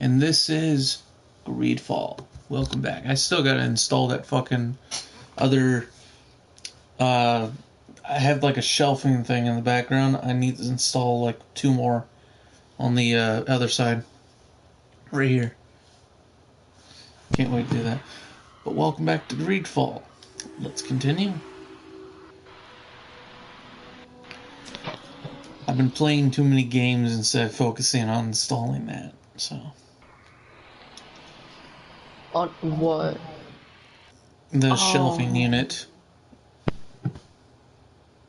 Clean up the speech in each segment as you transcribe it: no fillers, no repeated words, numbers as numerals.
And this is Greedfall. Welcome back. I still gotta install that fucking other. I have like a shelving thing in the background. I need to install like 2 more on the other side. Right here. Can't wait to do that. But welcome back to Greedfall. Let's continue. I've been playing too many games instead of focusing on installing that, so. On what? The shelving unit.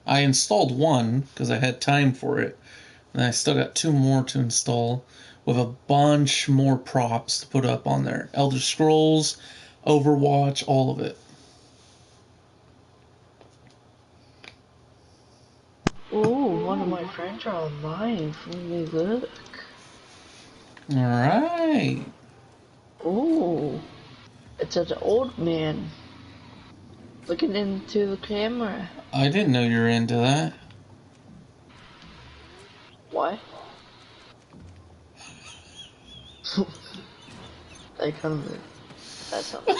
I installed one because I had time for it, and I still got 2 more to install with a bunch more props to put up on there. Elder Scrolls, Overwatch, all of it. Oh, one of my friends are alive. Let me look. Alright. Oh, it's an old man looking into the camera. I didn't know you were into that. What? They come in. That's something.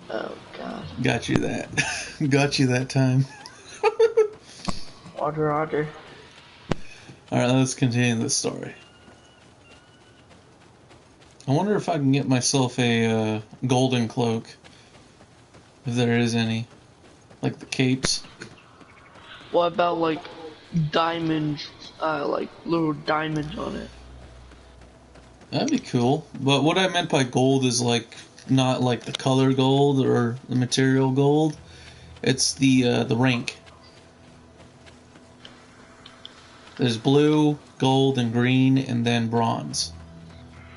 Oh god. Got you that. Got you that time. Roger. Alright, let's continue the story. I wonder if I can get myself a golden cloak. If there is any. Like the capes. What about like diamonds? Like little diamonds on it. That'd be cool. But what I meant by gold is like not like the color gold or the material gold. It's the rank. There's blue, gold, and green, and then bronze.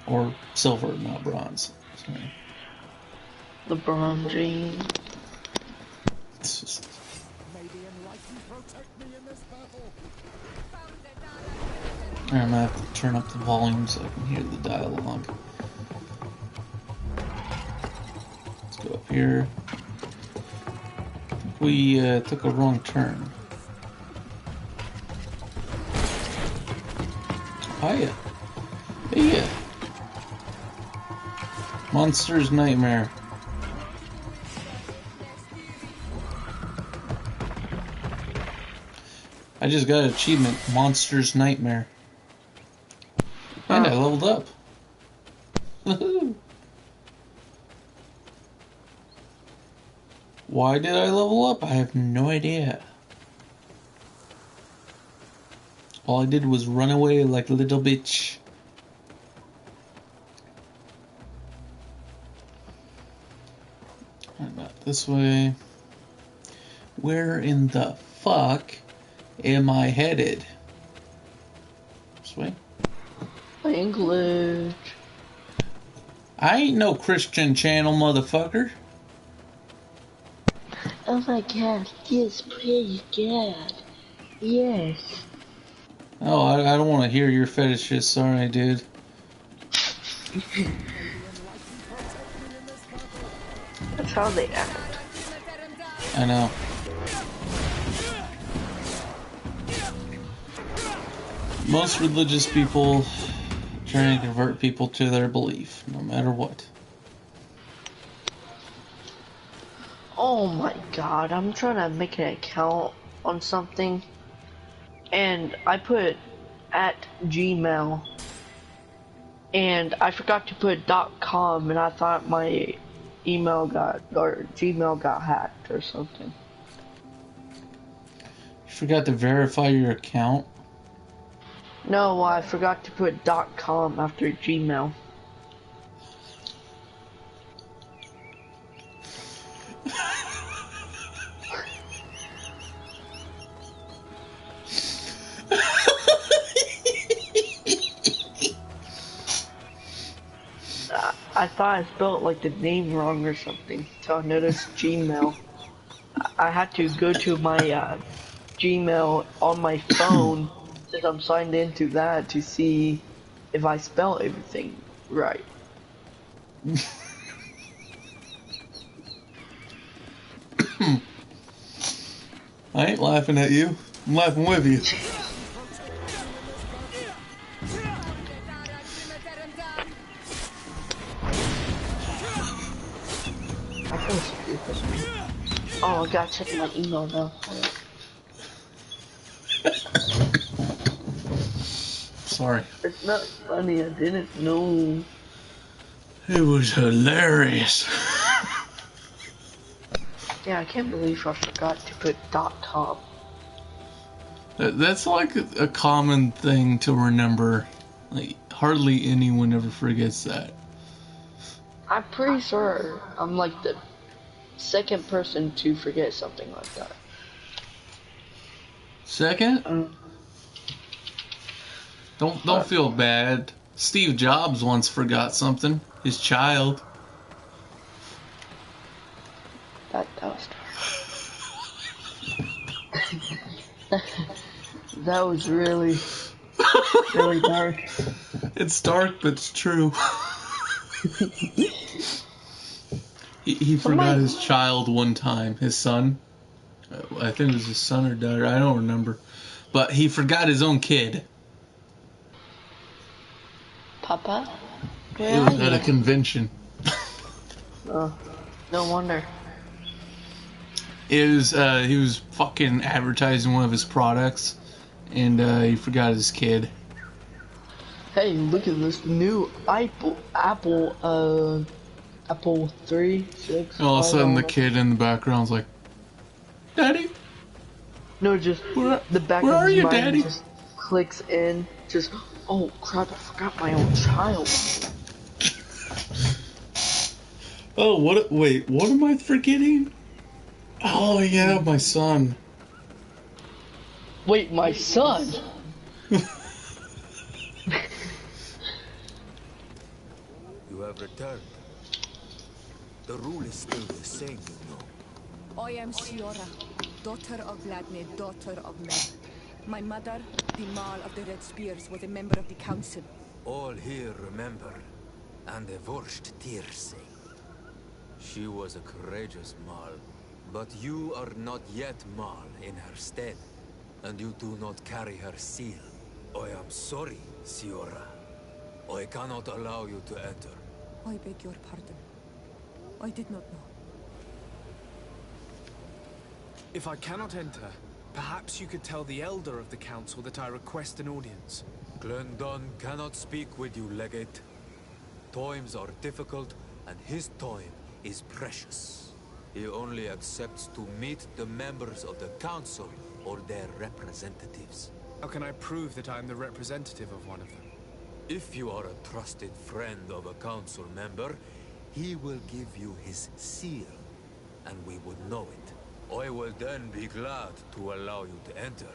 Or silver, not bronze. Sorry. LeBron James. It's just... I'm gonna have to turn up the volume so I can hear the dialogue. Let's go up here. I think we took a wrong turn. Hiya. Hey. Monster's Nightmare. I just got an achievement, Monster's Nightmare. And I leveled up. Woohoo! Why did I level up? I have no idea. All I did was run away like a little bitch. Not this way. Where in the fuck am I headed? This way? English. I ain't no Christian channel, motherfucker. Oh my god, yes, praise God. Yes. Oh, I don't want to hear your fetishes. Sorry, dude. That's how they act. I know. Most religious people try to convert people to their belief, no matter what. Oh my god, I'm trying to make an account on something, and I put at Gmail, and I forgot to put .com, and I thought my email or Gmail got hacked or something. You forgot to verify your account? No, I forgot to put .com after Gmail. I thought I spelled like the name wrong or something, so I noticed Gmail. I had to go to my Gmail on my phone since I'm signed into that to see if I spell everything right. I ain't laughing at you. I'm laughing with you. was stupid. Oh, I gotta check my email now. Sorry. It's not funny, I didn't know. It was hilarious. Yeah, I can't believe I forgot to put .com. That's like a common thing to remember. Like, hardly anyone ever forgets that. I'm pretty sure I'm like the second person to forget something like that. Second? Don't feel bad. Steve Jobs once forgot something. His child. That was dark. That was really dark. It's dark, but it's true. He forgot his child one time. His son. I think it was his son or daughter. I don't remember. But he forgot his own kid. Papa? It was at a convention. Oh, no wonder. He was fucking advertising one of his products, and he forgot his kid. Hey, look at this new Apple 3, 6. All of a sudden, the kid in the background's like, "Daddy." No, just the back where of are his you, mind Daddy? just clicks in. Just, oh crap! I forgot my own child. Oh, wait, what am I forgetting? Oh, yeah, my son. Wait, my son? You have returned. The rule is still the same, you know. I am Siora, daughter of Vladne, daughter of Mer. My mother, the Marl of the Red Spears, was a member of the council. All here remember, and the Vorsht Tirse. She was a courageous Marl, but you are not yet Marl in her stead, and you do not carry her seal. I am sorry, Siora. I cannot allow you to enter. I beg your pardon. I did not know. If I cannot enter, perhaps you could tell the Elder of the Council that I request an audience. Glendon cannot speak with you, Legate. Times are difficult, and his time is precious. He only accepts to meet the members of the Council or their representatives. How can I prove that I am the representative of one of them? If you are a trusted friend of a Council member, he will give you his seal, and we would know it. I will then be glad to allow you to enter.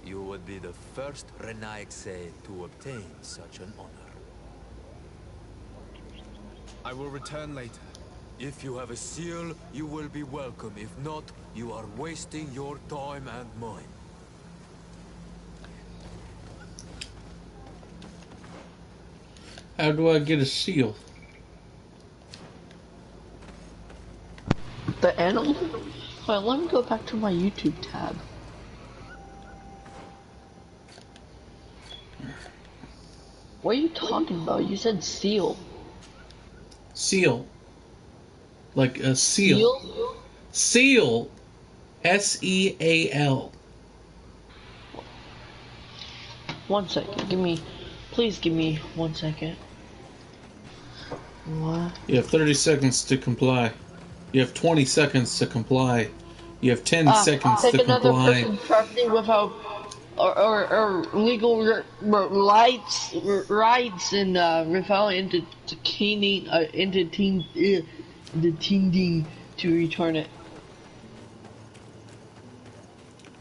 You would be the first Renaigse to obtain such an honor. I will return later. If you have a seal, you will be welcome. If not, you are wasting your time and mine. How do I get a seal? The animal? Wait, let me go back to my YouTube tab. What are you talking about? You said seal. Seal. Like a seal. Seal. S-E-A-L. 1 second. Please give me 1 second. What? You have 30 seconds to comply. You have 20 seconds to comply. You have 10 seconds take to another comply. person property without or legal rights and without intending to return it.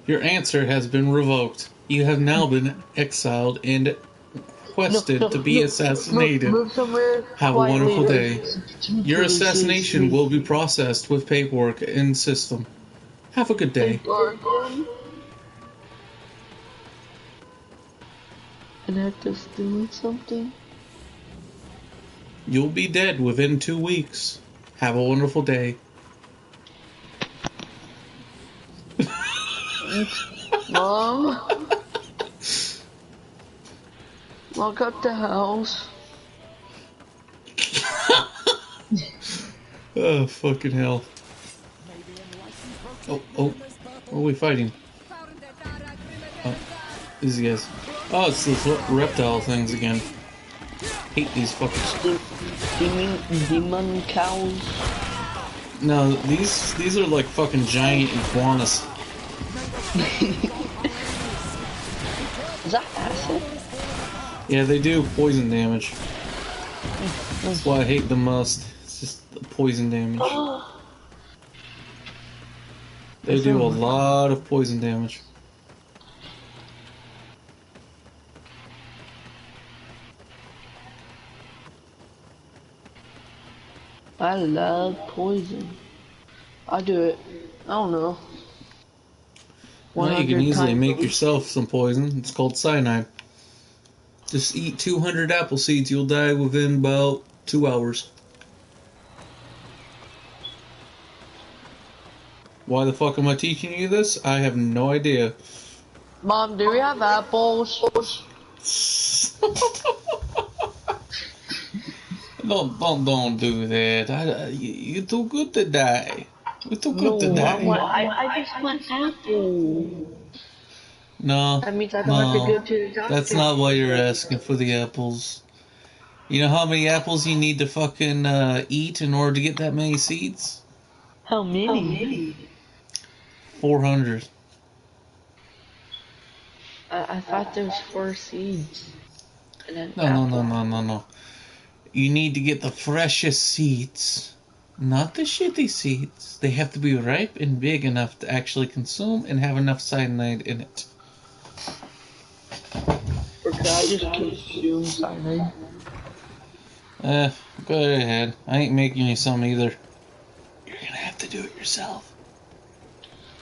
Your answer has been revoked. You have now been exiled and requested to be assassinated. Move somewhere Have a wonderful quietly. day. Your assassination will be processed with paperwork in system. Have a good day. And actor's doing something. You'll be dead within 2 weeks. Have a wonderful day. Mom? Lock up the house. Oh, fucking hell. Oh, oh. What are we fighting? Oh, these guys. Oh, it's those reptile things again. Hate these fuckers. Demon cows. No, these are like fucking giant iguanas. Is that acid? Yeah, they do poison damage. That's why I hate them most. It's just the poison damage. They do a lot of poison damage. I love poison. I do it. I don't know. Well, you can 100 easily times a make week. yourself some poison. It's called cyanide. Just eat 200 apple seeds. You'll die within about 2 hours. Why the fuck am I teaching you this? I have no idea. Mom, do we have apples? Don't do that. You're too good to die. You're too good to No, die. I just want apple. No, That means I don't have to go no. to the doctor. That's not why you're asking for the apples. You know how many apples you need to fucking eat in order to get that many seeds? How many? 400. I thought there was 4 seeds. And then No. You need to get the freshest seeds. Not the shitty seeds. They have to be ripe and big enough to actually consume and have enough cyanide in it. Or could I just consume cyanide? Go ahead. I ain't making you some either. You're gonna have to do it yourself.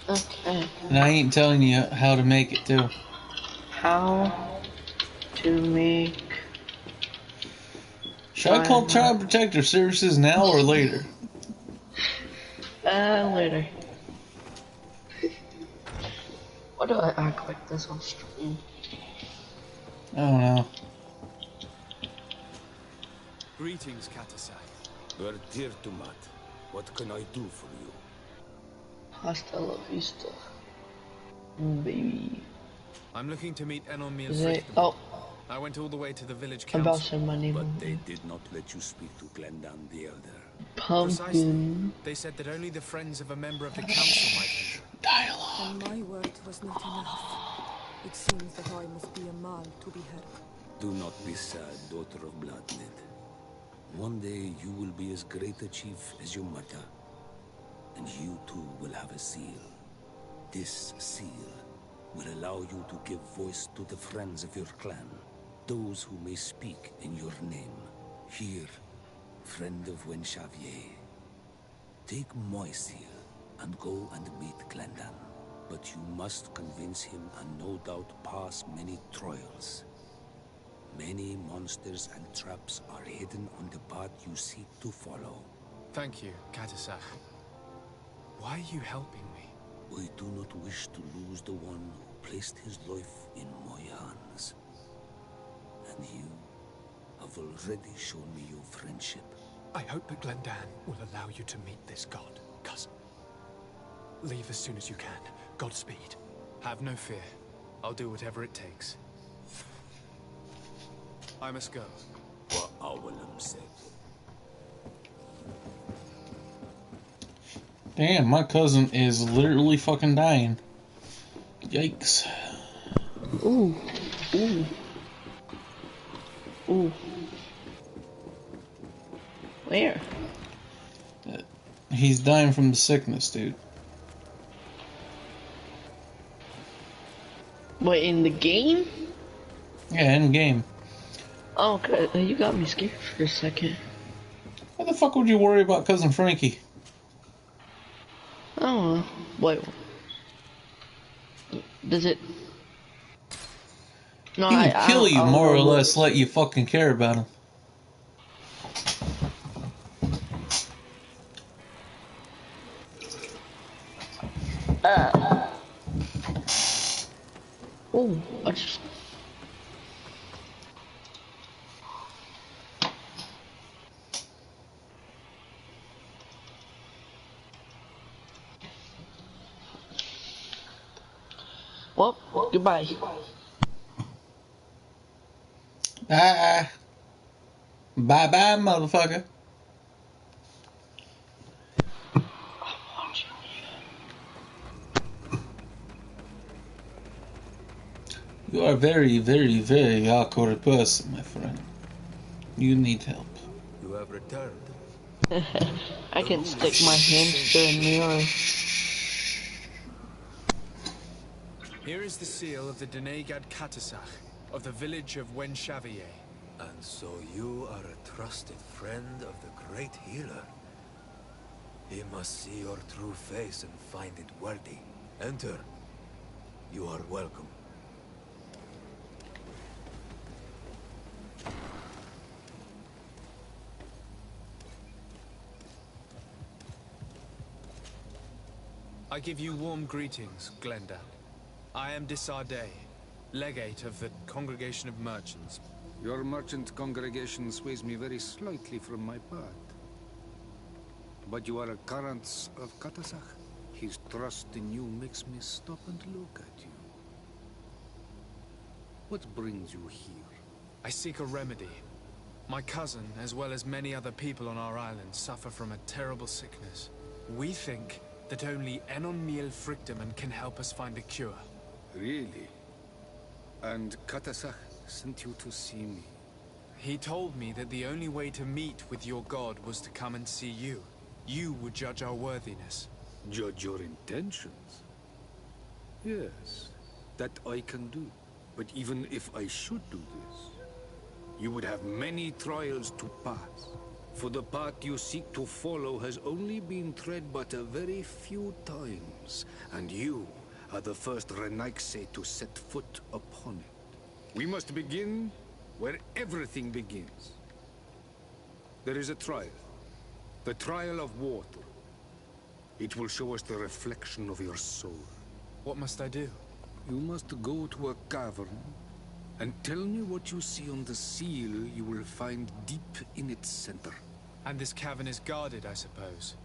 Okay. And I ain't telling you how to make it too. How to make... Should I call Child Protective Services now or later? Later. Why do I act like this on stream? I don't know. Greetings, Katasai. Vertirtumat, what can I do for you? Hasta la vista. Baby. I'm looking to meet Enomir Is it? Frichtable. Oh, I went all the way to the village I'm about to council. say my name. But they did not let you speak to Glendan the Elder. Pumpkin. They said that only the friends of a member of the council might enter. Dialogue. And my word was not enough. It seems that I must be a Mal to be heard. Do not be sad, daughter of Bloodnid. One day you will be as great a chief as your mother. And you too will have a seal. This seal will allow you to give voice to the friends of your clan. Those who may speak in your name. Here, friend of Wenxavier. Take my seal and go and meet Glendan. But you must convince him and no doubt pass many trials. Many monsters and traps are hidden on the path you seek to follow. Thank you, Katasai. Why are you helping me? We do not wish to lose the one who placed his life in my hands. And you have already shown me your friendship. I hope that Glendan will allow you to meet this god, cousin. Leave as soon as you can. Godspeed. Have no fear. I'll do whatever it takes. I must go. For Awalam's sake. Damn, my cousin is literally fucking dying. Yikes. Ooh. Ooh. Ooh. Where? He's dying from the sickness, dude. What, in the game? Yeah, in game. Oh, good. You got me scared for a second. Why the fuck would you worry about cousin Frankie? I don't know. Wait. Does it? No, He would kill you, I don't more or know. less, let you fucking care about him. Oh, I just. Well, goodbye. Bye. Bye, motherfucker. You are a very, very, very awkward person, my friend. You need help. You have returned. I can stick my hamster in mirror. Here is the seal of the Denegad Katasach, of the village of Wenshavier. And so you are a trusted friend of the great healer. He must see your true face and find it worthy. Enter. You are welcome. I give you warm greetings, Glenda. I am Desardet, legate of the Congregation of Merchants. Your merchant congregation sways me very slightly from my path. But you are a Karants of Katasach. His trust in you makes me stop and look at you. What brings you here? I seek a remedy. My cousin, as well as many other people on our island, suffer from a terrible sickness. We think that only Enon Miel Frichteman can help us find a cure. Really? And Katasach sent you to see me? He told me that the only way to meet with your god was to come and see you. You would judge our worthiness. Judge your intentions? Yes, that I can do. But even if I should do this, you would have many trials to pass. For the path you seek to follow has only been tread but a very few times, and you are the first Renaigse to set foot upon it. We must begin where everything begins. There is a trial. The trial of water. It will show us the reflection of your soul. What must I do? You must go to a cavern and tell me what you see on the seal you will find deep in its center. And this cavern is guarded, I suppose.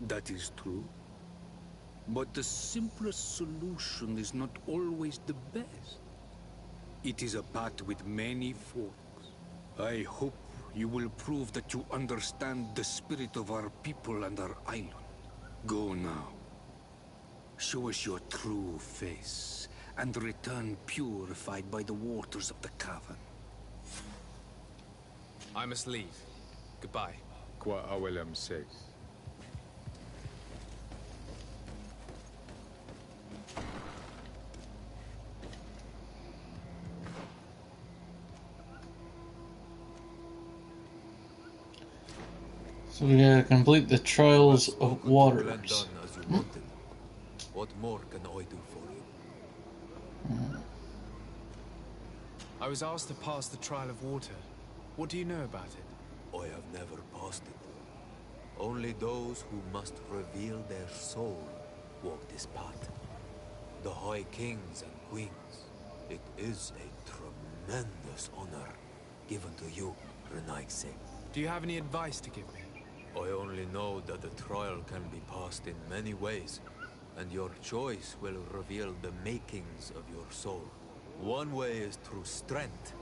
That is true. But the simplest solution is not always the best. It is a path with many forks. I hope you will prove that you understand the spirit of our people and our island. Go now. Show us your true face, and return purified by the waters of the cavern. I must leave. Goodbye. Qua awelem says. So we gotta complete the trials of Glenn waters. done as you wanted. What more can I do for you? I was asked to pass the trial of water. What do you know about it? I have never passed it. Only those who must reveal their soul walk this path. The High Kings and Queens. It is a tremendous honor given to you, Renaigse. Do you have any advice to give me? I only know that the trial can be passed in many ways, and your choice will reveal the makings of your soul. One way is through strength,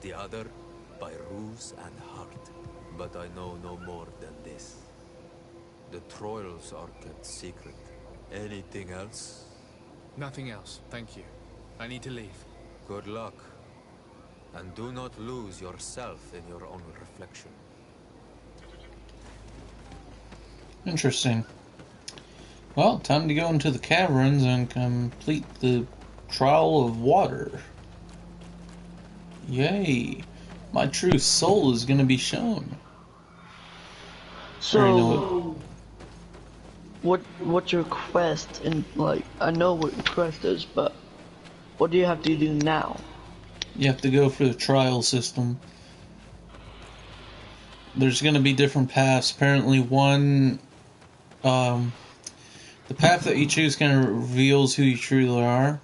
the other by ruse and heart. But I know no more than this. The trials are kept secret. Anything else? Nothing else, thank you. I need to leave. Good luck. And do not lose yourself in your own reflection. Interesting. Well, time to go into the caverns and complete the trial of water. Yay! My true soul is going to be shown. So, what's your quest? And like, I know what your quest is, but what do you have to do now? You have to go for the trial system. There's going to be different paths. Apparently, one, the path that you choose kind of reveals who you truly are.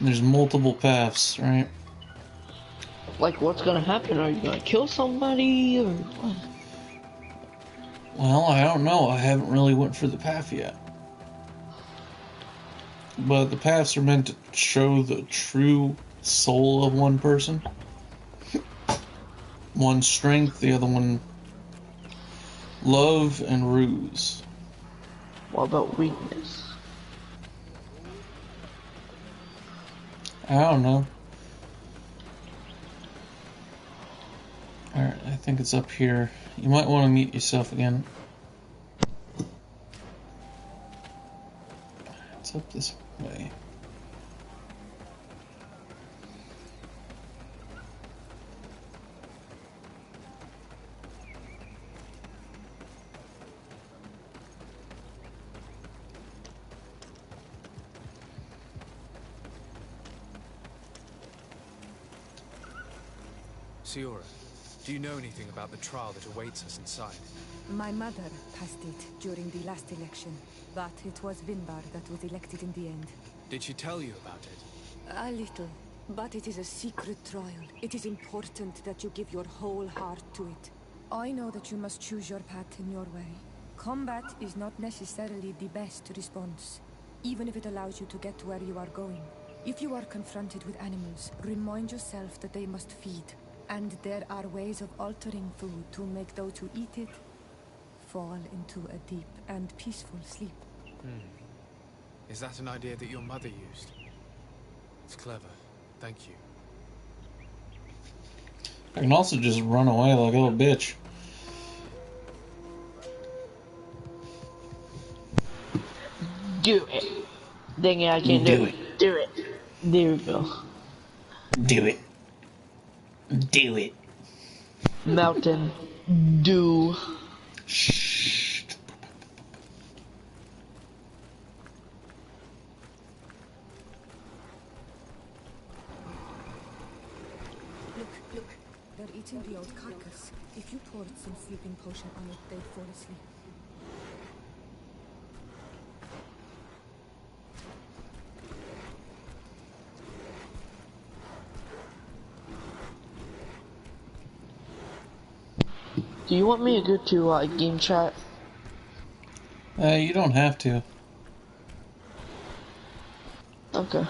There's multiple paths, right? Like, what's gonna happen? Are you gonna kill somebody, or what? Well, I don't know. I haven't really went for the path yet. but the paths are meant to show the true soul of one person. One strength, the other one love and ruse. What about weakness? I don't know. Alright, I think it's up here. You might want to mute yourself again. It's up this way. Siora, do you know anything about the trial that awaits us inside? My mother passed it during the last election, but it was Vinbar that was elected in the end. Did she tell you about it? A little, but it is a secret trial. It is important that you give your whole heart to it. I know that you must choose your path in your way. Combat is not necessarily the best response, even if it allows you to get to where you are going. If you are confronted with animals, remind yourself that they must feed. And there are ways of altering food to make those who eat it fall into a deep and peaceful sleep. Is that an idea that your mother used? It's clever. Thank you. I can also just run away like a little bitch. Do it. Dang it, I can't do it. Do it. There we go. Do it. Do it. Mountain Dew. Shh. Look, they're eating the old carcass. If you poured some sleeping potion on it, they'd fall asleep. Do you want me to go to game chat? You don't have to. Okay.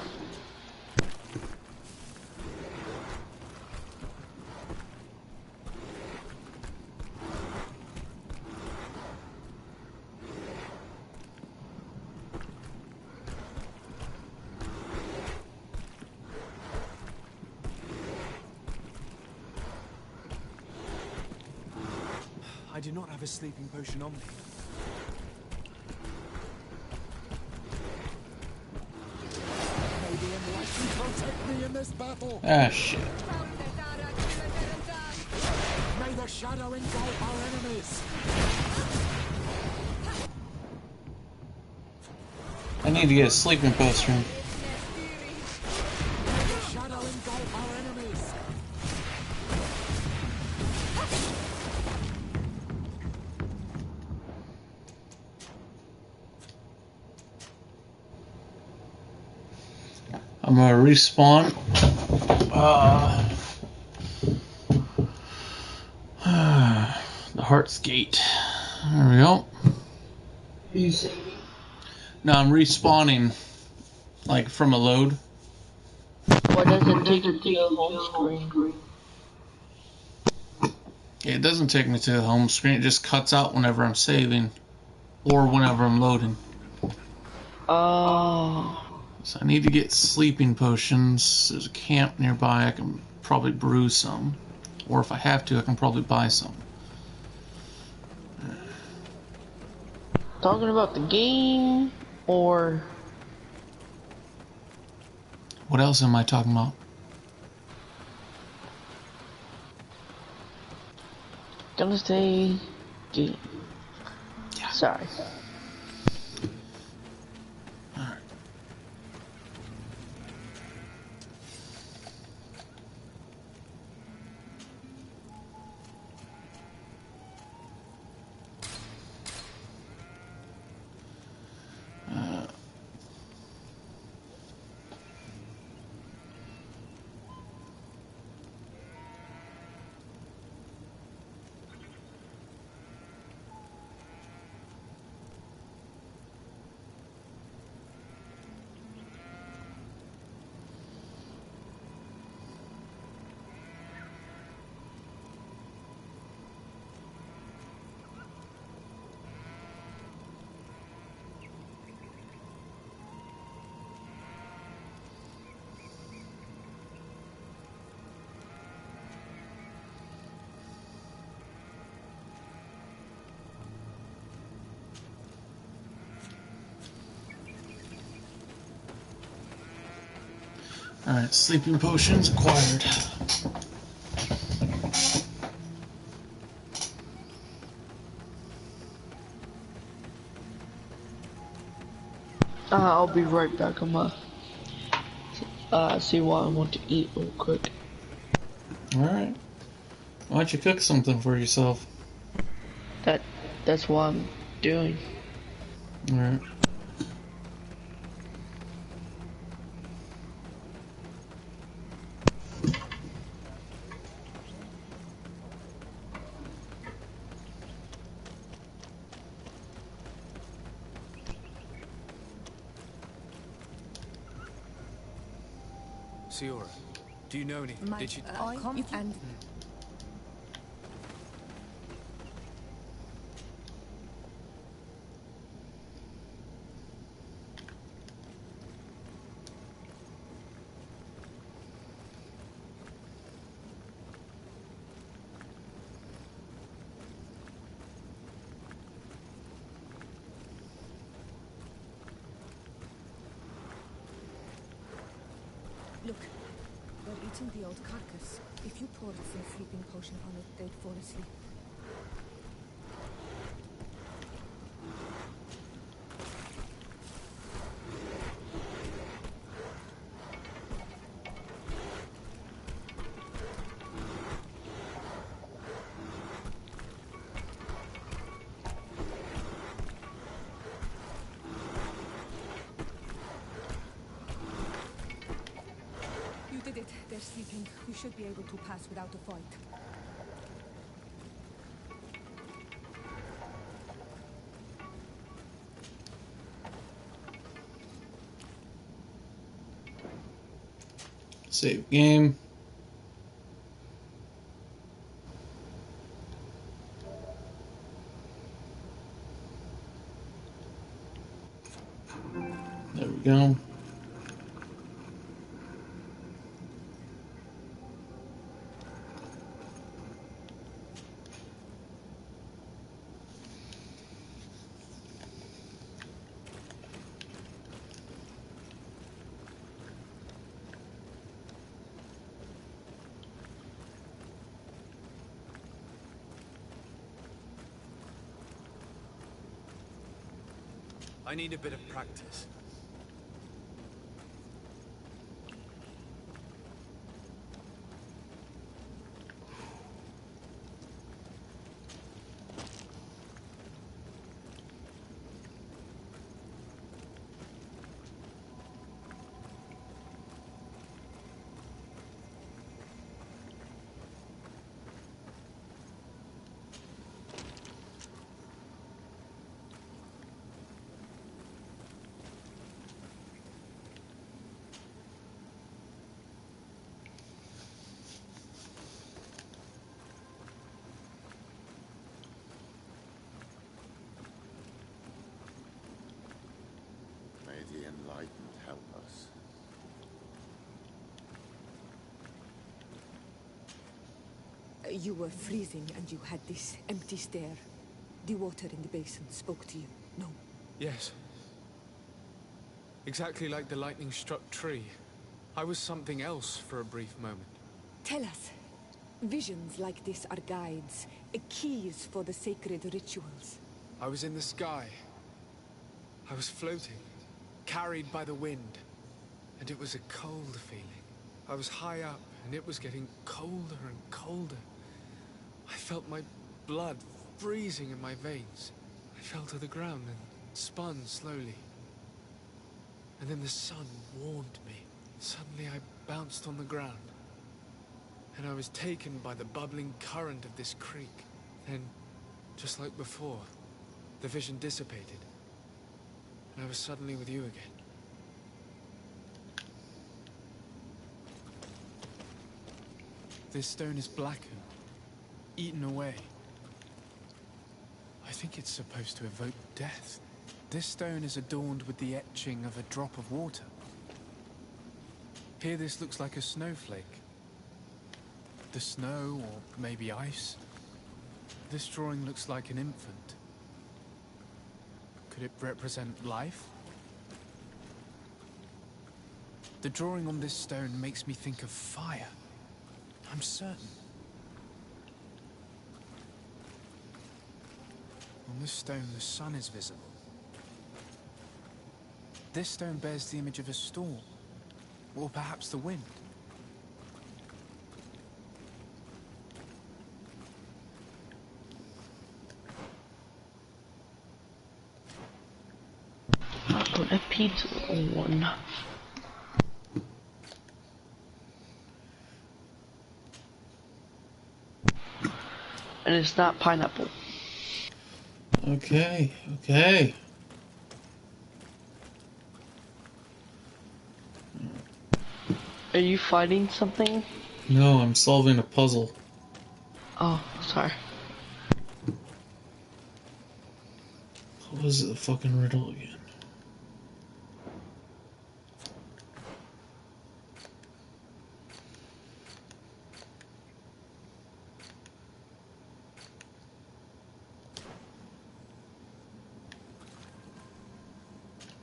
I do not have a sleeping potion on me. May the Enlightened protect me in this battle. Ah, shit. May the shadow engulf our enemies. I need to get a sleeping potion. May the shadow engulf our enemies. I'm gonna respawn. The Heart's Gate. There we go. Easy. Now I'm respawning, like from a load. Why does it take you to the home screen? It doesn't take me to the home screen. It just cuts out whenever I'm saving, or whenever I'm loading. Oh. So I need to get sleeping potions. There's a camp nearby. I can probably brew some. Or if I have to, I can probably buy some. Talking about the game, or What else am I talking about? gonna say game. Yeah. Sorry. Alright. Alright, sleeping potions acquired. I'll be right back. I'm gonna see what I want to eat real quick. Alright. Why don't you cook something for yourself? That's what I'm doing. Alright. Siora, do you know anything? Did you... Come and... Look, they're eating the old carcass. If you poured some sleeping potion on it, they'd fall asleep. You did it. They're sleeping. We should be able to pass without a fight. Save game. There we go. I need a bit of practice. May the Enlightened help us. You were freezing and you had this empty stare. The water in the basin spoke to you. No. Yes. Exactly like the lightning-struck tree. I was something else for a brief moment. Tell us. Visions like this are guides, keys for the sacred rituals. I was in the sky. I was floating, carried by the wind. And it was a cold feeling. I was high up, and it was getting colder and colder. I felt my blood freezing in my veins. I fell to the ground and spun slowly. And then the sun warmed me. Suddenly I bounced on the ground. And I was taken by the bubbling current of this creek. Then, just like before, the vision dissipated. And I was suddenly with you again. This stone is blackened, eaten away. I think it's supposed to evoke death. This stone is adorned with the etching of a drop of water. Here this looks like a snowflake. The snow, or maybe ice. This drawing looks like an infant. Could it represent life? The drawing on this stone makes me think of fire. I'm certain. On this stone, the sun is visible. This stone bears the image of a storm, or perhaps the wind. I'll put a pizza one. And it's not pineapple. Okay, okay. Are you fighting something? No, I'm solving a puzzle. Oh, sorry. What was the fucking riddle again?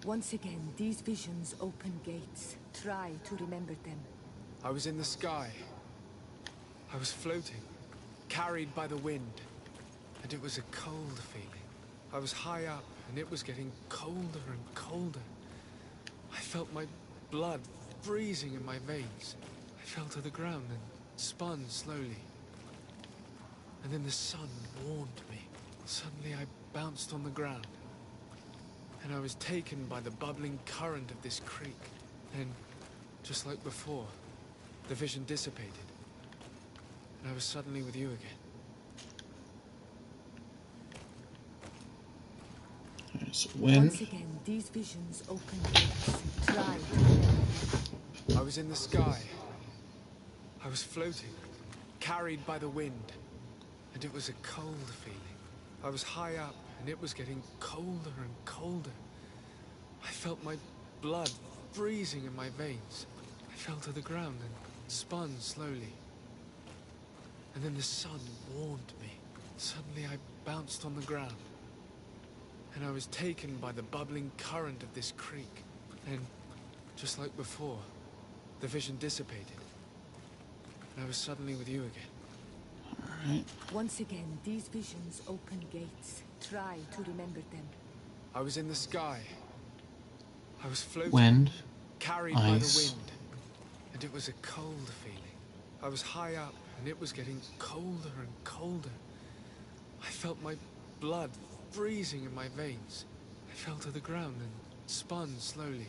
Once again, these visions open gates. Try to remember them. I was in the sky. I was floating, carried by the wind, and it was a cold feeling. I was high up, and it was getting colder and colder. I felt my blood freezing in my veins. I fell to the ground and spun slowly. And then the sun warmed me. Suddenly I bounced on the ground, and I was taken by the bubbling current of this creek. Then, just like before, the vision dissipated, and I was suddenly with you again. Alright, so wind. Once again, these visions open gates. Try to remember them. I was in the sky. I was floating, carried by the wind, and it was a cold feeling. I was high up, and it was getting colder and colder. I felt my blood freezing in my veins. I fell to the ground and spun slowly. And then the sun warmed me. Suddenly I bounced on the ground, and I was taken by the bubbling current of this creek. And, just like before, the vision dissipated, and I was suddenly with you again. Alright. Once again, these visions open gates. Try to remember them. I was in the sky. I was floating, Wind. carried by the Ice. wind, and it was a cold feeling. I was high up, and it was getting colder and colder. I felt my blood freezing in my veins. I fell to the ground and spun slowly.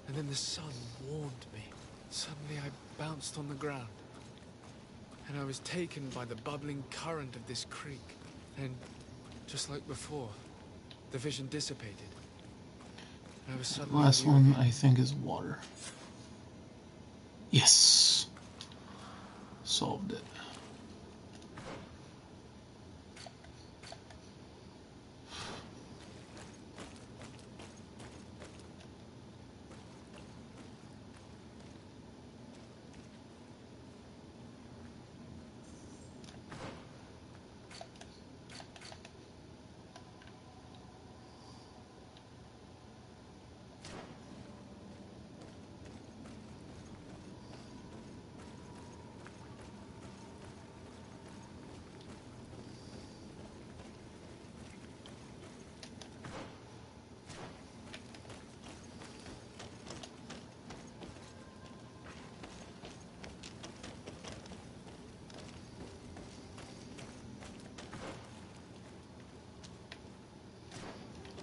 And then the sun warmed me. Suddenly I bounced on the ground, and I was taken by the bubbling current of this creek. And, just like before, the vision dissipated, and I was The suddenly last with you one again. I think is water. Yes. Solved it.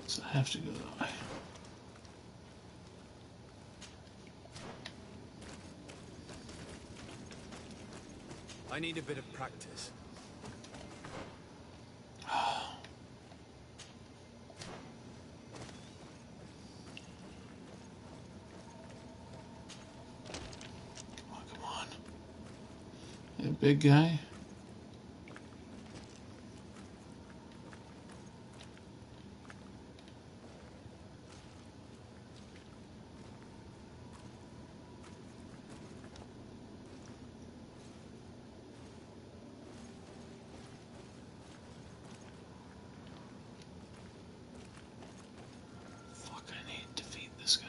So I have to go that way. I need a bit of practice. Oh, come on. Hey, big guy. Fuck, I need to defeat this guy.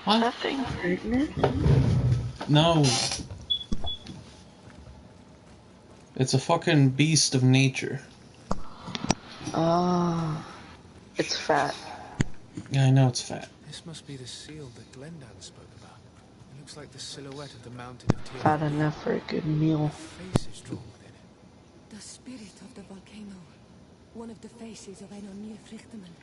What? that thing pregnant? No. It's a fucking beast of nature. Ah, it's fat. Yeah, I know it's fat. This must be the seal that Glendan spoke about. It looks like the silhouette of the mountain of Tyr. Fat enough for a good meal. A face is drawn within it. The spirit of the volcano. One of the faces of Enon Frichtemann.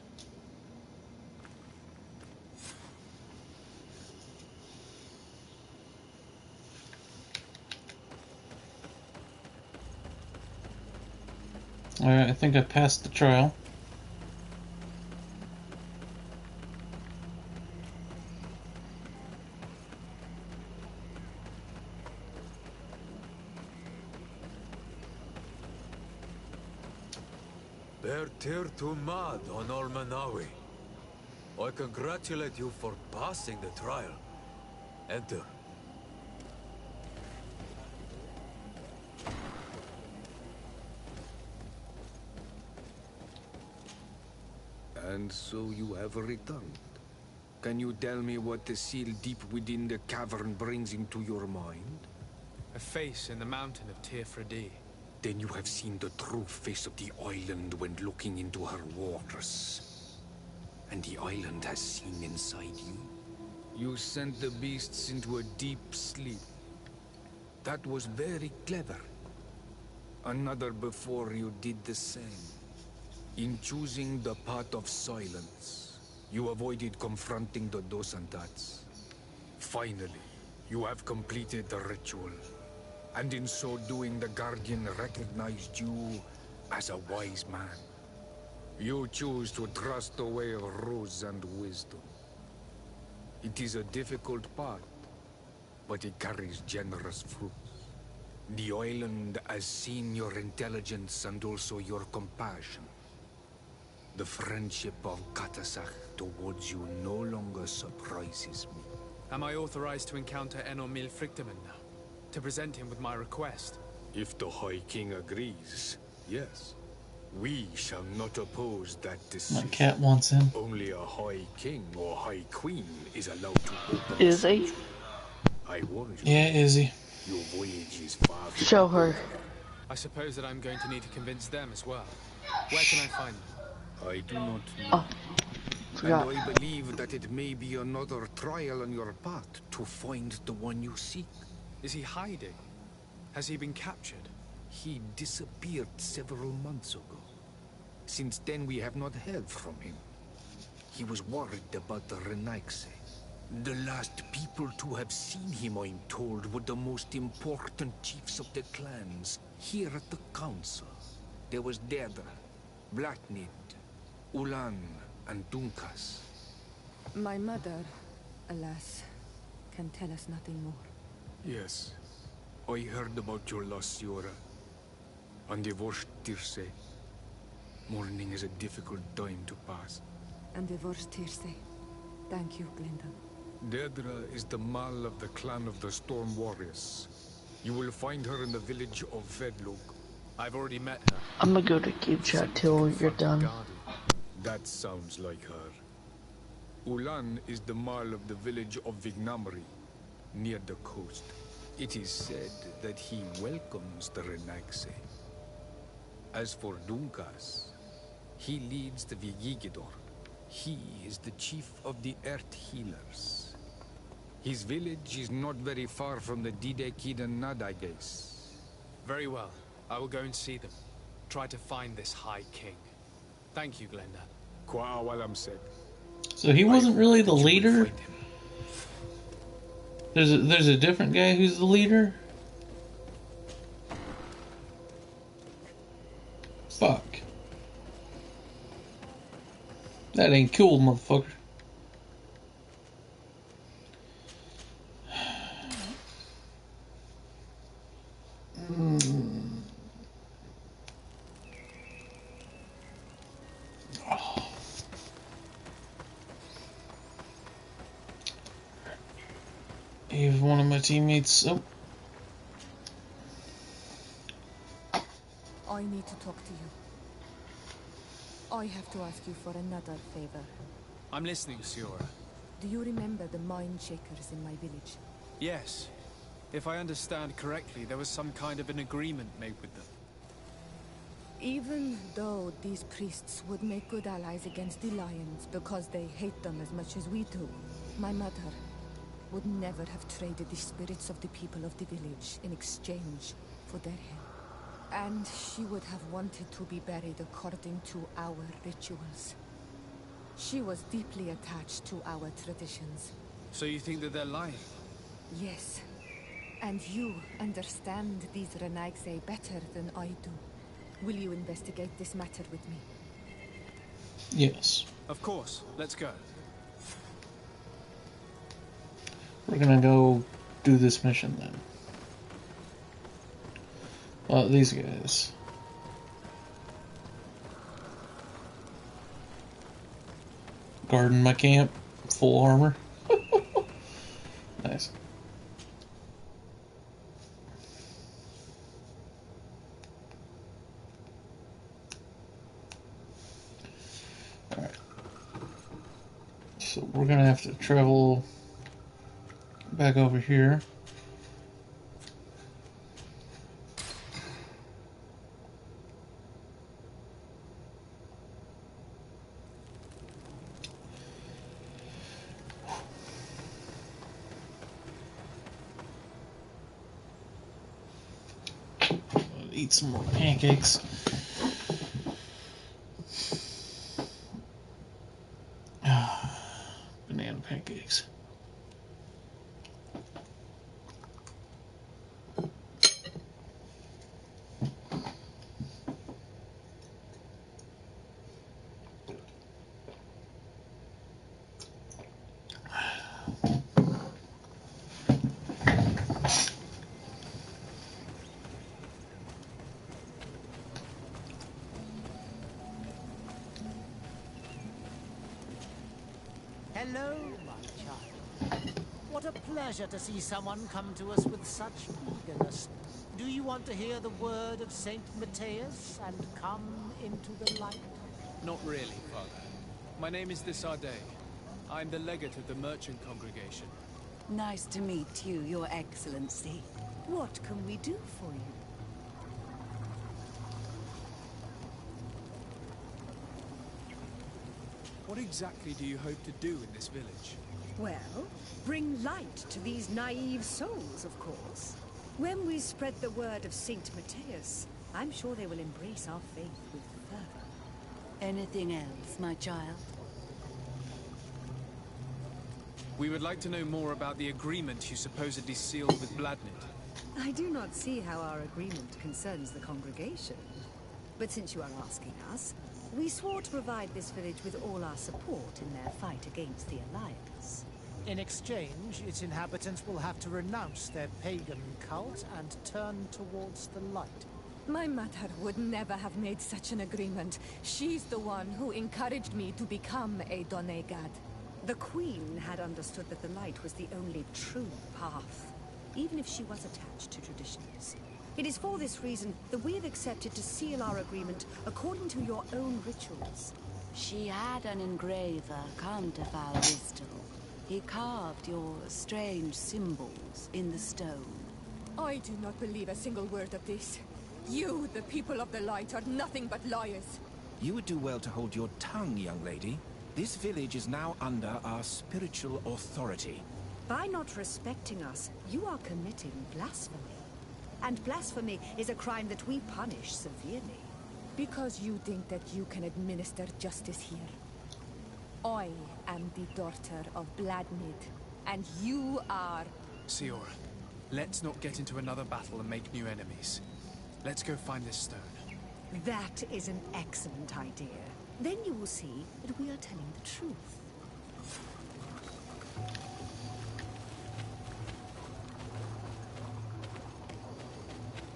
Alright, I think I passed the trial. Bear Tyr to mad on Almanawi. I congratulate you for passing the trial. Enter. And so you have returned. Can you tell me what the seal deep within the cavern brings into your mind? A face in the mountain of Tyr. Then you have seen the true face of the island when looking into her waters. And the island has seen inside you. You sent the beasts into a deep sleep. That was very clever. Another before you did the same. In choosing the path of silence, you avoided confronting the Dosantats. Finally, you have completed the ritual. And in so doing, the Guardian recognized you as a wise man. You choose to trust the way of rules and wisdom. It is a difficult path, but it carries generous fruits. The island has seen your intelligence and also your compassion. The friendship of Katasach towards you no longer surprises me. Am I authorized to encounter Enon Frichtemann now? To present him with my request? If the High King agrees, yes. We shall not oppose that My decision. cat wants him. Only a High King or High Queen is allowed to open. Is he? I warn you. Yeah, Izzy. Your voyage is far from Show her. I suppose that I'm going to need to convince them as well. Where can I find them? I do not know. Oh, forgot. And I believe that it may be another trial on your path to find the one you seek. Is he hiding? Has he been captured? He disappeared several months ago. Since then, we have not heard from him. He was worried about the Renaigse. The last people to have seen him, I'm told, were the most important chiefs of the clans here at the council. There was Deirdre, Blatnid, Ulan, and Dunkas. My mother, alas, can tell us nothing more. Yes, I heard about your loss, Siora. And the Vorst Tirse. Mourning is a difficult time to pass. And divorced Tirse. Thank you, Glinda. Deirdre is the Mal of the clan of the Storm Warriors. You will find her in the village of Vedlug. I've already met her. I'm gonna go to Cube Chat till you're done. That sounds like her. Ulan is the Mal of the village of Vignamri, near the coast. It is said that he welcomes the Renaigse. As for Dunkas, he leads the Vigigidor. He is the chief of the Earth Healers. His village is not very far from the Didekid and Nadages. Very well. I will go and see them. Try to find this High King. Thank you, Glenda. Kwa walam said. So he wasn't really the leader? There's a different guy who's the leader? Fuck. That ain't cool, motherfucker. He's one of my teammates. Oh. I need to talk to you. I have to ask you for another favor. I'm listening, Siora. Do you remember the mine shakers in my village? Yes. If I understand correctly, there was some kind of an agreement made with them. Even though these priests would make good allies against the Lions because they hate them as much as we do, my mother would never have traded the spirits of the people of the village in exchange for their help. And she would have wanted to be buried according to our rituals. She was deeply attached to our traditions. So you think that they're lying? Yes. And you understand these Renaigse better than I do. Will you investigate this matter with me? Yes. Of course. Let's go. We're gonna go do this mission then. Well, these guys. Guarding my camp, full armor. Nice. Alright. So we're gonna have to travel back over here. Eat some more pancakes. Banana pancakes. Hello, my child. What a pleasure to see someone come to us with such eagerness. Do you want to hear the word of Saint Matthias and come into the light? Not really, Father. My name is Desarde. I'm the legate of the merchant congregation. Nice to meet you, Your Excellency. What can we do for you? What exactly do you hope to do in this village? Well, bring light to these naive souls, of course. When we spread the word of Saint Matthias, I'm sure they will embrace our faith with fervor. Anything else, my child? We would like to know more about the agreement you supposedly sealed with Bladnid. I do not see how our agreement concerns the congregation. But since you are asking us, we swore to provide this village with all our support in their fight against the Alliance. In exchange, its inhabitants will have to renounce their pagan cult and turn towards the light. My mother would never have made such an agreement. She's the one who encouraged me to become a Donegad. The Queen had understood that the light was the only true path, even if she was attached to traditions. It is for this reason that we have accepted to seal our agreement according to your own rituals. She had an engraver come to Falristal. He carved your strange symbols in the stone. I do not believe a single word of this. You, the people of the light, are nothing but liars. You would do well to hold your tongue, young lady. This village is now under our spiritual authority. By not respecting us, you are committing blasphemy. And blasphemy is a crime that we punish severely. Because you think that you can administer justice here. I am the daughter of Bladnid, and you are... Siora, let's not get into another battle and make new enemies. Let's go find this stone. That is an excellent idea. Then you will see that we are telling the truth.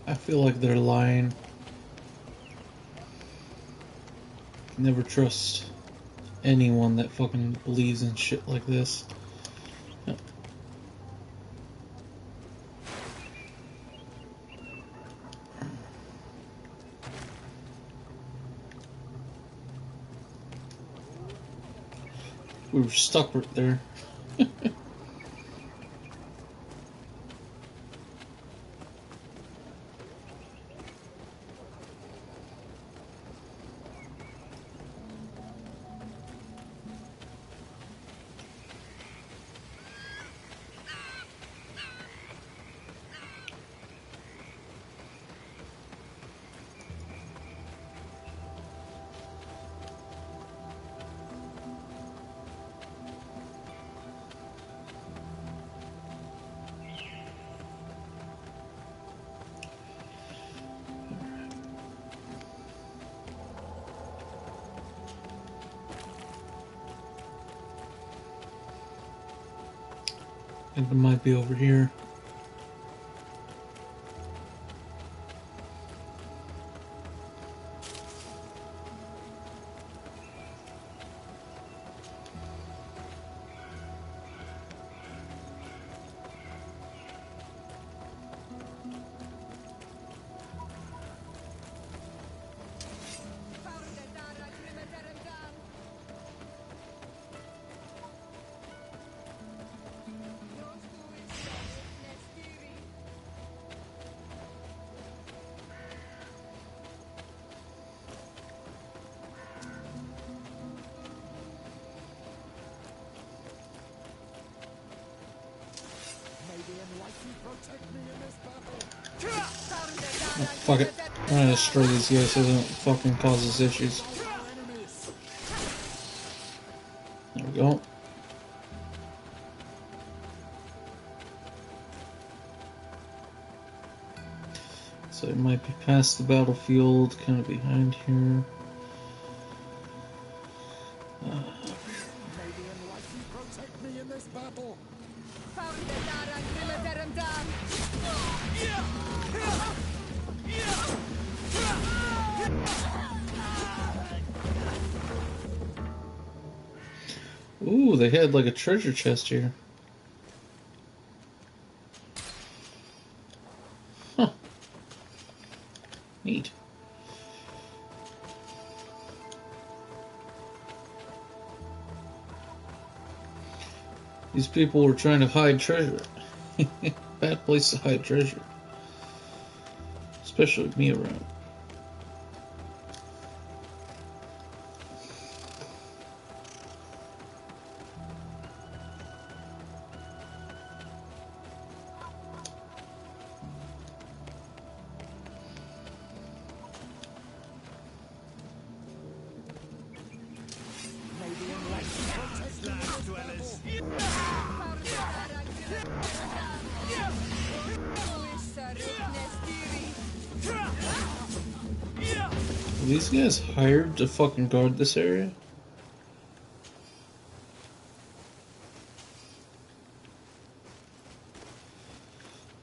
I feel like they're lying. Never trust anyone that fucking believes in shit like this. Yep. We were stuck right there. I think it might be over here. Oh, fuck it. I'm gonna destroy these guys so they don't fucking cause us issues. There we go. So it might be past the battlefield, kind of behind here. Ooh, they had like a treasure chest here. Huh. Neat. These people were trying to hide treasure. Bad place to hide treasure. Especially with me around. Are these guys hired to fucking guard this area?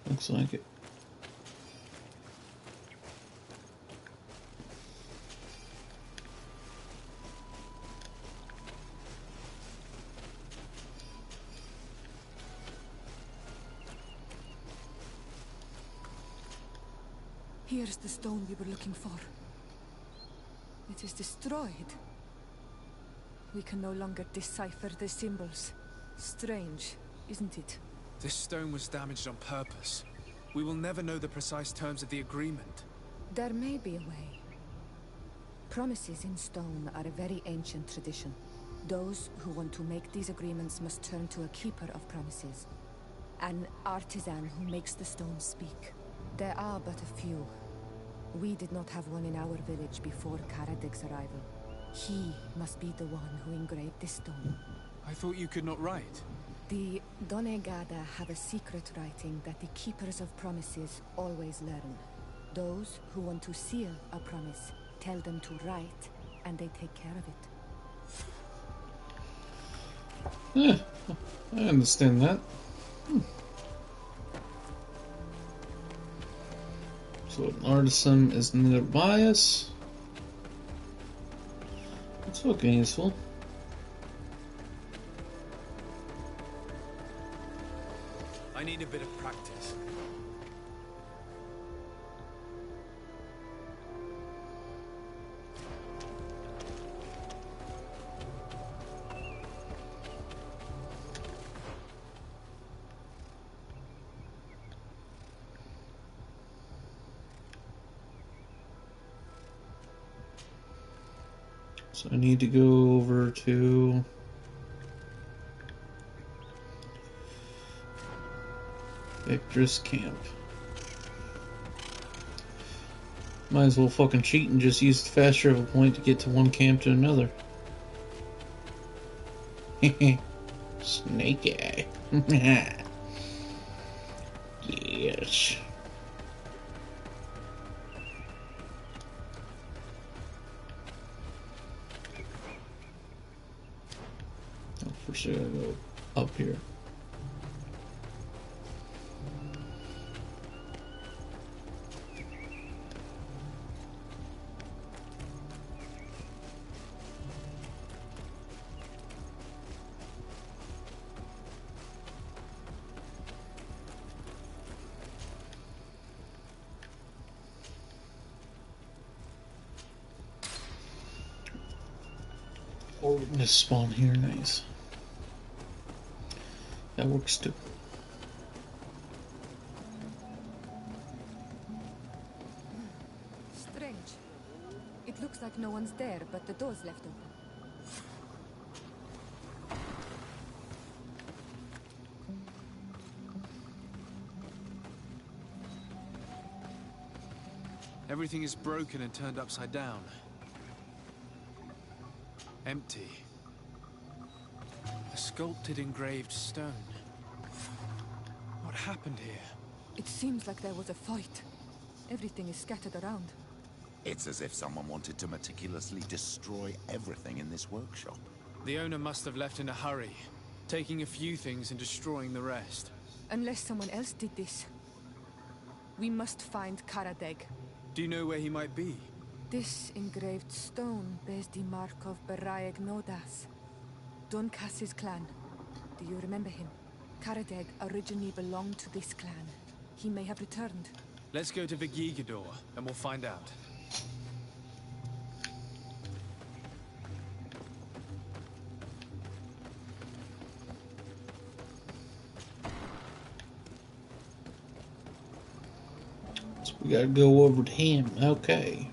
Looks like it. Here's the stone we were looking for. It is destroyed. We can no longer decipher the symbols. Strange, isn't it? This stone was damaged on purpose. We will never know the precise terms of the agreement. There may be a way. Promises in stone are a very ancient tradition. Those who want to make these agreements must turn to a keeper of promises. An artisan who makes the stone speak. There are but a few. We did not have one in our village before Karadek's arrival. He must be the one who engraved this stone. I thought you could not write. The Donegada have a secret writing that the keepers of promises always learn. Those who want to seal a promise tell them to write, and they take care of it. Yeah, I understand that. So an artisan is nearby us. That's fucking useful. I need a bit of practice. So I need to go over to Vectress Camp. Might as well fucking cheat and just use the fast travel point to get to one camp to another. Snake Eye. Yes. Oh, first I gotta go up here. Or just spawn here, nice. That works too. Strange. It looks like no one's there, but the door's left open. Everything is broken and turned upside down. Empty. A sculpted engraved stone. What happened here? It seems like there was a fight. Everything is scattered around. It's as if someone wanted to meticulously destroy everything in this workshop. The owner must have left in a hurry, taking a few things and destroying the rest. Unless someone else did this. We must find Karadeg. Do you know where he might be? This engraved stone bears the mark of Baraeg Nodas, Duncass's clan. Do you remember him? Karadeg originally belonged to this clan. He may have returned. Let's go to Vigigador, and we'll find out. So we gotta go over to him. Okay.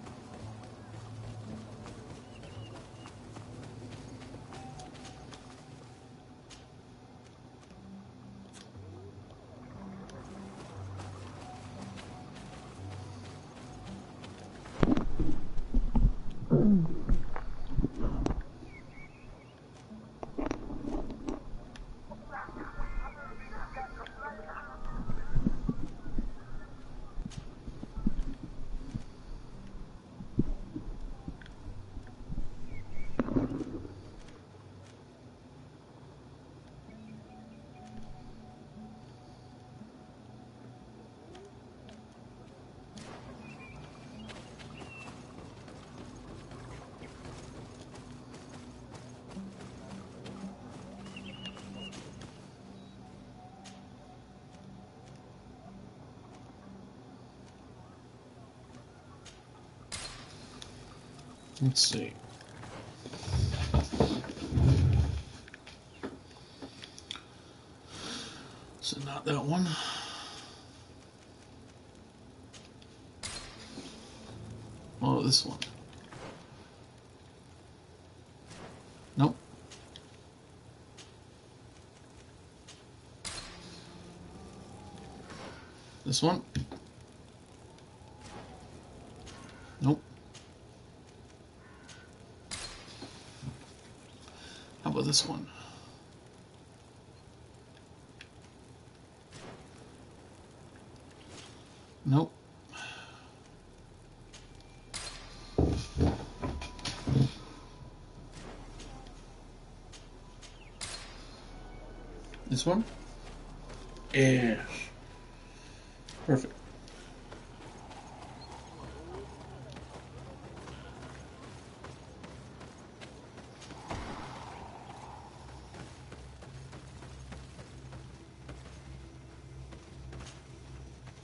Let's see. So not that one. Oh, this one. Nope. This one. Nope. How about this one? Nope. This one? Yes. Perfect.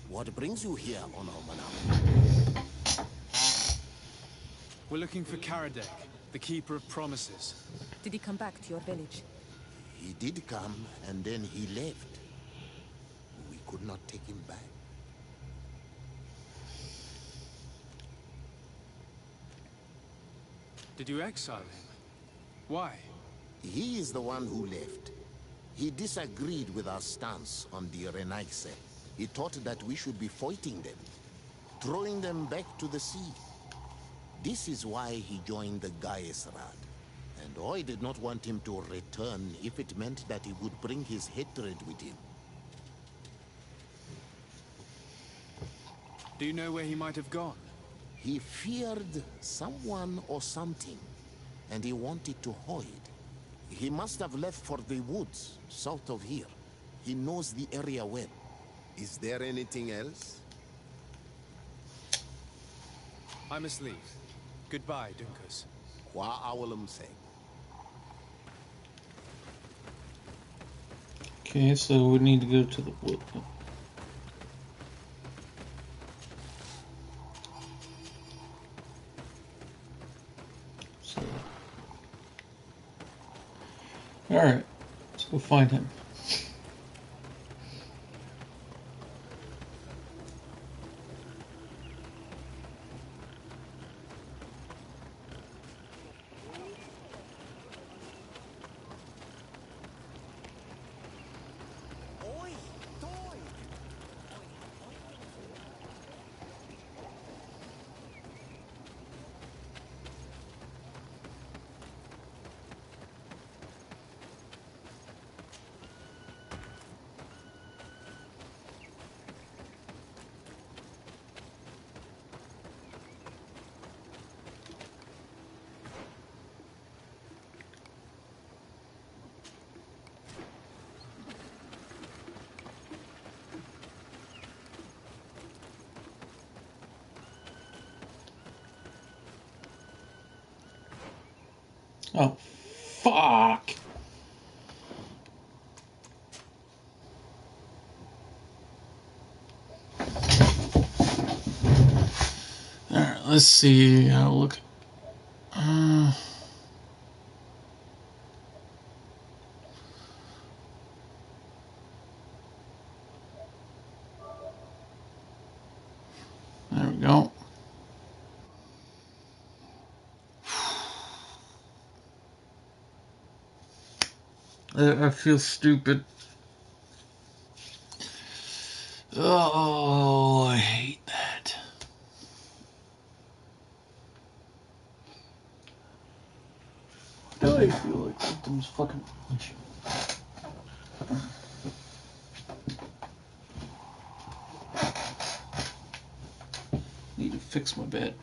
What brings you here, Honor Manam? We're looking for Karadeg, the Keeper of Promises. Did he come back to your village? He did come, and then he left. We could not take him back. Did you exile him? Why? He is the one who left. He disagreed with our stance on the Renaigse. He thought that we should be fighting them, throwing them back to the sea. This is why he joined the Gaesrad. And I did not want him to return if it meant that he would bring his hatred with him. Do you know where he might have gone? He feared someone or something, and he wanted to hide. He must have left for the woods, south of here. He knows the area well. Is there anything else? I must leave. Goodbye, Dunkus. Qua awalum say. Okay, so we need to go to the wood. So, all right, let's go find him. Oh, fuck! Alright, let's see how to look. There we go. I feel stupid. Oh, I hate that. Why do I feel like victims fucking... Need to fix my bed.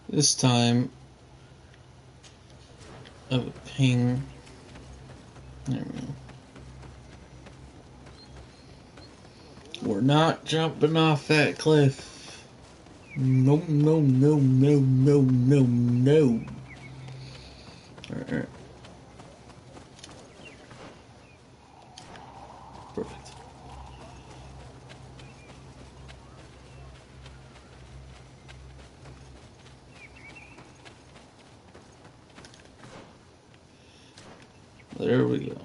This time, I have a ping. There we go. We're not jumping off that cliff. No, no, no, no, no, no, no. Alright. Perfect. There we go.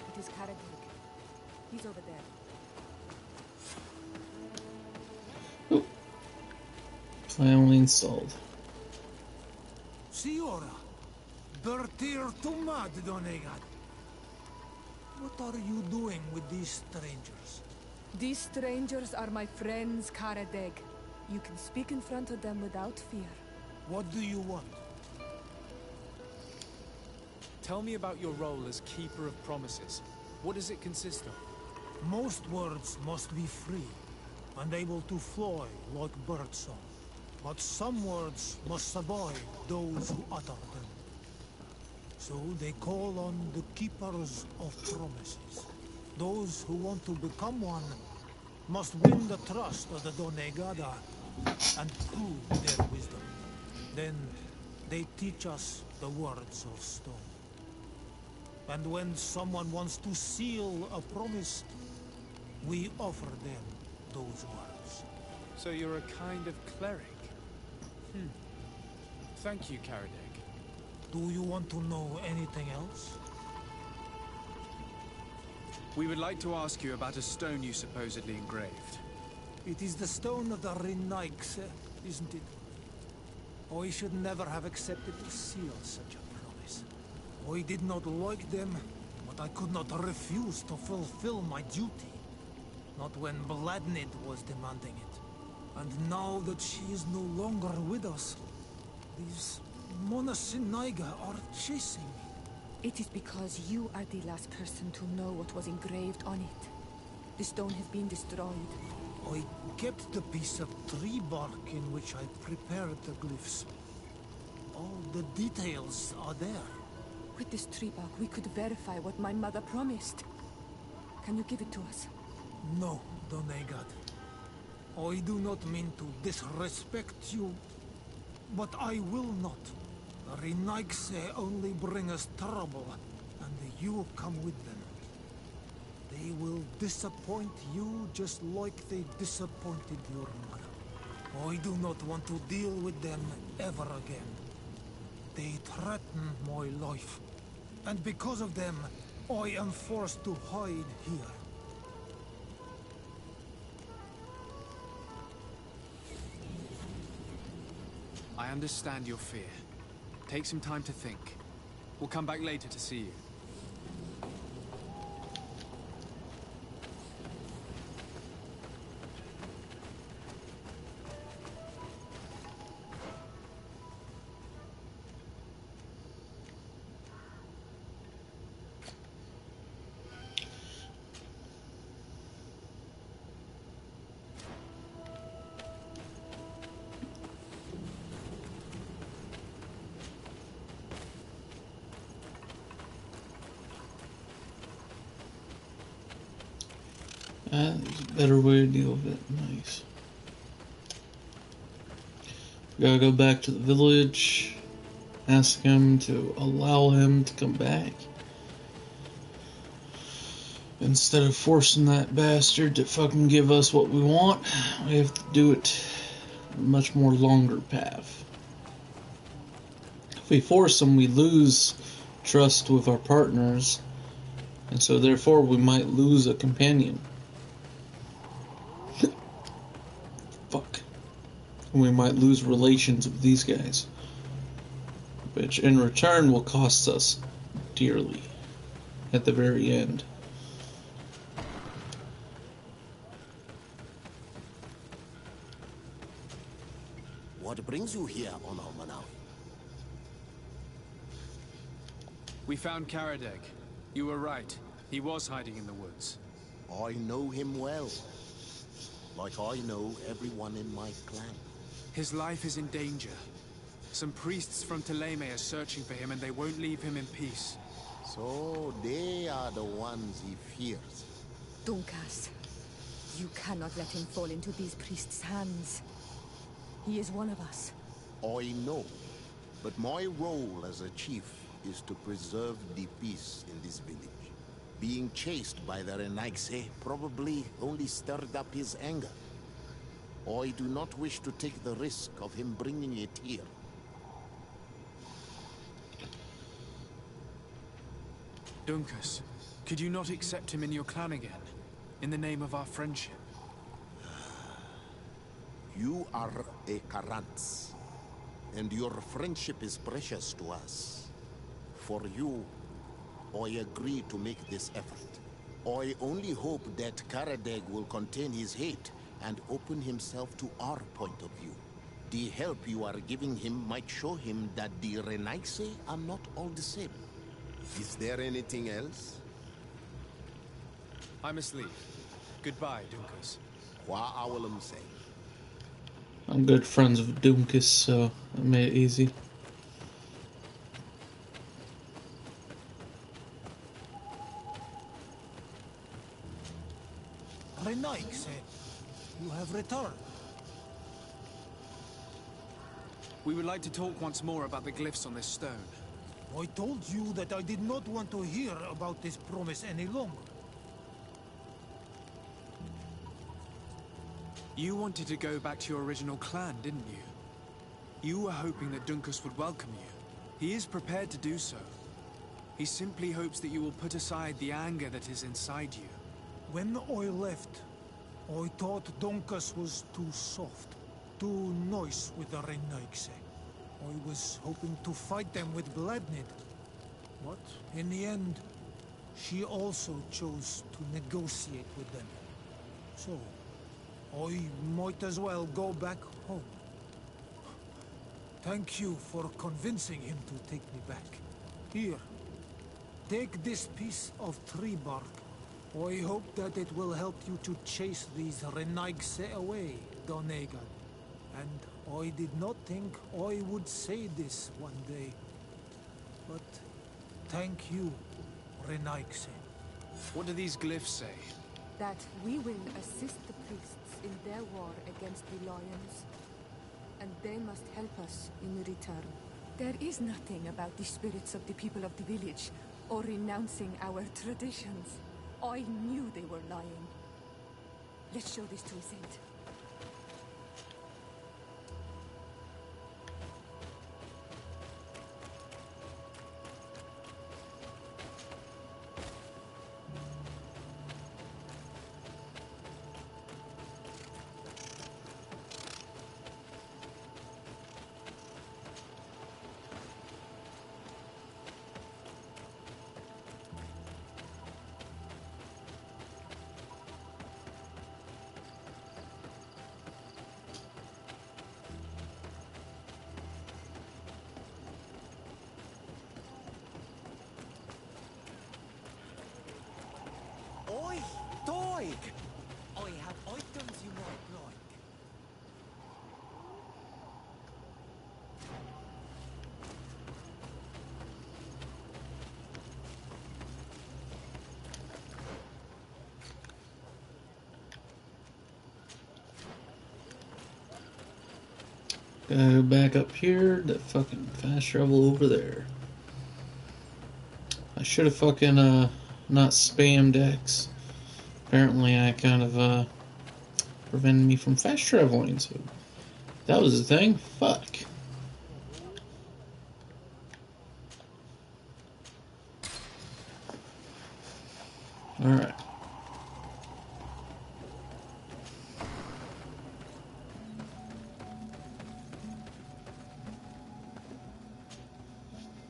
It is Karadeg. He's over there. Oh. Finally installed. Siora, Bertir Tumad Donegat. What are you doing with these strangers? These strangers are my friends, Karadeg. You can speak in front of them without fear. What do you want? Tell me about your role as Keeper of Promises. What does it consist of? Most words must be free, and able to fly like birdsong. But some words must survive those who utter them. So they call on the Keepers of Promises. Those who want to become one must win the trust of the Donegada and prove their wisdom. Then they teach us the words of stone. And when someone wants to seal a promise, we offer them those words. So you're a kind of cleric? Thank you, Karadeg. Do you want to know anything else? We would like to ask you about a stone you supposedly engraved. It is the stone of the Renaigse, isn't it? I should never have accepted to seal such a promise. I did not like them, but I could not refuse to fulfill my duty. Not when Bladnid was demanding it. And now that she is no longer with us, these Monasinaiga are chasing me. It is because you are the last person to know what was engraved on it. The stone has been destroyed. I kept the piece of tree bark in which I prepared the glyphs. All the details are there. With this tree bark, we could verify what my mother promised. Can you give it to us? No, Donegad. I do not mean to disrespect you, but I will not. The Renaigse only bring us trouble, and you come with them. They will disappoint you just like they disappointed your mother. I do not want to deal with them ever again. They threaten my life, and because of them, I am forced to hide here. I understand your fear. Take some time to think. We'll come back later to see you. There's a better way to deal with it. Nice. Gotta go back to the village. Ask him to allow him to come back. Instead of forcing that bastard to fucking give us what we want, we have to do it a much more longer path. If we force them, we lose trust with our partners, and so therefore we might lose a companion. Fuck. And we might lose relations with these guys, which in return will cost us dearly at the very end. What brings you here, Honor Manawi? We found Karadeg. You were right. He was hiding in the woods. I know him well. Like I know everyone in my clan. His life is in danger. Some priests from Thélème are searching for him and they won't leave him in peace. So they are the ones he fears. Dunkas, you cannot let him fall into these priests' hands. He is one of us. I know, but my role as a chief is to preserve the peace in this village. Being chased by the Renaigse probably only stirred up his anger. I do not wish to take the risk of him bringing it here. Dunkas, could you not accept him in your clan again? In the name of our friendship? You are a Karants, and your friendship is precious to us. For you, I agree to make this effort. I only hope that Karadeg will contain his hate and open himself to our point of view. The help you are giving him might show him that the Renaigse are not all the same. Is there anything else? I must leave. Goodbye, Dunkas. Wa awalam say. I'm good friends with Doomkiss, so I made it easy. Renaigse, you have returned. We would like to talk once more about the glyphs on this stone. I told you that I did not want to hear about this promise any longer. You wanted to go back to your original clan, didn't you? You were hoping that Dunkus would welcome you. He is prepared to do so. He simply hopes that you will put aside the anger that is inside you. When I left, I thought Dunkus was too soft, too nice with the Renaigse. I was hoping to fight them with Bladnid. But in the end, she also chose to negotiate with them. So, I might as well go back home. Thank you for convincing him to take me back. Here, take this piece of tree bark. I hope that it will help you to chase these Renaigse away, Donegan. And I did not think I would say this one day. But thank you, Renaigse. What do these glyphs say? That we will assist the priests in their war against the lions, and they must help us in return. There is nothing about the spirits of the people of the village, or renouncing our traditions. I knew they were lying. Let's show this to a saint. Oi, Doig! I have items you might like. Go back up here to fucking fast travel over there. I should have fucking not spammed X. Apparently I kind of prevented me from fast traveling, so that was the thing. Fuck. Alright.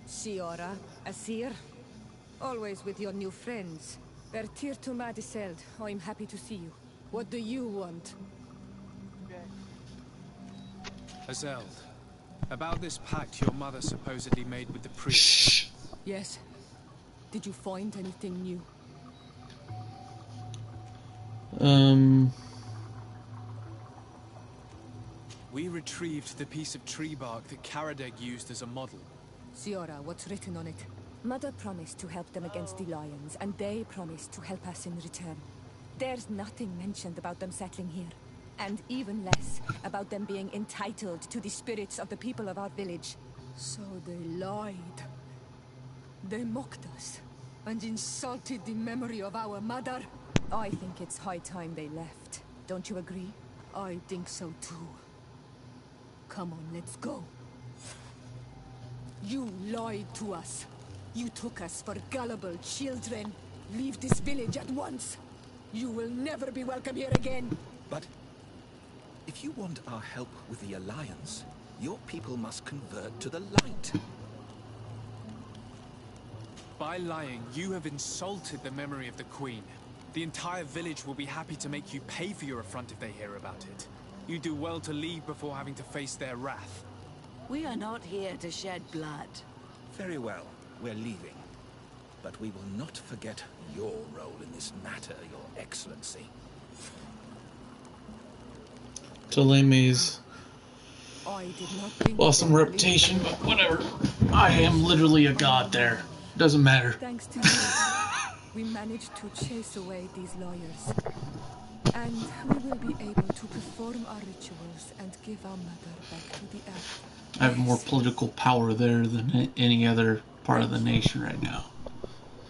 Siora, Asir, always with your new friends. Bertir to Madiseld, I'm happy to see you. What do you want? Azeld, about this pact your mother supposedly made with the priest. Yes. Did you find anything new? We retrieved the piece of tree bark that Karadeg used as a model. Siora, what's written on it? Mother promised to help them against the lions, and they promised to help us in return. There's nothing mentioned about them settling here, and even less about them being entitled to the spirits of the people of our village. So they lied. They mocked us, and insulted the memory of our mother. I think it's high time they left. Don't you agree? I think so too. Come on, let's go. You lied to us. You took us for gullible children. Leave this village at once. You will never be welcome here again. But if you want our help with the Alliance, your people must convert to the light. By lying, you have insulted the memory of the Queen. The entire village will be happy to make you pay for your affront if they hear about it. You do well to leave before having to face their wrath. We are not here to shed blood. Very well, we're leaving. But we will not forget your role in this matter, Your Excellency. Ptolemy's lost some reputation, but whatever. I am literally a god there. Doesn't matter. Thanks to you, we managed to chase away these lawyers. And we will be able to perform our rituals and give our mother back to the earth. I have more political power there than any other part of the nation right now.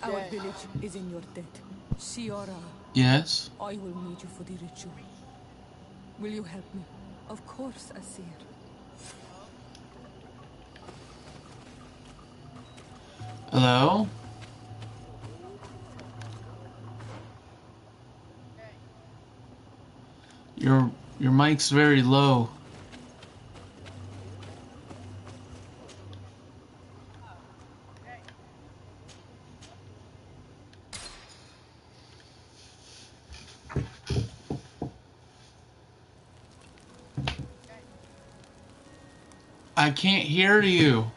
Our village is in your debt. Siora. Yes? I will need you for the ritual. Will you help me? Of course, Asir. Hello? Your mic's very low. I can't hear you.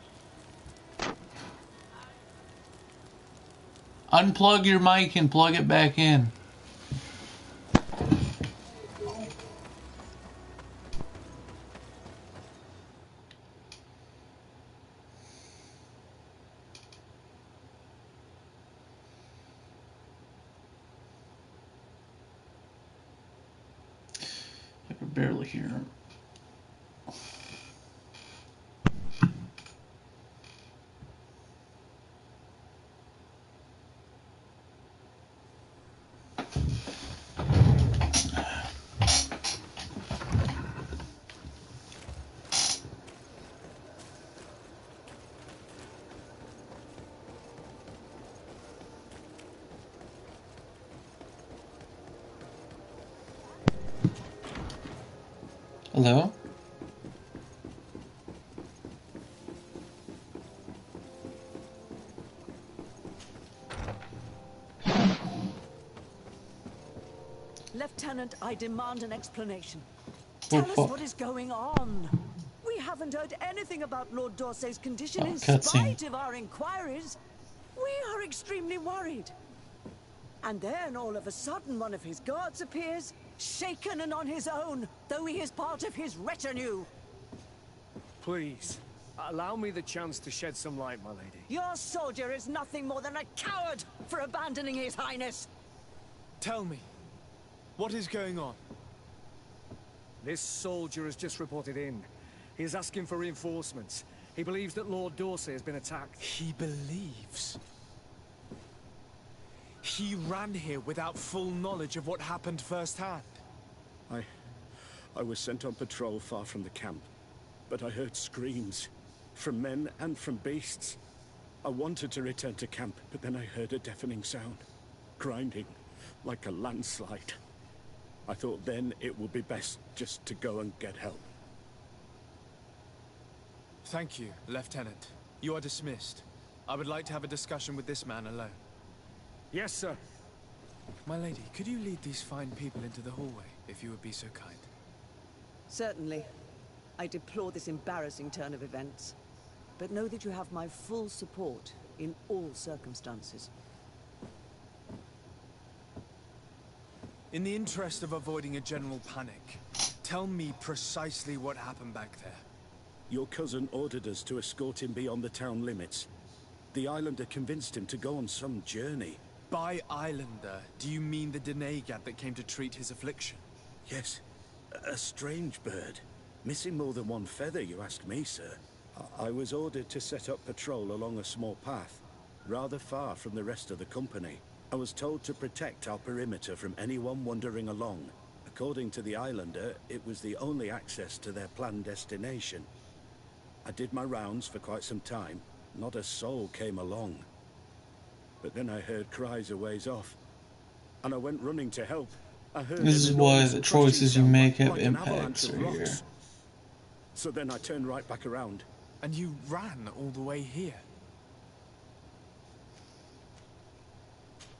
Unplug your mic and plug it back in. I can barely hear him. Hello? Lieutenant, I demand an explanation. Oh, Tell us what is going on. We haven't heard anything about Lord Dorsey's condition in spite of our inquiries. We are extremely worried. And then all of a sudden one of his guards appears, shaken and on his own, though he is part of his retinue. Please, allow me the chance to shed some light, my lady. Your soldier is nothing more than a coward for abandoning his highness. Tell me, what is going on? This soldier has just reported in. He is asking for reinforcements. He believes that Lord Dorsey has been attacked. He believes? He ran here without full knowledge of what happened firsthand. I was sent on patrol far from the camp, but I heard screams from men and from beasts. I wanted to return to camp, but then I heard a deafening sound, grinding like a landslide. I thought then it would be best just to go and get help. Thank you, Lieutenant. You are dismissed. I would like to have a discussion with this man alone. Yes, sir. My lady, could you lead these fine people into the hallway, if you would be so kind? Certainly. I deplore this embarrassing turn of events. But know that you have my full support in all circumstances. In the interest of avoiding a general panic, tell me precisely what happened back there. Your cousin ordered us to escort him beyond the town limits. The Islander convinced him to go on some journey. By Islander, do you mean the Denegad that came to treat his affliction? Yes, a strange bird. Missing more than one feather, you ask me, sir. I was ordered to set up patrol along a small path, rather far from the rest of the company. I was told to protect our perimeter from anyone wandering along. According to the Islander, it was the only access to their planned destination. I did my rounds for quite some time. Not a soul came along. But then I heard cries a ways off, and I went running to help. I heard this is why the choices you make have impacts right here. So then I turned right back around. And you ran all the way here?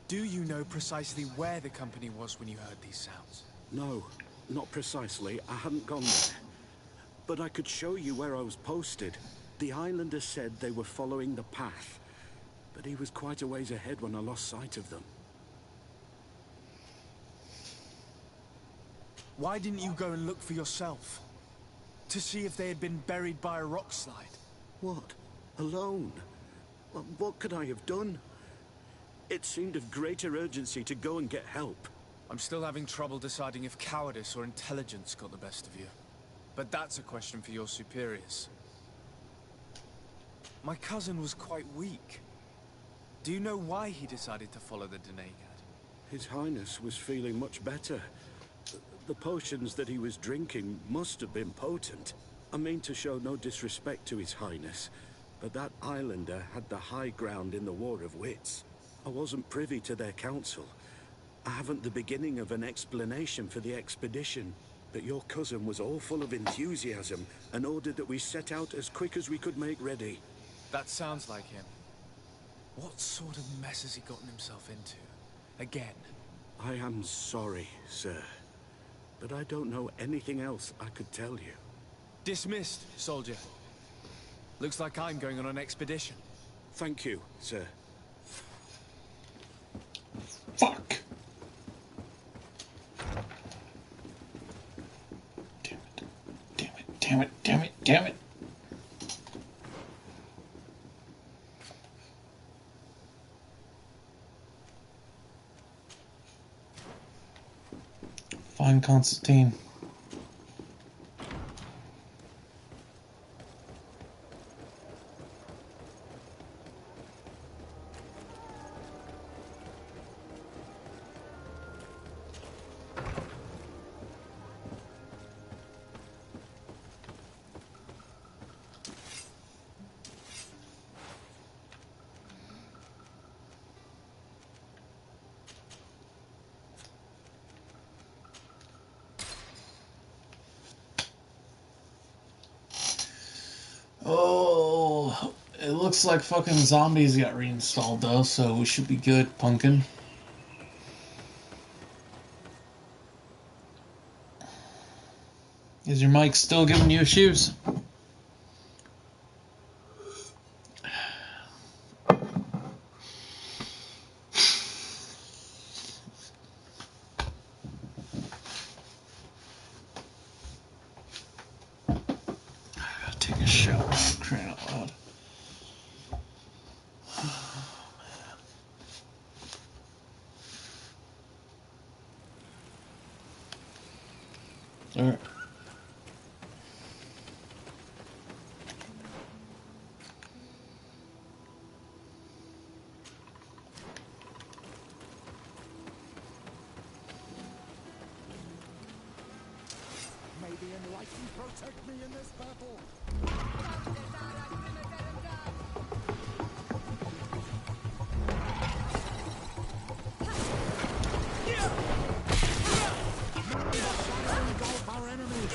Do you know precisely where the company was when you heard these sounds? No, not precisely. I hadn't gone there. But I could show you where I was posted. The Islander said they were following the path, but he was quite a ways ahead when I lost sight of them. Why didn't you go and look for yourself? To see if they had been buried by a rock slide? What? Alone? Well, what could I have done? It seemed of greater urgency to go and get help. I'm still having trouble deciding if cowardice or intelligence got the best of you. But that's a question for your superiors. My cousin was quite weak. Do you know why he decided to follow the Denegad? His Highness was feeling much better. The potions that he was drinking must have been potent. I mean to show no disrespect to His Highness, but that islander had the high ground in the War of Wits. I wasn't privy to their counsel. I haven't the beginning of an explanation for the expedition, but your cousin was all full of enthusiasm and ordered that we set out as quick as we could make ready. That sounds like him. What sort of mess has he gotten himself into? Again? I am sorry, sir, but I don't know anything else I could tell you. Dismissed, soldier. Looks like I'm going on an expedition. Thank you, sir. Fuck. Damn it, damn it, damn it. Find Constantine. Oh, it looks like fucking zombies got reinstalled though, so we should be good, Pumpkin. Is your mic still giving you issues? Take a shower, for crying out loud. Alright. May the Enlightened protect me in this battle. Our enemies.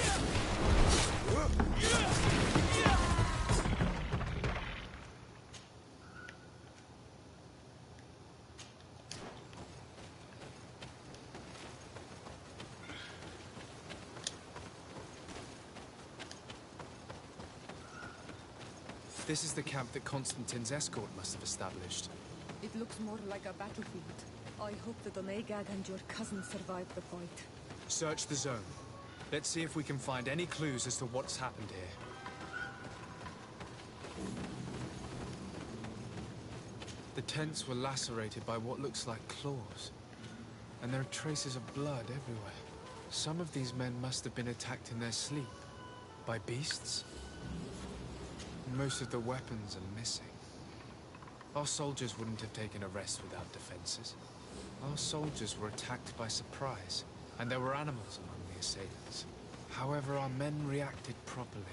This is the camp that Constantine's escort must have established. It looks more like a battlefield. I hope the Donegad and your cousin survived the fight. Search the zone. Let's see if we can find any clues as to what's happened here. The tents were lacerated by what looks like claws. And there are traces of blood everywhere. Some of these men must have been attacked in their sleep. By beasts? Most of the weapons are missing. Our soldiers wouldn't have taken a rest without defenses. Our soldiers were attacked by surprise, and there were animals among the assailants. However, our men reacted properly.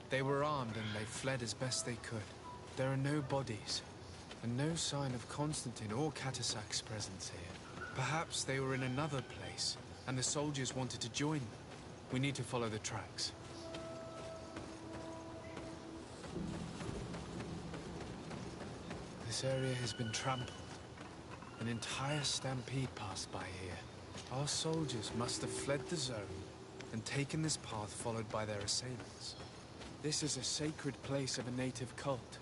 They were armed and they fled as best they could. There are no bodies, and no sign of Constantine or Catasac's presence here. Perhaps they were in another place, and the soldiers wanted to join them. We need to follow the tracks. This area has been trampled. An entire stampede passed by here. Our soldiers must have fled the zone and taken this path followed by their assailants. This is a sacred place of a native cult.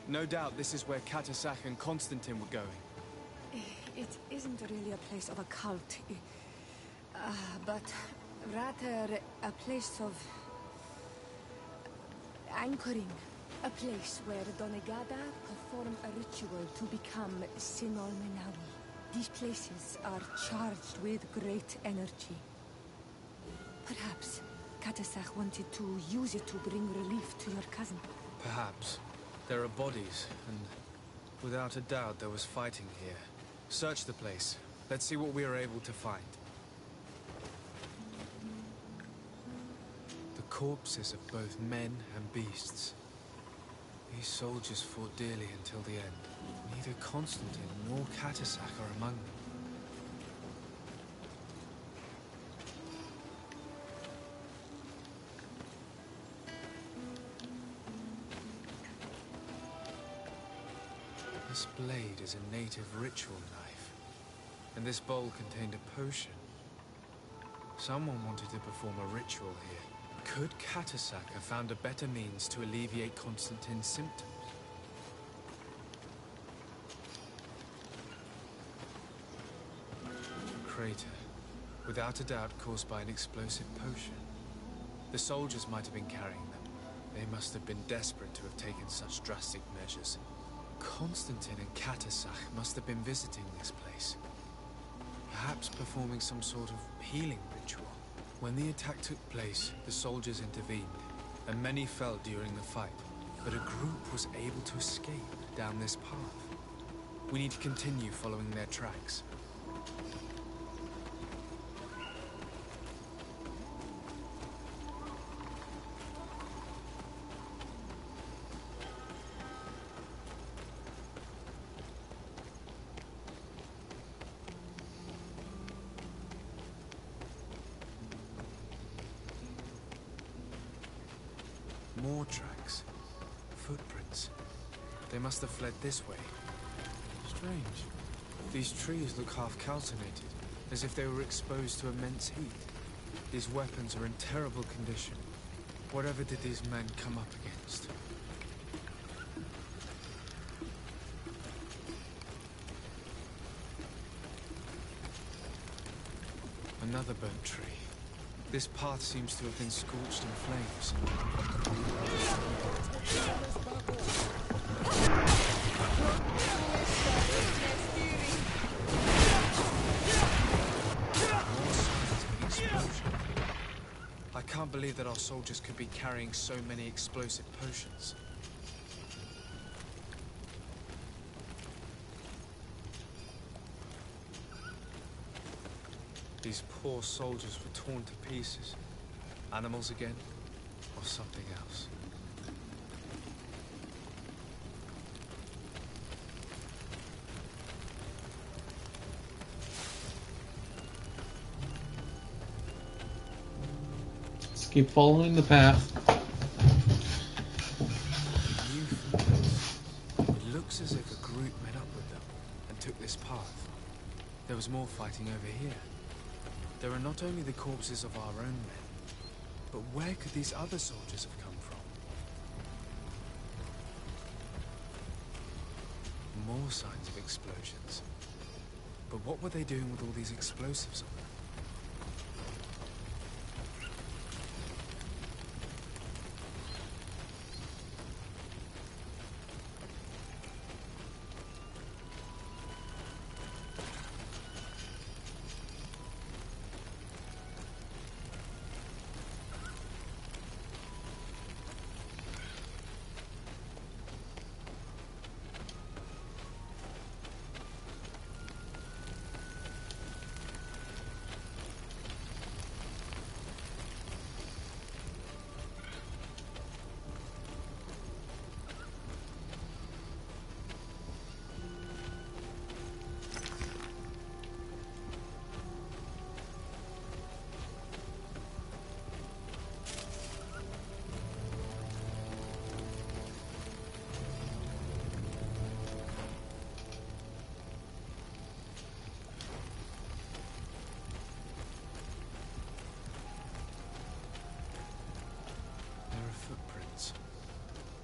No doubt this is where Catasac and Constantine were going. It isn't really a place of a cult, but rather a place of anchoring. A place where Donegada perform a ritual to become Sinol Menawi. These places are charged with great energy. Perhaps Katasach wanted to use it to bring relief to your cousin. Perhaps. There are bodies, and without a doubt there was fighting here. Search the place. Let's see what we are able to find. The corpses of both men and beasts. These soldiers fought dearly until the end. Neither Constantine nor Katasach are among them. This blade is a native ritual knife, and this bowl contained a potion. Someone wanted to perform a ritual here. Could Katasach have found a better means to alleviate Constantine's symptoms? Crater, without a doubt caused by an explosive potion. The soldiers might have been carrying them. They must have been desperate to have taken such drastic measures. Constantine and Katasach must have been visiting this place. Perhaps performing some sort of healing ritual. When the attack took place, the soldiers intervened, and many fell during the fight. But a group was able to escape down this path. We need to continue following their tracks. More tracks. Footprints. They must have fled this way. Strange. These trees look half calcinated, as if they were exposed to immense heat. These weapons are in terrible condition. Whatever did these men come up against? Another burnt tree. This path seems to have been scorched in flames. I can't believe that our soldiers could be carrying so many explosive potions. These poor soldiers were torn to pieces. Animals again, or something else. Let's keep following the path. It looks as if a group met up with them and took this path. There was more fighting over here. There are not only the corpses of our own men, but where could these other soldiers have come from? More signs of explosions. But what were they doing with all these explosives on them?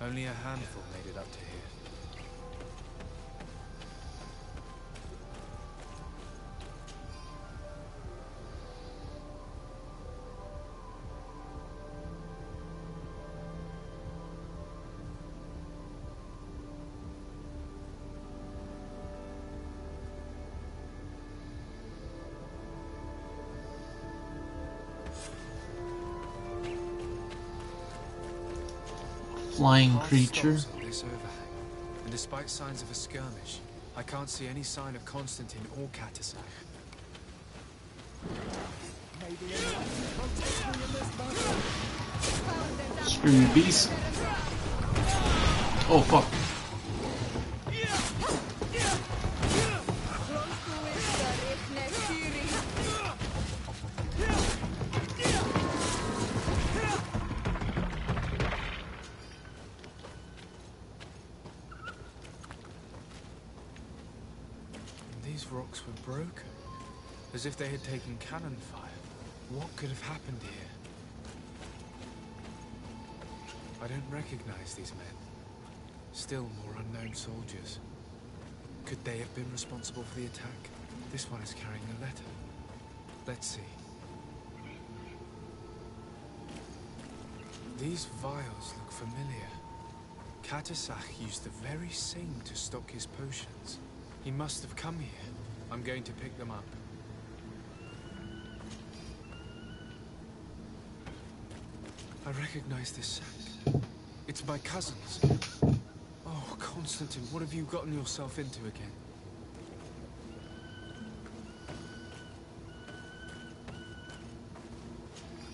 Only a handful made it up to here. flying Half creature. stops on this overhang, and despite signs of a skirmish, I can't see any sign of Constantine or Catasac. Screw you, beast. Oh, fuck. These rocks were broken, as if they had taken cannon fire. What could have happened here? I don't recognize these men. Still more unknown soldiers. Could they have been responsible for the attack? This one is carrying a letter. Let's see. These vials look familiar. Catasac used the very same to stock his potions. He must have come here. I'm going to pick them up. I recognize this sack. It's my cousin's. Oh, Constantine, what have you gotten yourself into again?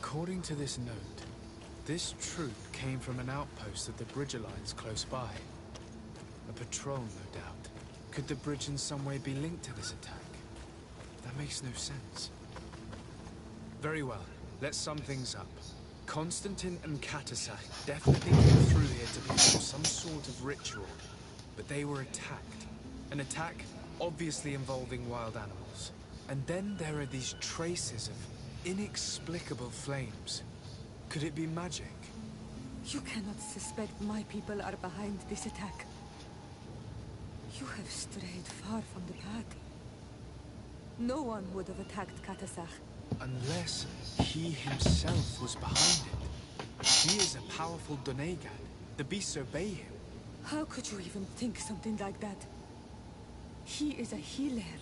According to this note, this troop came from an outpost of the Bridger lines close by. A patrol, no doubt. Could the bridge in some way be linked to this attack? That makes no sense. Very well, let's sum things up. Constantine and Catasac definitely came through here to perform some sort of ritual, but they were attacked. An attack obviously involving wild animals. And then there are these traces of inexplicable flames. Could it be magic? You cannot suspect my people are behind this attack. You have strayed far from the path. No one would have attacked Catasac. Unless he himself was behind it. He is a powerful Donegan. The beasts obey him. How could you even think something like that? He is a healer.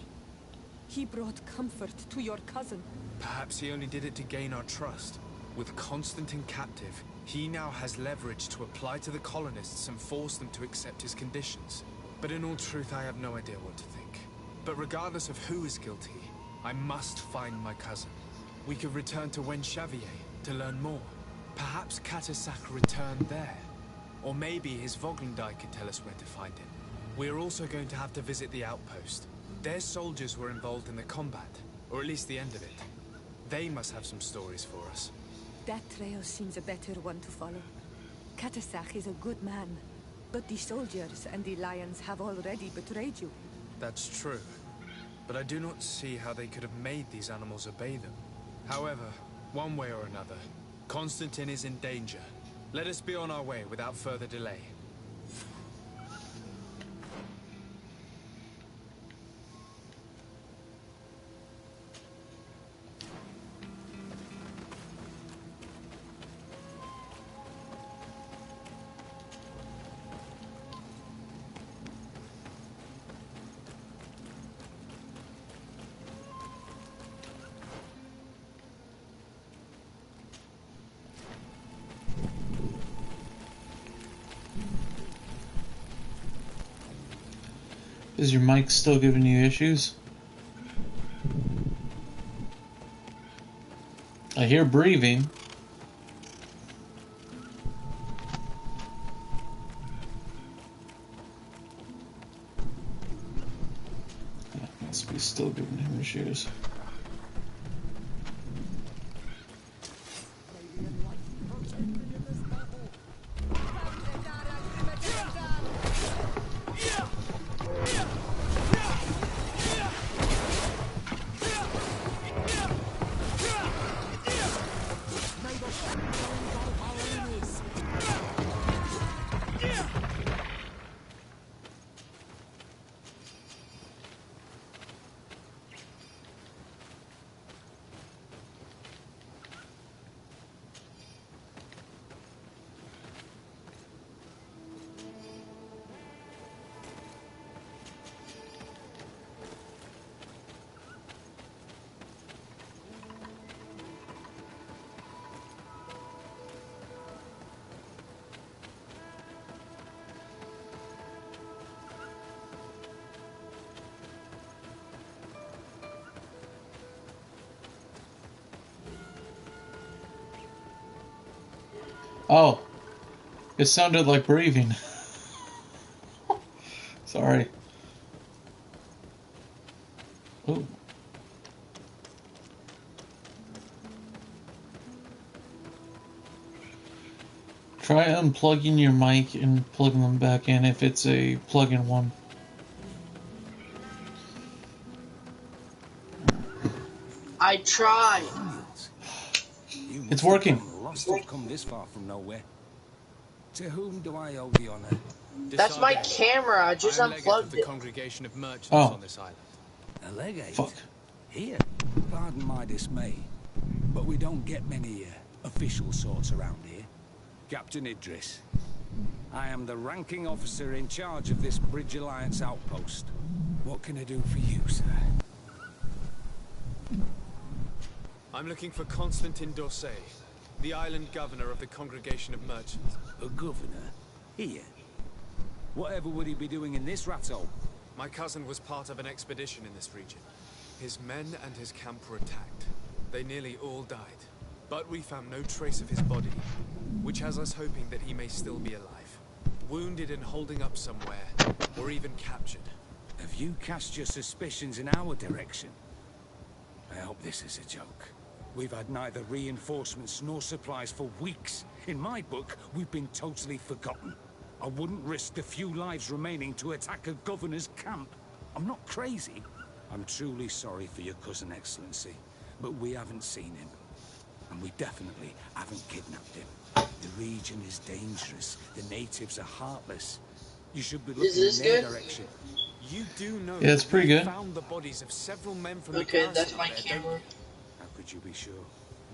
He brought comfort to your cousin. Perhaps he only did it to gain our trust. With Constantine captive, he now has leverage to apply to the colonists and force them to accept his conditions. But in all truth, I have no idea what to think. But regardless of who is guilty, I must find my cousin. We could return to Wen Xavier to learn more. Perhaps Catasac returned there. Or maybe his Voglendai could tell us where to find him. We're also going to have to visit the outpost. Their soldiers were involved in the combat, or at least the end of it. They must have some stories for us. That trail seems a better one to follow. Catasac is a good man, but the soldiers and the lions have already betrayed you. That's true. But I do not see how they could have made these animals obey them. However, one way or another, Constantine is in danger. Let us be on our way without further delay. Is your mic still giving you issues? I hear breathing. That must be still giving him issues. Oh. It sounded like breathing. Sorry. Ooh. Try unplugging your mic and plugging them back in if it's a plug-in one. I tried. It's working. Lost to come this far from nowhere. To whom do I owe the honor? That's my camera. I just unplugged the it. Congregation of Merchants Oh. on this island. A legate? Fuck. Here. Pardon my dismay, but we don't get many official sorts around here. Captain Idris. I am the ranking officer in charge of this Bridge Alliance outpost. What can I do for you, sir? I'm looking for Constantin Dorsey, the island governor of the Congregation of Merchants. A governor? Here? Whatever would he be doing in this rat hole? My cousin was part of an expedition in this region. His men and his camp were attacked. They nearly all died. But we found no trace of his body, which has us hoping that he may still be alive. Wounded and holding up somewhere, or even captured. Have you cast your suspicions in our direction? I hope this is a joke. We've had neither reinforcements nor supplies for weeks. In my book, we've been totally forgotten. I wouldn't risk the few lives remaining to attack a governor's camp. I'm not crazy. I'm truly sorry for your cousin, Excellency, but we haven't seen him. And we definitely haven't kidnapped him. The region is dangerous. The natives are heartless. You should be looking in their direction. You do know Yeah, it's pretty good. found the bodies of several men from the Okay, garrison that's my there, camera. How could you be sure?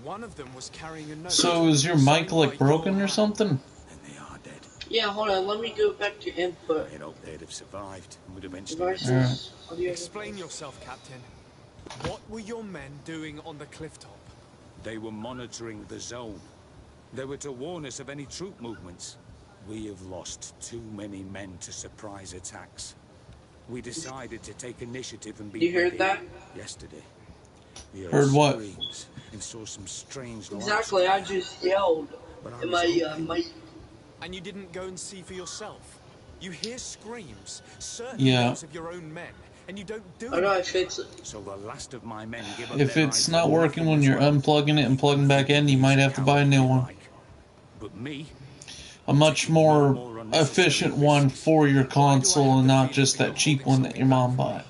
One of them was carrying a note. So is your mic like broken or something? And they are dead. Yeah, hold on. Let me go back to input. I hope they'd have survived and would eventually... Devices. Audio. Explain yourself, Captain. What were your men doing on the cliff top? They were monitoring the zone. They were to warn us of any troop movements. We have lost too many men to surprise attacks. We decided to take initiative and be You heard ready that? yesterday. We Heard what? screams and saw some strange lights. Exactly. I just yelled. But I In was my And you didn't go and see for yourself? You hear screams, certainly Yeah. those of your own men, and you don't do Oh no, I it. fixed it. So the last of my men give up If their it's lives not for working nothing when as you're well. unplugging it and plugging back in, you might have to buy a new one. But me, A much more efficient one for your console and not just that cheap one that your mom bought.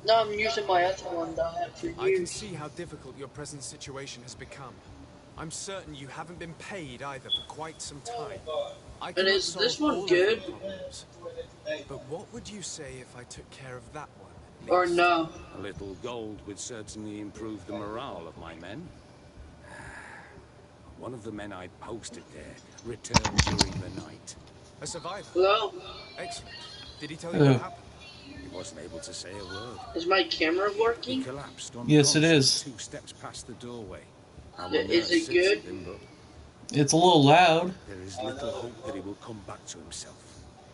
No, I'm using my other one that I had for I can years. see how difficult your present situation has become. I'm certain you haven't been paid either for quite some time. I And cannot is this solve one all of good? your problems. But what would you say if I took care of that one? at Or least? no. a little gold would certainly improve the morale of my men. One of the men I'd posted there returned during the night. A survivor? Hello? Excellent. Did he tell you Oh. what happened? He wasn't able to say a word. Is my camera He working? collapsed Yes, it unconscious is. 2 steps past the doorway. Is it good? It's a little loud. There is little hope that he will come back to himself.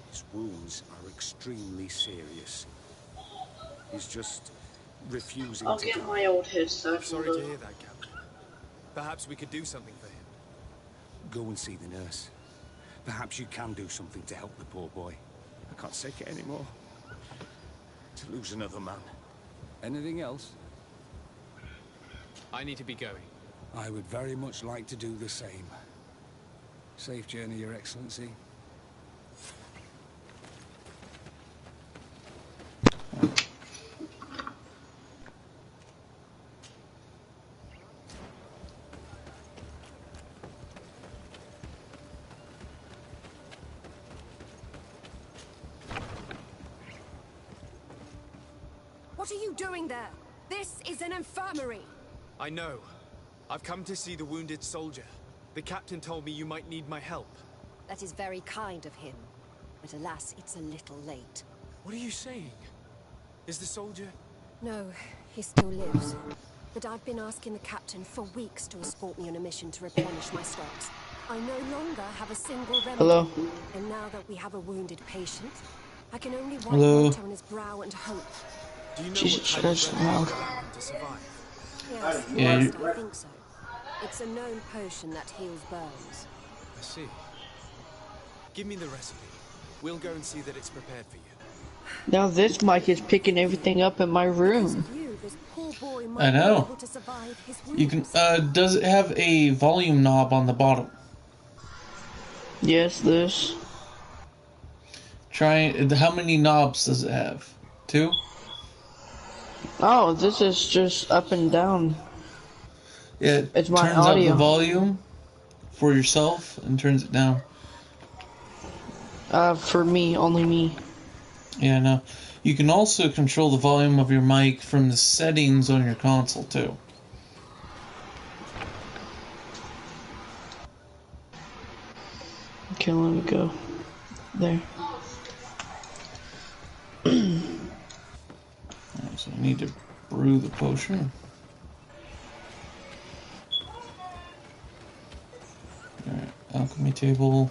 His wounds are extremely serious. He's just refusing I'll to get die. my old headset. Sorry to hear that, Captain. Perhaps we could do something for him. Go and see the nurse. Perhaps you can do something to help the poor boy. I can't take it anymore. To lose another man. Anything else? I need to be going. I would very much like to do the same. Safe journey, Your Excellency. What are you doing there? This is an infirmary. I know. I've come to see the wounded soldier. The captain told me you might need my help. That is very kind of him. But alas, it's a little late. What are you saying? Is the soldier... No, he still lives. But I've been asking the captain for weeks to escort me on a mission to replenish my stocks. I no longer have a single remedy. Hello? And now that we have a wounded patient, I can only wipe Hello? water on his brow and hope. Do you know Jesus what Christ, type of no. remedy will allow him to survive? Yes, Yeah, yes, I think so. It's a known potion that heals burns. I see. Give me the recipe. We'll go and see that it's prepared for you. Now this mic is picking everything up in my room. I know. You can. Does it have a volume knob on the bottom? Yes, this. Try. How many knobs does it have? 2? Oh, this is just up and down. Yeah, it's my turns audio. up the volume for yourself and turns it down. For me, only me. Yeah, no. You can also control the volume of your mic from the settings on your console, too. Okay, let me go. There. Alright, so I need to brew the potion. Alright, alchemy table.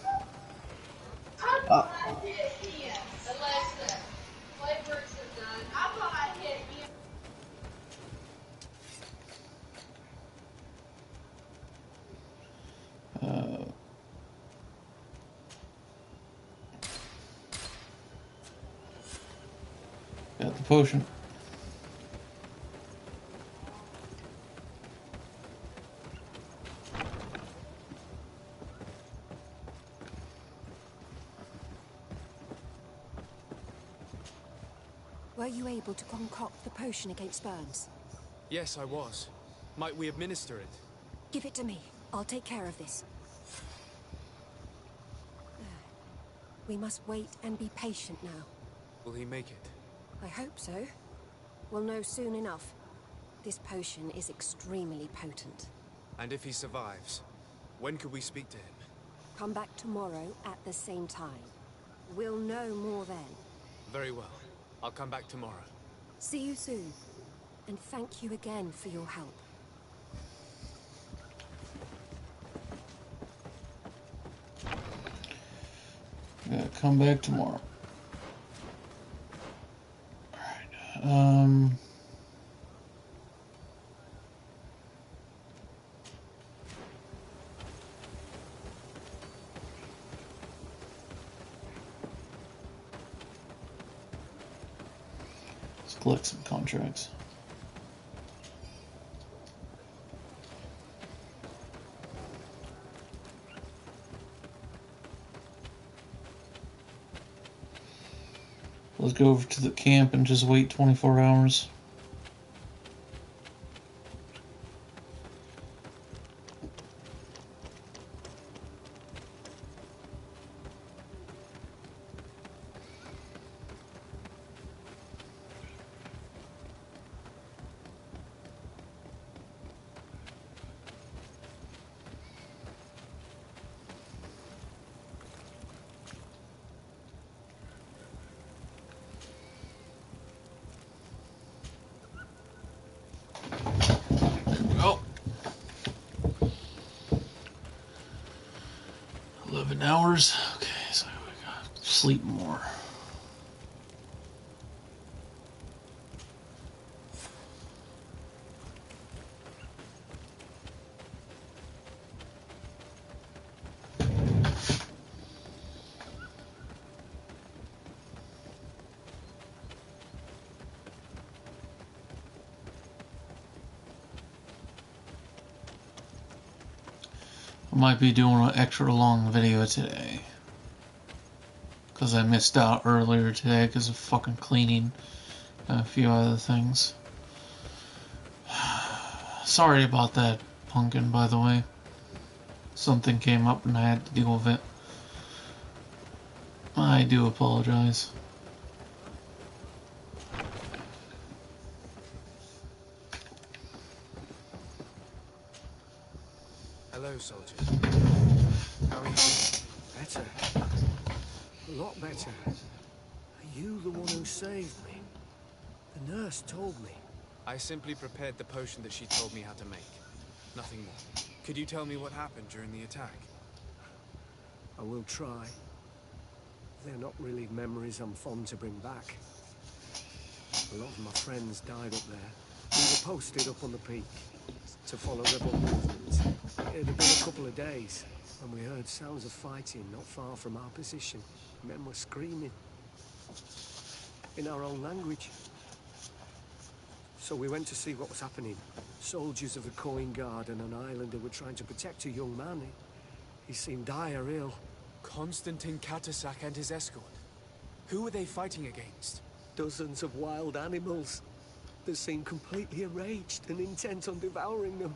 Got the potion. Were you able to concoct the potion against burns? Yes, I was. Might we administer it? Give it to me. I'll take care of this. We must wait and be patient now. Will he make it? I hope so. We'll know soon enough. This potion is extremely potent. And if he survives, when could we speak to him? Come back tomorrow at the same time. We'll know more then. Very well. I'll come back tomorrow. See you soon. And thank you again for your help. Yeah, come back tomorrow. Alright, let's collect some contracts. Let's go over to the camp and just wait 24 hours. Well, 11 hours. Okay, so we got to sleep more. I might be doing an extra long video today because I missed out earlier today because of fucking cleaning and a few other things. Sorry about that, Pumpkin, by the way. Something came up and I had to deal with it. I do apologize. Hello, soldier. How are you? Better. A lot better. Are you the one who saved me? The nurse told me. I simply prepared the potion that she told me how to make. Nothing more. Could you tell me what happened during the attack? I will try. They're not really memories I'm fond to bring back. A lot of my friends died up there. We were posted up on the peak to follow rebel movements. It had been a couple of days when we heard sounds of fighting not far from our position. Men were screaming in our own language. So we went to see what was happening. Soldiers of the Coin Guard and an islander were trying to protect a young man. He seemed dire ill. Constantine Katasak and his escort. Who were they fighting against? Dozens of wild animals. They seemed completely enraged and intent on devouring them.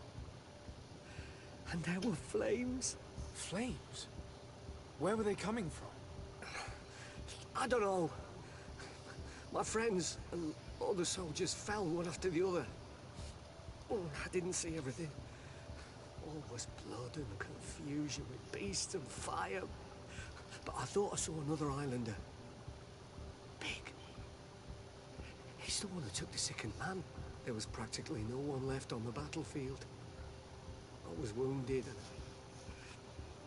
And there were flames. Flames? Where were they coming from? I don't know. My friends and other soldiers fell one after the other. I didn't see everything. All was blood and confusion with beasts and fire. But I thought I saw another islander. Big. He's the one who took the sickened man. There was practically no one left on the battlefield. I was wounded and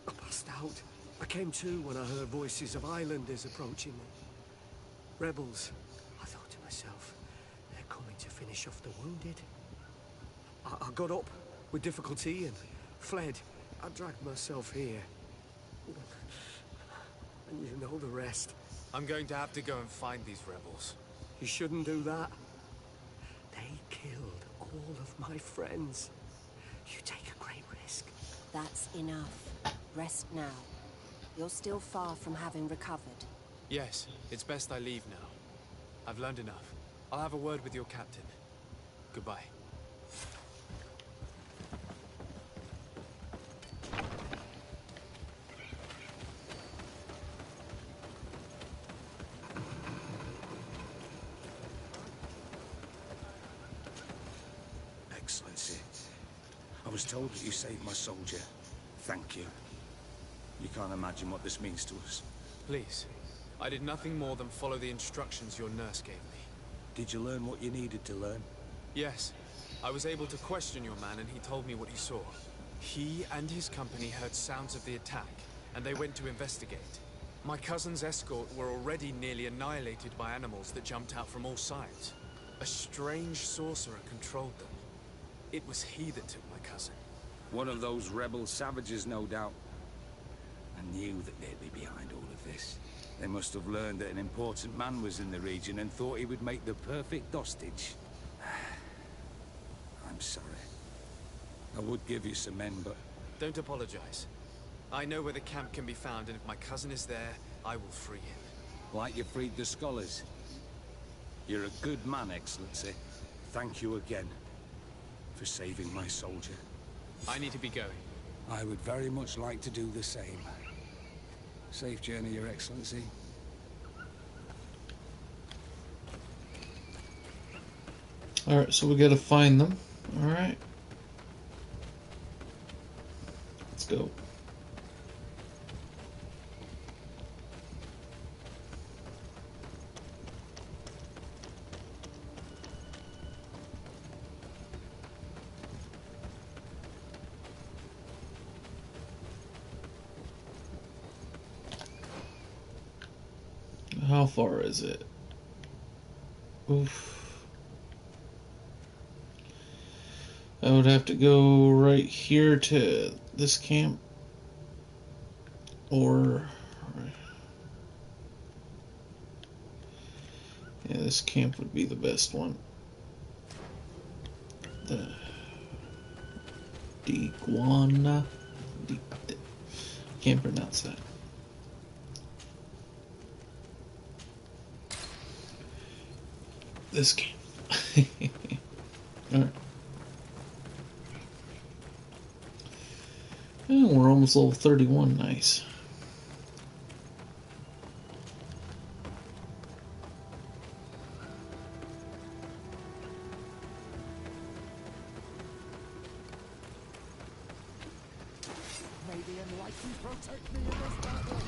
I passed out. I came to when I heard voices of islanders approaching me. Rebels. I thought to myself, they're coming to finish off the wounded. I got up with difficulty and fled. I dragged myself here. And you know the rest. I'm going to have to go and find these rebels. You shouldn't do that. They killed all of my friends. You take a great risk. That's enough. Rest now. You're still far from having recovered. Yes, it's best I leave now. I've learned enough. I'll have a word with your captain. Goodbye. Excellency, I was told that you saved my soldier. Thank you. You can't imagine what this means to us. Please. I did nothing more than follow the instructions your nurse gave me. Did you learn what you needed to learn? Yes. I was able to question your man and he told me what he saw. He and his company heard sounds of the attack, and they went to investigate. My cousin's escort were already nearly annihilated by animals that jumped out from all sides. A strange sorcerer controlled them. It was he that took my cousin. One of those rebel savages, no doubt. I knew that they'd be behind all of this. They must have learned that an important man was in the region and thought he would make the perfect hostage. I'm sorry. I would give you some men, but... Don't apologize. I know where the camp can be found, and if my cousin is there, I will free him. Like you freed the scholars. You're a good man, Excellency. Thank you again for saving my soldier. I need to be going. I would very much like to do the same. Safe journey, Your Excellency. Alright, so we gotta find them. Alright. Let's go. How far is it? Oof. I would have to go right here to this camp. Or... yeah, this camp would be the best one. The... Diguana... Can't pronounce that. This camp. Alright. Oh, we're almost level 31, nice. May the enlightened protect me in this battle.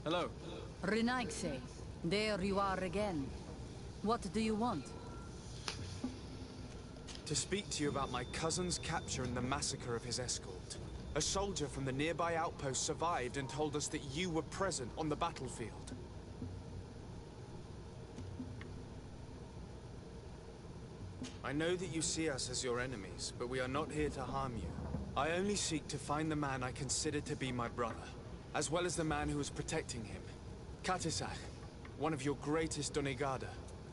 Hello. Renaigse, there you are again. What do you want? To speak to you about my cousin's capture and the massacre of his escort. A soldier from the nearby outpost survived and told us that you were present on the battlefield. I know that you see us as your enemies, but we are not here to harm you. I only seek to find the man I consider to be my brother, as well as the man who is protecting him. Katisach, one of your greatest Donegada.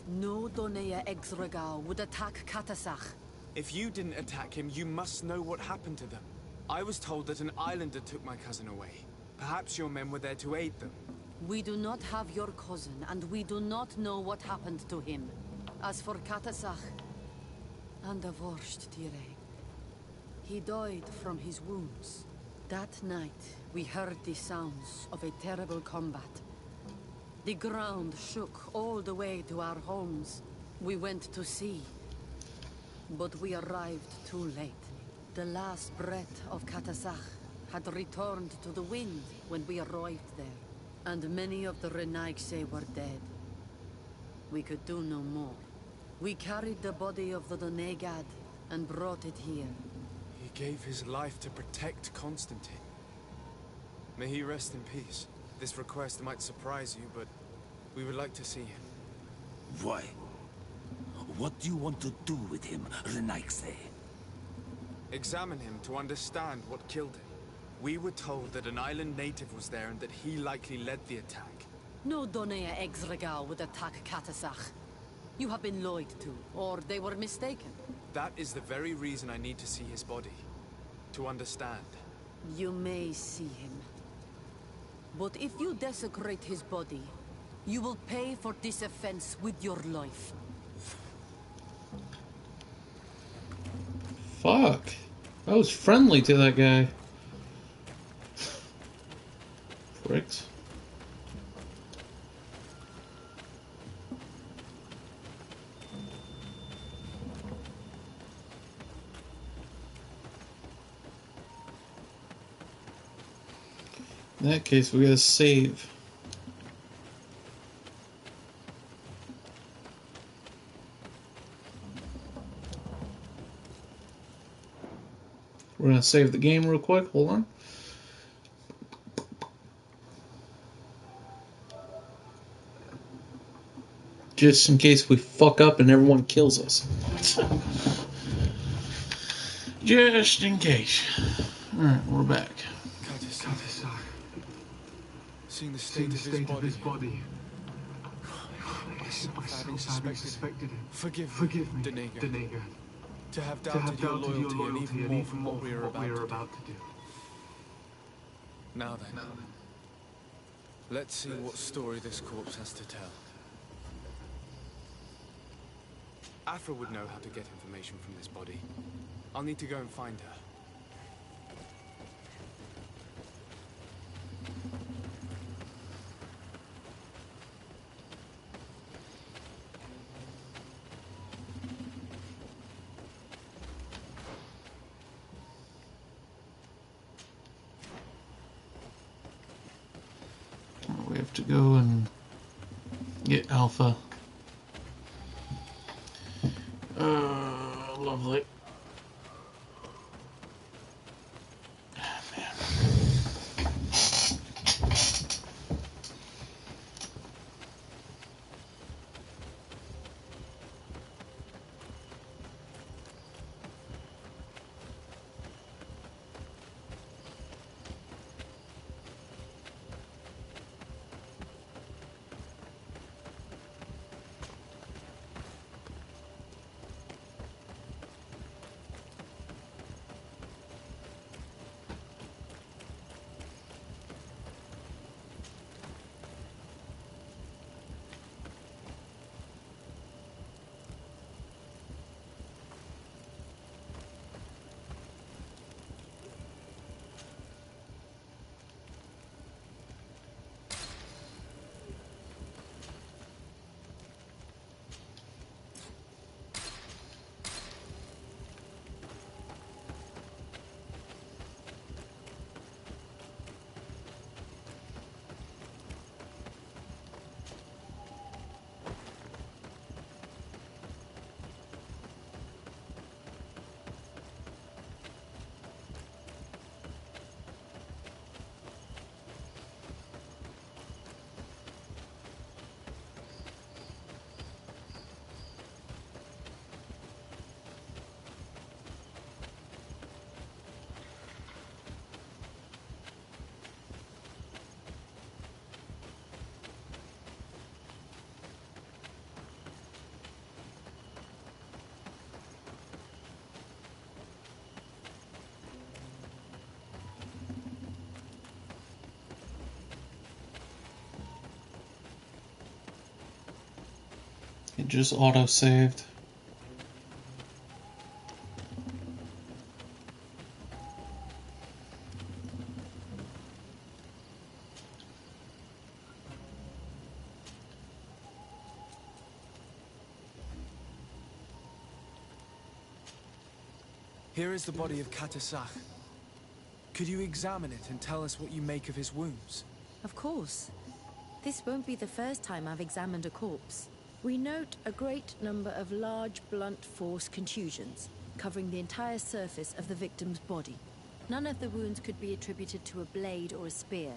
No Donea Exregao would attack Katasach. If you didn't attack him, you must know what happened to them. I was told that an islander took my cousin away. Perhaps your men were there to aid them. We do not have your cousin, and we do not know what happened to him. As for Katasach, and the Vorsht Tire, he died from his wounds. That night, we heard the sounds of a terrible combat. The ground shook all the way to our homes. We went to see, but we arrived too late. The last breath of Katasach had returned to the wind when we arrived there, and many of the Renaigse were dead. We could do no more. We carried the body of the Donegad and brought it here. He gave his life to protect Constantine. May he rest in peace. This request might surprise you, but we would like to see him. Why? What do you want to do with him, Renaigse? Examine him to understand what killed him. We were told that an island native was there and that he likely led the attack. No Donea Exregao would attack Katasach. You have been lied to, or they were mistaken. That is the very reason I need to see his body. To understand. You may see him. But if you desecrate his body, you will pay for this offense with your life. Fuck. I was friendly to that guy. Pricks. In that case, we gotta save. We're gonna save the game real quick. Hold on. Just in case we fuck up and everyone kills us. Just in case. Alright, we're back. Katasach. Seeing the state of his body. Myself having suspected him. Forgive me, Donegad. To have doubted your loyalty and even more from what we are about to do. Now then, let's see what story this corpse has to tell. Afra would know how to get information from this body. I'll need to go and find her. We have to go and get Alpha. Lovely. It just auto-saved. Here is the body of Katasach. Could you examine it and tell us what you make of his wounds? Of course. This won't be the first time I've examined a corpse. We note a great number of large, blunt force contusions, covering the entire surface of the victim's body. None of the wounds could be attributed to a blade or a spear,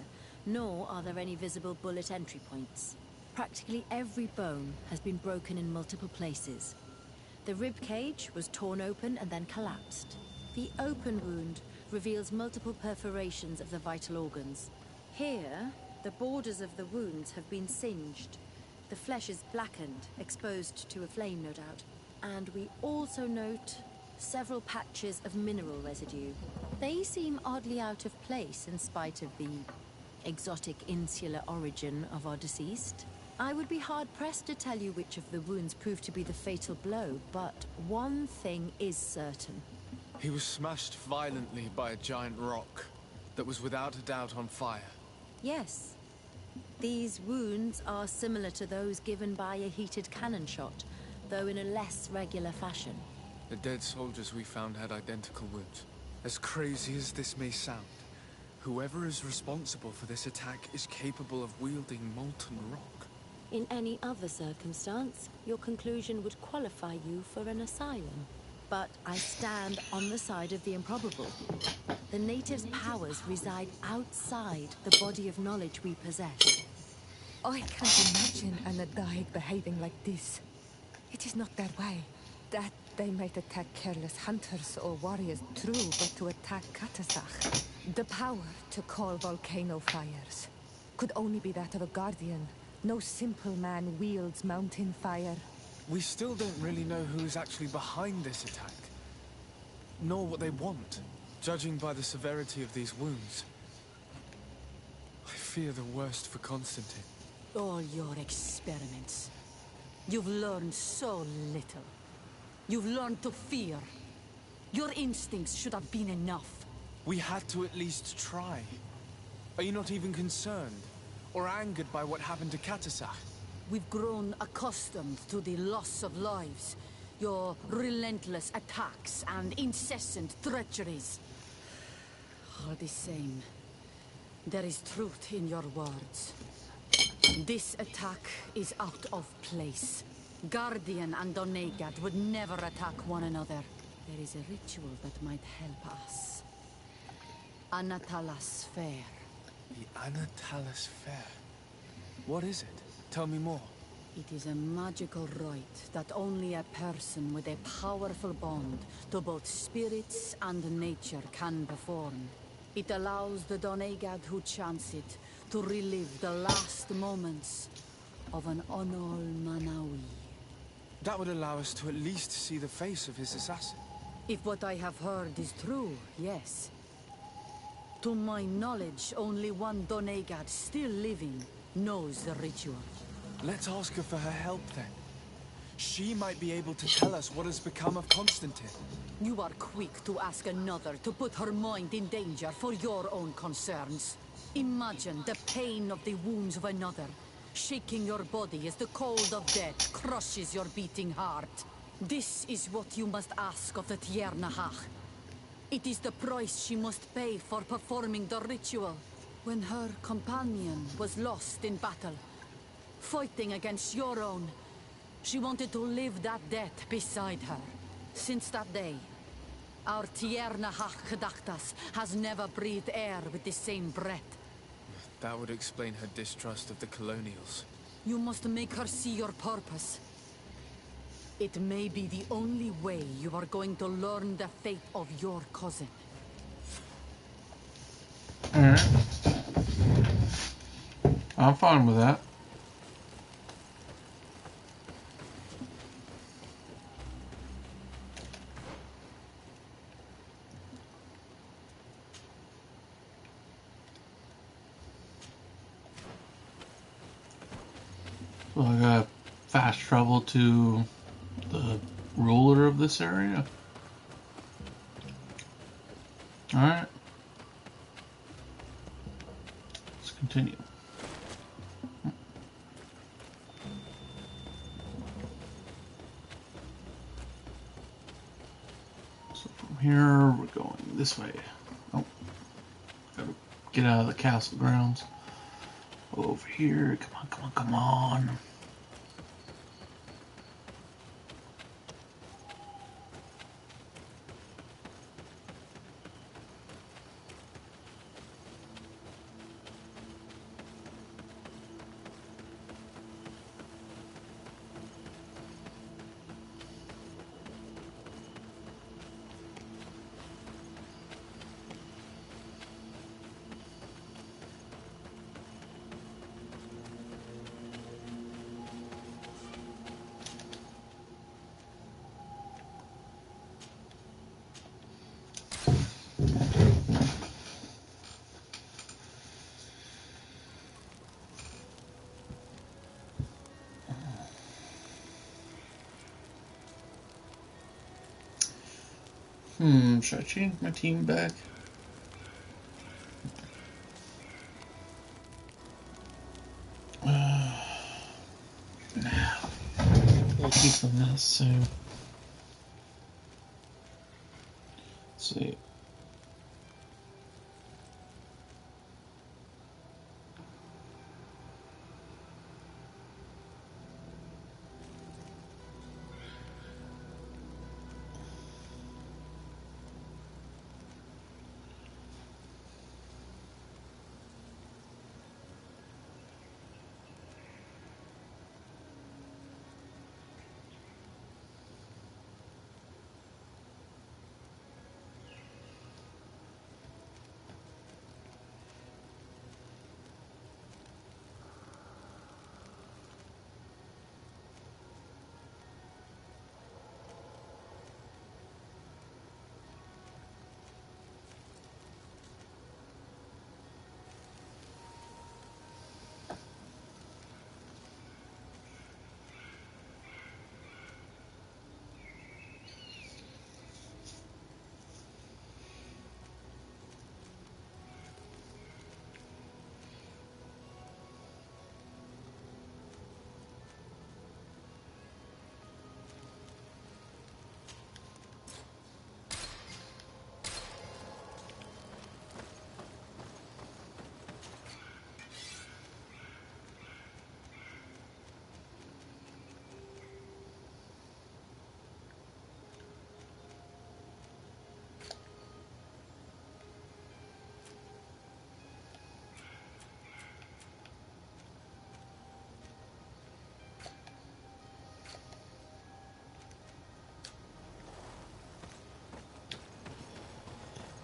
nor are there any visible bullet entry points. Practically every bone has been broken in multiple places. The rib cage was torn open and then collapsed. The open wound reveals multiple perforations of the vital organs. Here, the borders of the wounds have been singed. The flesh is blackened, exposed to a flame, no doubt. And we also note several patches of mineral residue. They seem oddly out of place in spite of the exotic insular origin of our deceased. I would be hard-pressed to tell you which of the wounds proved to be the fatal blow, but one thing is certain. He was smashed violently by a giant rock that was without a doubt on fire. Yes. These wounds are similar to those given by a heated cannon shot, though in a less regular fashion. The dead soldiers we found had identical wounds. As crazy as this may sound, whoever is responsible for this attack is capable of wielding molten rock. In any other circumstance, your conclusion would qualify you for an asylum. But I stand on the side of the improbable. The natives' powers reside outside the body of knowledge we possess. I can't imagine an Adaig behaving like this. It is not their way. That they might attack careless hunters or warriors, true, but to attack Katasach, the power to call volcano fires, could only be that of a guardian. No simple man wields mountain fire. We still don't really know who is actually behind this attack, nor what they want, judging by the severity of these wounds. I fear the worst for Constantine. All your experiments. You've learned so little. You've learned to fear. Your instincts should have been enough. We had to at least try. Are you not even concerned or angered by what happened to Katasach? We've grown accustomed to the loss of lives, your relentless attacks and incessant treacheries. All the same, there is truth in your words. This attack is out of place. Guardian and Doneigad would never attack one another. There is a ritual that might help us. Anatalas Fair. The Anatalas Fair? What is it? Tell me more. It is a magical rite that only a person with a powerful bond to both spirits and nature can perform. It allows the Doneigad who chants it to relive the last moments of an Onol Manawi. That would allow us to at least see the face of his assassin. If what I have heard is true, yes. To my knowledge, only one Doneigad still living knows the ritual. Let's ask her for her help then. She might be able to tell us what has become of Constantine. You are quick to ask another to put her mind in danger for your own concerns. Imagine the pain of the wounds of another, shaking your body as the cold of death crushes your beating heart. This is what you must ask of the Tyr Nahach. It is the price she must pay for performing the ritual. When her companion was lost in battle, fighting against your own, she wanted to live that death beside her. Since that day, our Tyr Nahach Kadaktas has never breathed air with the same breath. That would explain her distrust of the colonials. You must make her see your purpose. It may be the only way you are going to learn the fate of your cousin. Alright. I'm fine with that. So I gotta fast travel to the ruler of this area. Alright. Let's continue. So from here, we're going this way. Oh. Gotta get out of the castle grounds. Over here. Come on, come on, come on. Should I change my team back? We'll keep them this, so... Let's see.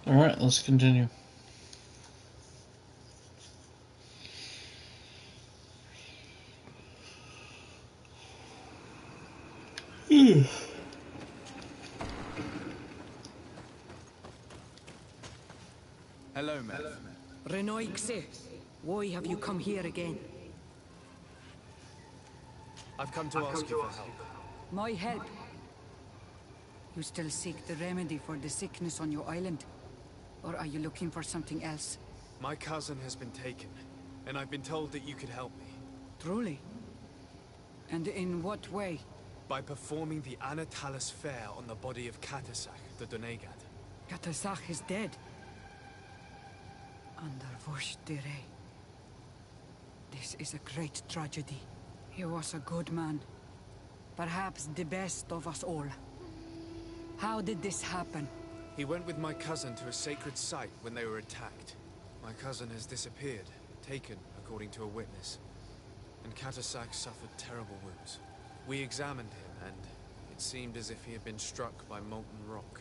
Alright, let's continue. Hello, Meth. Renoixe, why have you come here again? I've come to ask you for help. My help? You still seek the remedy for the sickness on your island? Or are you looking for something else? My cousin has been taken, and I've been told that you could help me. Truly? And in what way? By performing the Anatalis Fair on the body of Katasach, the Doneigad. Katasach is dead. Under Vosh Dire. This is a great tragedy. He was a good man. Perhaps the best of us all. How did this happen? He went with my cousin to a sacred site when they were attacked. My cousin has disappeared, taken according to a witness. And Katasach suffered terrible wounds. We examined him, and it seemed as if he had been struck by molten rock.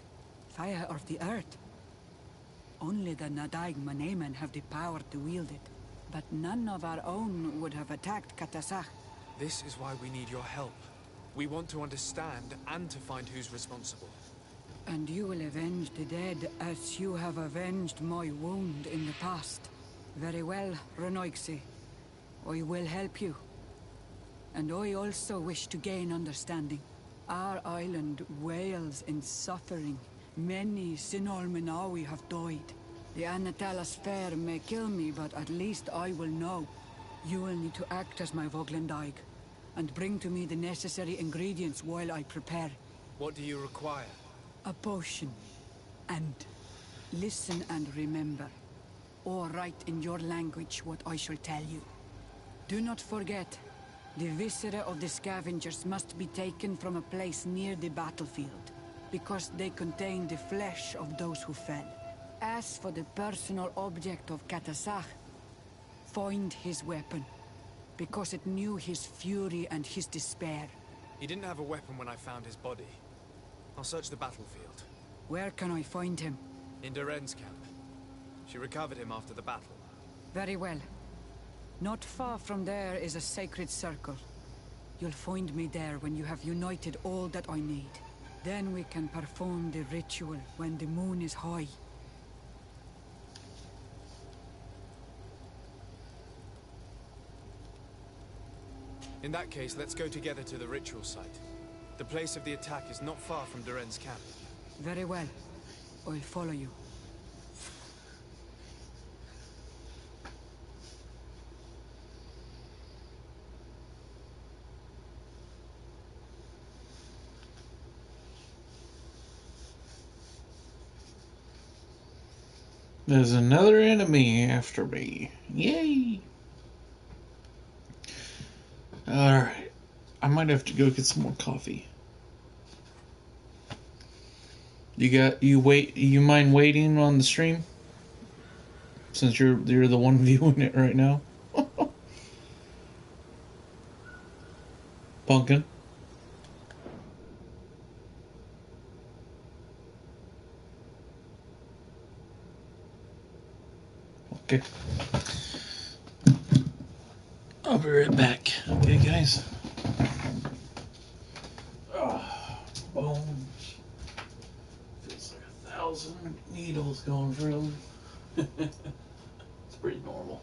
Fire of the earth. Only the Nadaig Manemen have the power to wield it. But none of our own would have attacked Katasach. This is why we need your help. We want to understand and to find who's responsible. And you will avenge the dead as you have avenged my wound in the past. Very well, Renoixe. I will help you. and I also wish to gain understanding. Our island wails in suffering. Many Sinol Minawi have died. The Anatalas Fair may kill me, but at least I will know. You will need to act as my Voglendaig, and bring to me the necessary ingredients while I prepare. What do you require? A potion. And listen and remember, or write in your language what I shall tell you. Do not forget, the viscera of the scavengers must be taken from a place near the battlefield, because they contain the flesh of those who fell. As for the personal object of Katasach, find his weapon, because it knew his fury and his despair. He didn't have a weapon when I found his body. I'll search the battlefield. Where can I find him? In Duren's camp. She recovered him after the battle. Very well. Not far from there is a sacred circle. You'll find me there when you have united all that I need. Then we can perform the ritual when the moon is high. In that case, let's go together to the ritual site. The place of the attack is not far from Duren's camp. Very well. I'll follow you. There's another enemy after me. Yay! Alright. I might have to go get some more coffee. You mind waiting on the stream? Since you're the one viewing it right now? Pumpkin. Okay. I'll be right back. Okay, guys. Boom. Feels like 1,000 needles going through. It's pretty normal.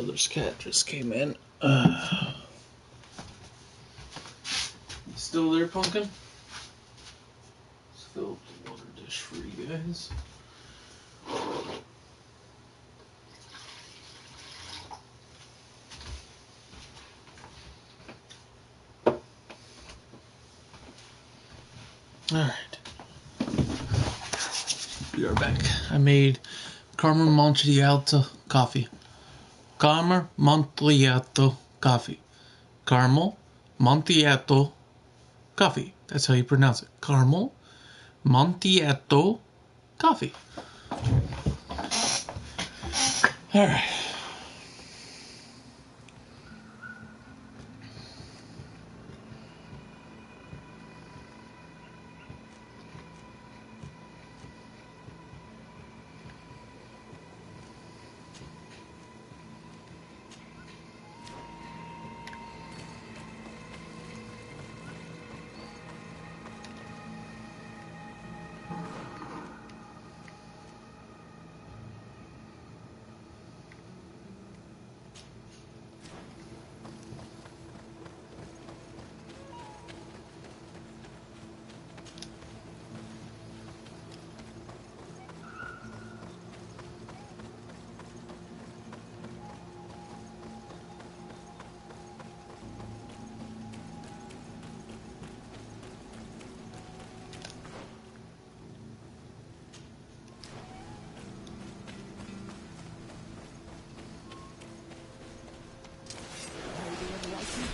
brother's cat just came in. You still there, Pumpkin? Fill up the water dish for you guys. Alright. We are back. I made Caramel Macchiato coffee. Caramel Macchiato coffee. Caramel Macchiato coffee. That's how you pronounce it. Caramel Macchiato coffee. Alright.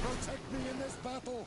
Protect me in this battle!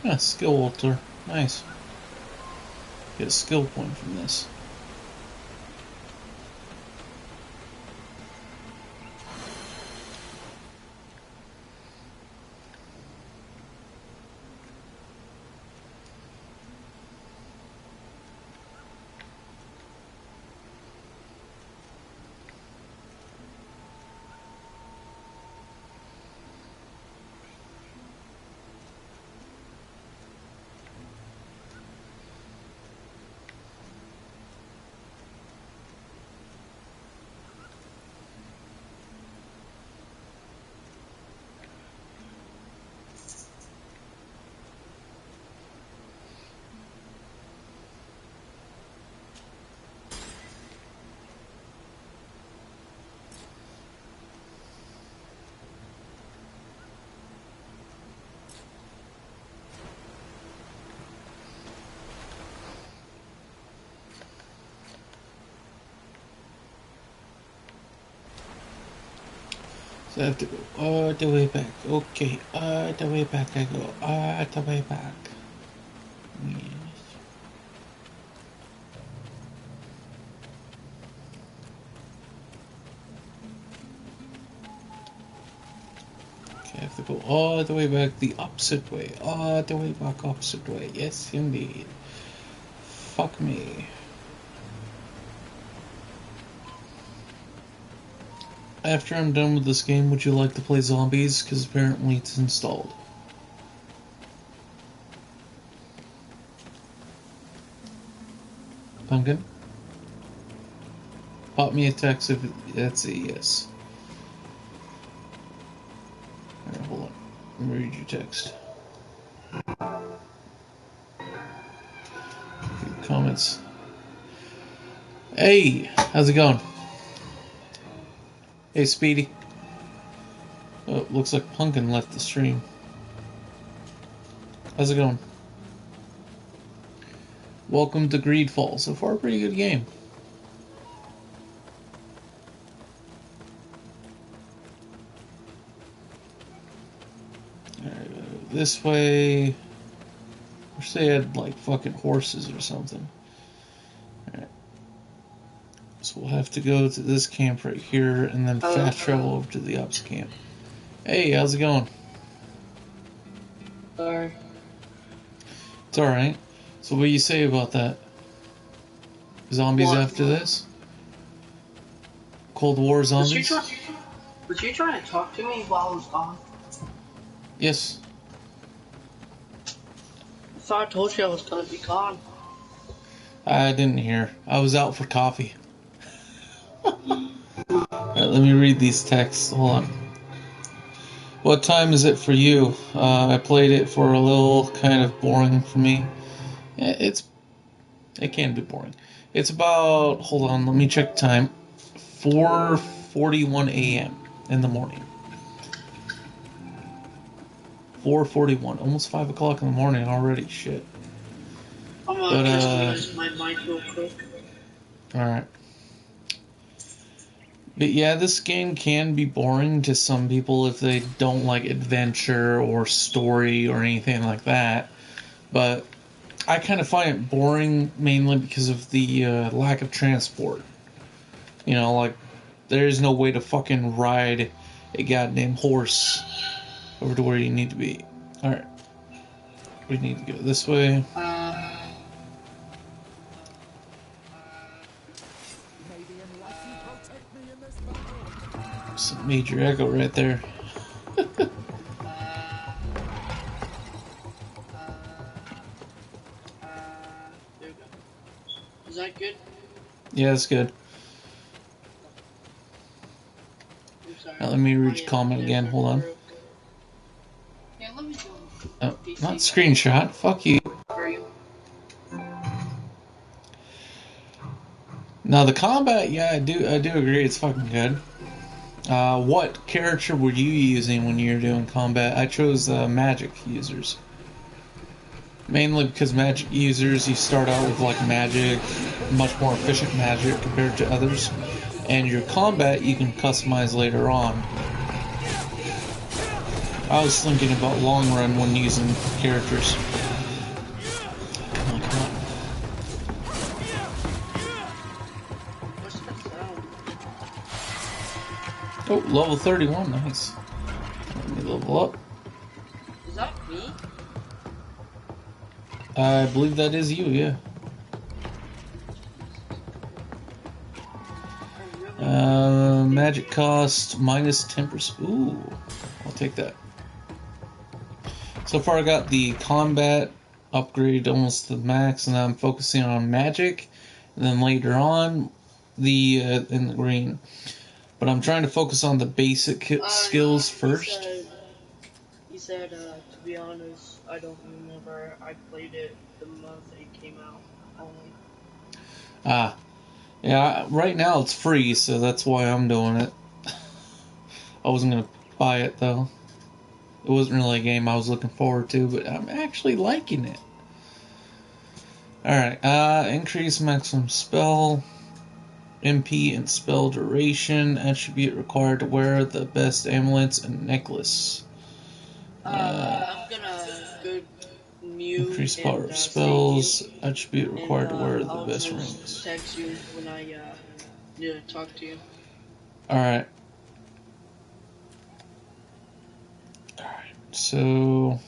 Ah, skill altar. Nice. Get a skill point from this. So I have to go all the way back. Okay, all the way back I go. All the way back. Yes. Okay, I have to go all the way back the opposite way. All the way back opposite way. Yes, indeed. Fuck me. After I'm done with this game, would you like to play zombies? Because apparently it's installed. Pumpkin? Pop me a text if that's a yes. Alright, hold on. Let me read your text. Comments. Hey! How's it going? Hey, Speedy. Oh, looks like Pumpkin left the stream. How's it going? Welcome to Greedfall. So far, a pretty good game. Alright, this way. Wish they had like fucking horses or something. Alright. So we'll have to go to this camp right here and then fast travel over to the ops camp. Hey, how's it going? Sorry. It's alright. So what do you say about that? Zombies after this? Cold War zombies? Was you trying to talk to me while I was gone? Yes. I thought I told you I was gonna be gone. I didn't hear. I was out for coffee. Alright, let me read these texts. Hold on. What time is it for you? I played it for a little kind of boring for me. It can be boring. It's about, hold on, let me check the time. 4:41 a.m. in the morning. 4:41, almost 5 o'clock in the morning already. Shit. I'm gonna use my mic real quick. Alright. But yeah, this game can be boring to some people if they don't like adventure or story or anything like that. But I kind of find it boring mainly because of the lack of transport. You know, like, there's no way to fucking ride a goddamn horse over to where you need to be. Alright. We need to go this way. Some major echo right there. Is that good? Yeah, that's good. Now let me reach comment again. Hold on. Yeah, let me do Oh, not screenshot. Fuck you. Now the combat, yeah, I do agree. It's fucking good. What character were you using when you were doing combat? I chose magic users. Mainly because magic users, you start out with like magic, much more efficient magic compared to others. And your combat you can customize later on. I was thinking about long run when using characters. Come on, come on. Oh, level 31, nice. Let me level up. Is that me? I believe that is you, yeah. Magic cost minus 10%. Ooh, I'll take that. So far I got the combat upgrade almost to the max, and I'm focusing on magic, and then later on the in the green. But I'm trying to focus on the basic skills first. He said, to be honest, I don't remember. I played it the month it came out only. Ah. Yeah, right now it's free, so that's why I'm doing it. I wasn't going to buy it, though. It wasn't really a game I was looking forward to, but I'm actually liking it. Alright, increase maximum spell, MP, and spell duration. Attribute required to wear the best amulets and necklace. I'm gonna go mute. Increase power of spells. Attribute required to wear the best rings. Text you when I need to talk to you. Alright. Alright, so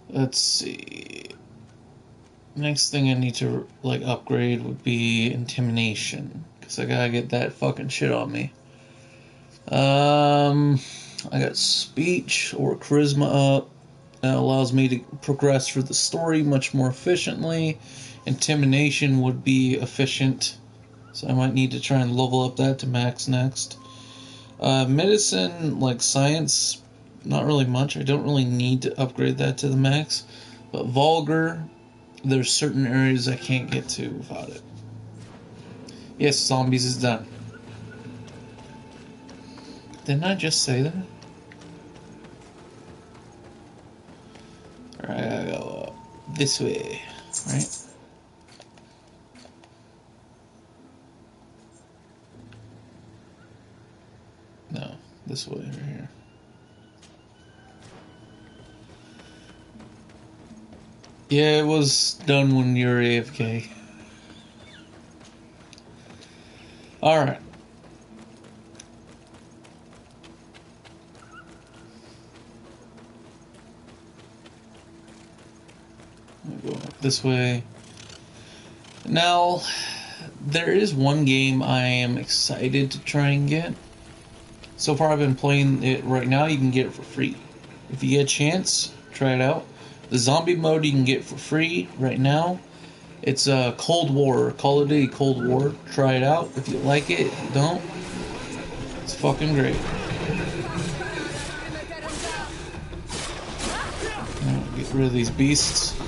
let's see. Next thing I need to like upgrade would be intimidation, because I gotta get that fucking shit on me. I got speech or charisma up. That allows me to progress through the story much more efficiently. Intimidation would be efficient, so I might need to try and level up that to max next. Medicine, like science, not really much. I don't really need to upgrade that to the max. But vulgar, there's certain areas I can't get to without it. Yes, zombies is done. Didn't I just say that? Alright, I gotta go this way, right? No, this way, right here. Yeah, it was done when you were AFK. Alright. Go up this way. Now, there is one game I am excited to try and get. So far I've been playing it right now. You can get it for free. If you get a chance, try it out. The zombie mode you can get for free right now. It's a Cold War, Call of Duty Cold War. Try it out. If you like it, if you don't, it's fucking great. Get rid of these beasts.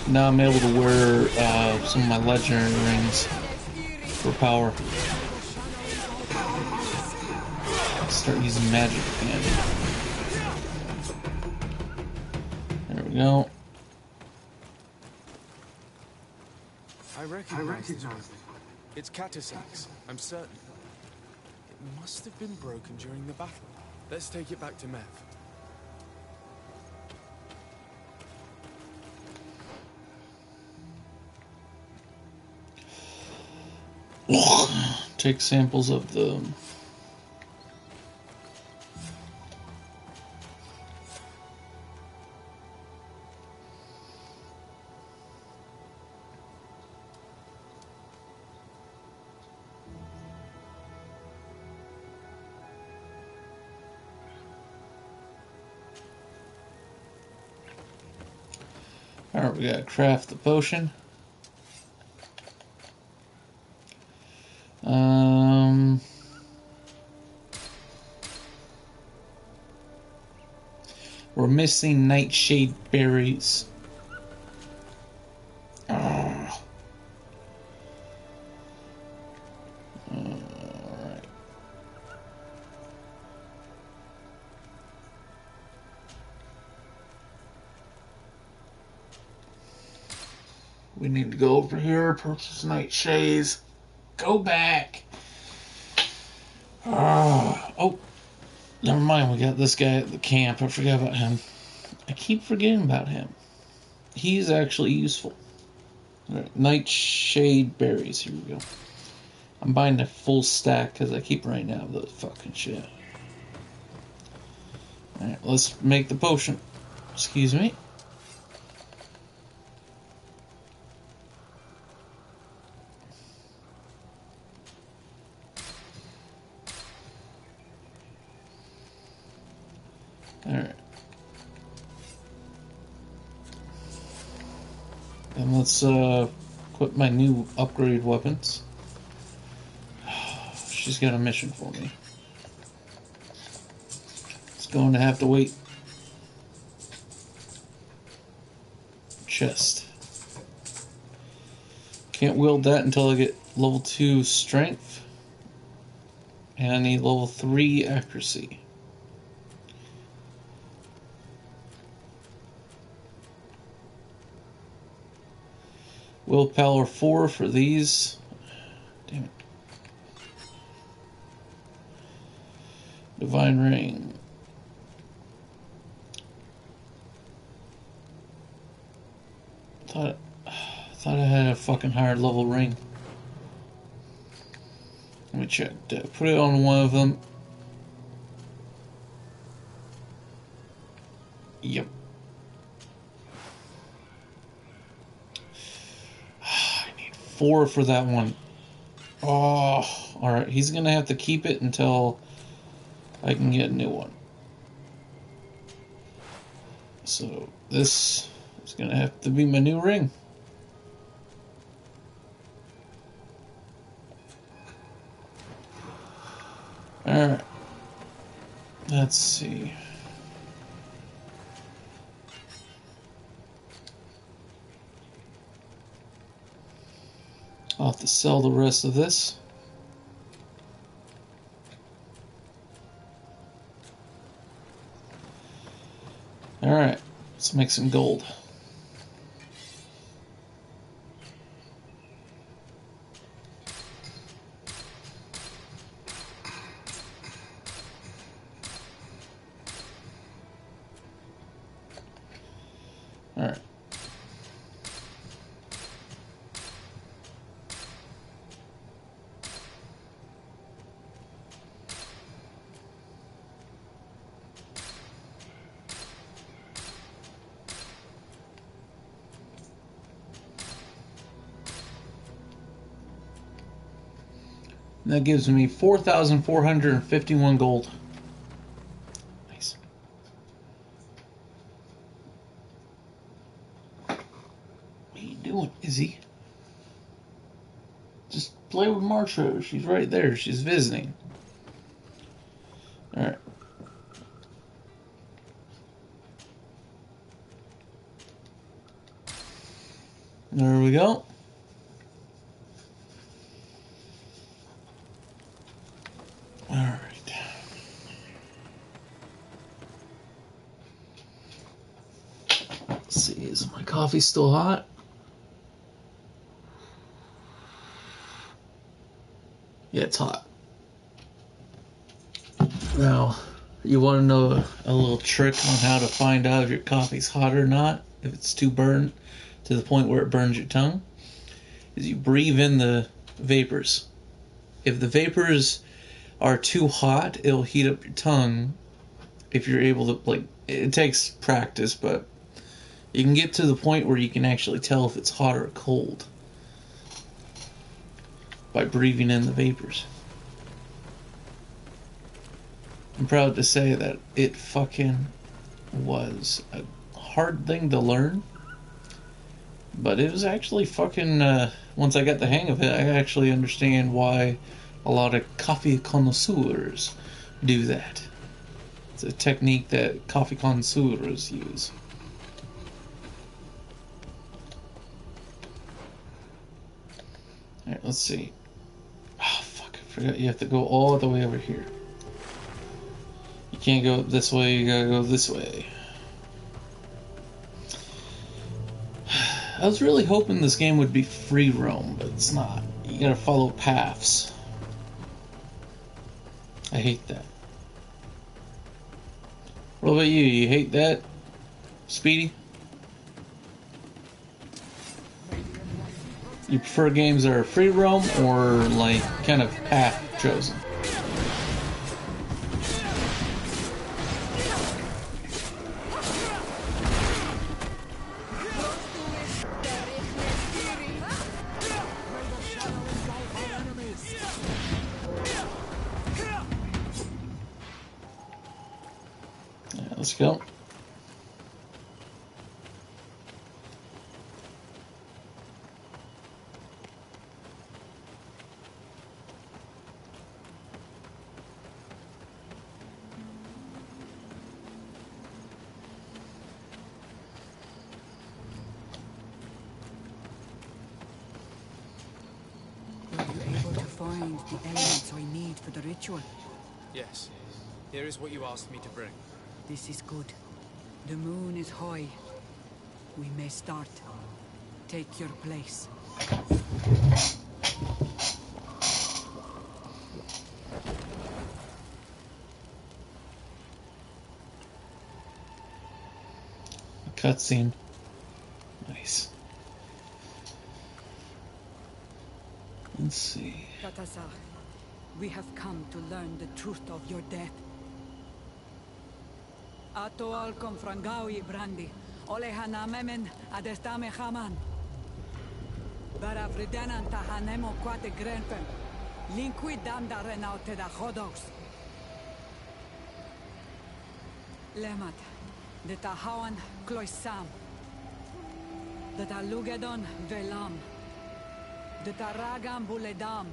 Now I'm able to wear some of my legendary rings for power. Start using magic again. There we go. I recognize it. It's Catasax, I'm certain. It must have been broken during the battle. Let's take it back to Mev. Take samples of the Alright, we gotta craft the potion. We're missing nightshade berries. Alright. We need to go over here, purchase nightshades. Go back. Oh, never mind. We got this guy at the camp. I forgot about him. I keep forgetting about him. He's actually useful. Right, nightshade berries. Here we go. I'm buying a full stack because I keep running out of those fucking shit. Alright, let's make the potion. Excuse me. Alright. And let's equip my new upgrade weapons. She's got a mission for me. It's going to have to wait. Chest. Can't wield that until I get level 2 strength. And I need level 3 accuracy. Willpower 4 for these. Damn it. Divine Ring. Thought I had a fucking higher level ring. Let me check. Did I put it on one of them? Yep. 4 for that one. Oh, alright. He's going to have to keep it until I can get a new one. So, this is going to have to be my new ring. Alright. Let's see. I'll have to sell the rest of this. Alright, let's make some gold. Alright. That gives me 4,451 gold. Nice. What are you doing, Izzy? Just play with Marshall. She's right there. She's visiting. Alright. There we go. Alright. Let's see, is my coffee still hot? Yeah, it's hot. Now, you want to know a little trick on how to find out if your coffee's hot or not? If it's too burnt to the point where it burns your tongue? Is you breathe in the vapors. If the vapors are too hot, it'll heat up your tongue. If you're able to, like, it takes practice, but you can get to the point where you can actually tell if it's hot or cold by breathing in the vapors. I'm proud to say that it fucking was a hard thing to learn, but it was actually fucking, once I got the hang of it, I actually understand why a lot of coffee connoisseurs do that. It's a technique that coffee connoisseurs use. Alright, let's see. Oh, fuck, I forgot you have to go all the way over here. You can't go this way, you gotta go this way. I was really hoping this game would be free roam, but it's not. You gotta follow paths. I hate that. What about you? You hate that, Speedy? You prefer games that are free roam or like kind of path chosen? Yeah, let's go. Find the elements I need for the ritual. Yes. Here is what you asked me to bring. This is good. The moon is high. We may start. Take your place. Cutscene. Nice. Let's see. Katasar, we have come to learn the truth of your death. Ato al confrangawi brandi, ole hanamemen adestame haman. Baravridenan tahanemo quate grenfen, linqui damda renaute da chodos. Lemat, de tahawan kloisam, de talugedon velam. De taragam buledam.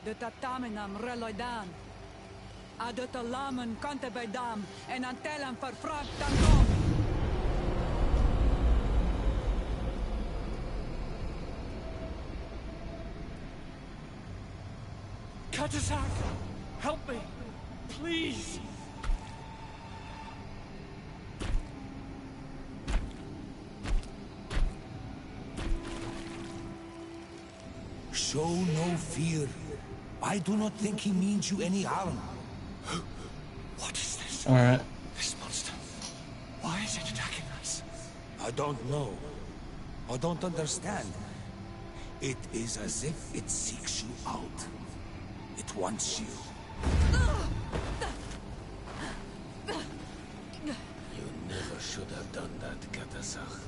De tatamenam reloidam. De talamen kantebedam. En antelam verfragt tangom. Katasak, help me, please. Show no fear. I do not think he means you any harm. What is this? Alright. This monster. Why is it attacking us? I don't know. I don't understand. It is as if it seeks you out. It wants you. You never should have done that, Katasach.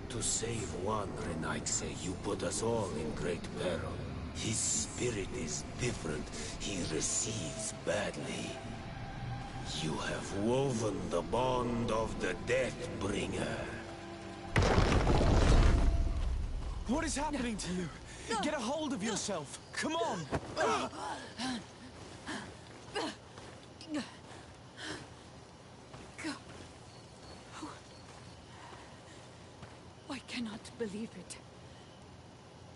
To save one Renaigse, you put us all in great peril. His spirit is different. He receives badly. You have woven the bond of the Deathbringer. What is happening to you? Get a hold of yourself. Come on. I cannot believe it.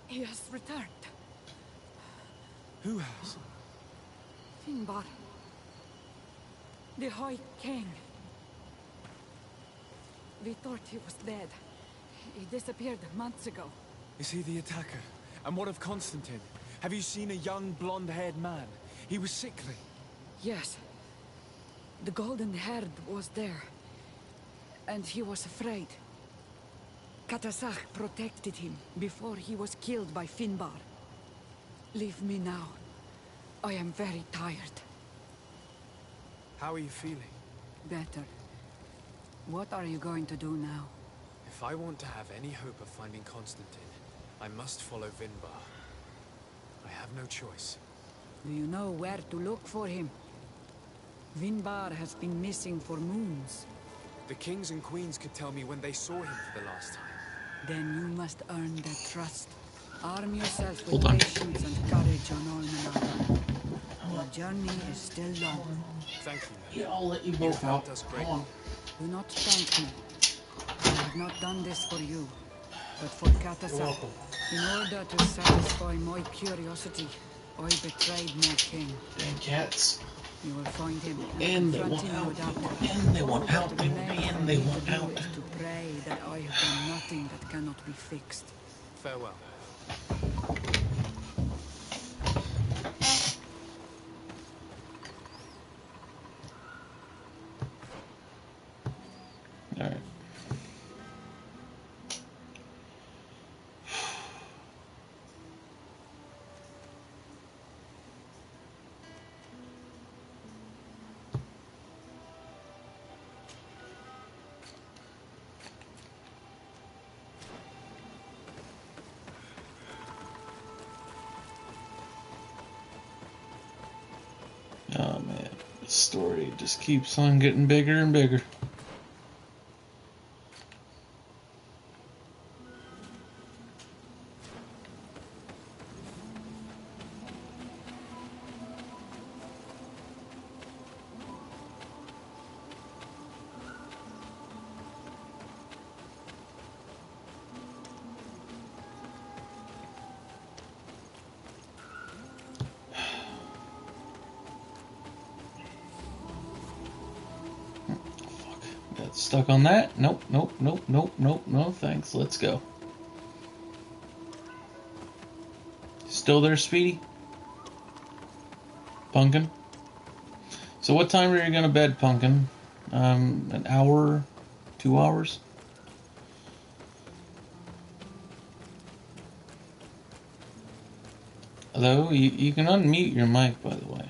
He has returned. Who has? Finbar. The High King. We thought he was dead. He disappeared months ago. Is he the attacker? And what of Constantine? Have you seen a young, blonde-haired man? He was sickly. Yes. The golden haired was there. And he was afraid. Katasach protected him before he was killed by Finbar. Leave me now. I am very tired. How are you feeling? Better. What are you going to do now? If I want to have any hope of finding Constantine, I must follow Finbar. I have no choice. Do you know where to look for him? Finbar has been missing for moons. The kings and queens could tell me when they saw him for the last time. Then you must earn their trust. Arm yourself with patience and courage on Olmenara. Your journey is still long. Thank you. Yeah, I'll let you both out. Come on. Do not thank me. I have not done this for you, but for Katasach. In order to satisfy my curiosity, I betrayed my king. Damn cats. You will find him And they want out. And they want out. And they want out. To pray that I have done nothing that cannot be fixed. Farewell. Alright. Oh man, the story just keeps on getting bigger and bigger. Stuck on that? Nope, nope, nope, nope, nope, no thanks. Let's go. Still there, Speedy? Pumpkin? So what time are you going to bed, Pumpkin? An hour? 2 hours? Hello? You can unmute your mic, by the way.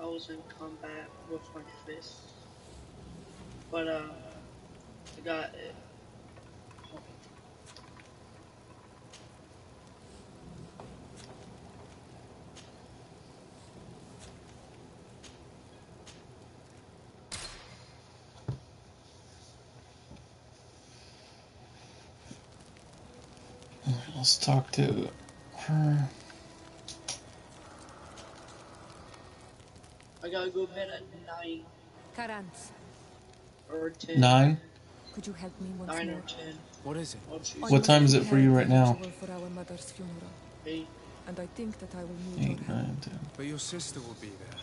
I was in combat with my fist, but I got it. Let's talk to her. I gotta go to bed at 9. Karans. Or 10. 9? Could you help me once 9 more? or 10. What is it? What time is it for you right now? For our mother's funeral. 8. And I think that I will need 8, 9, 10. But your sister will be there.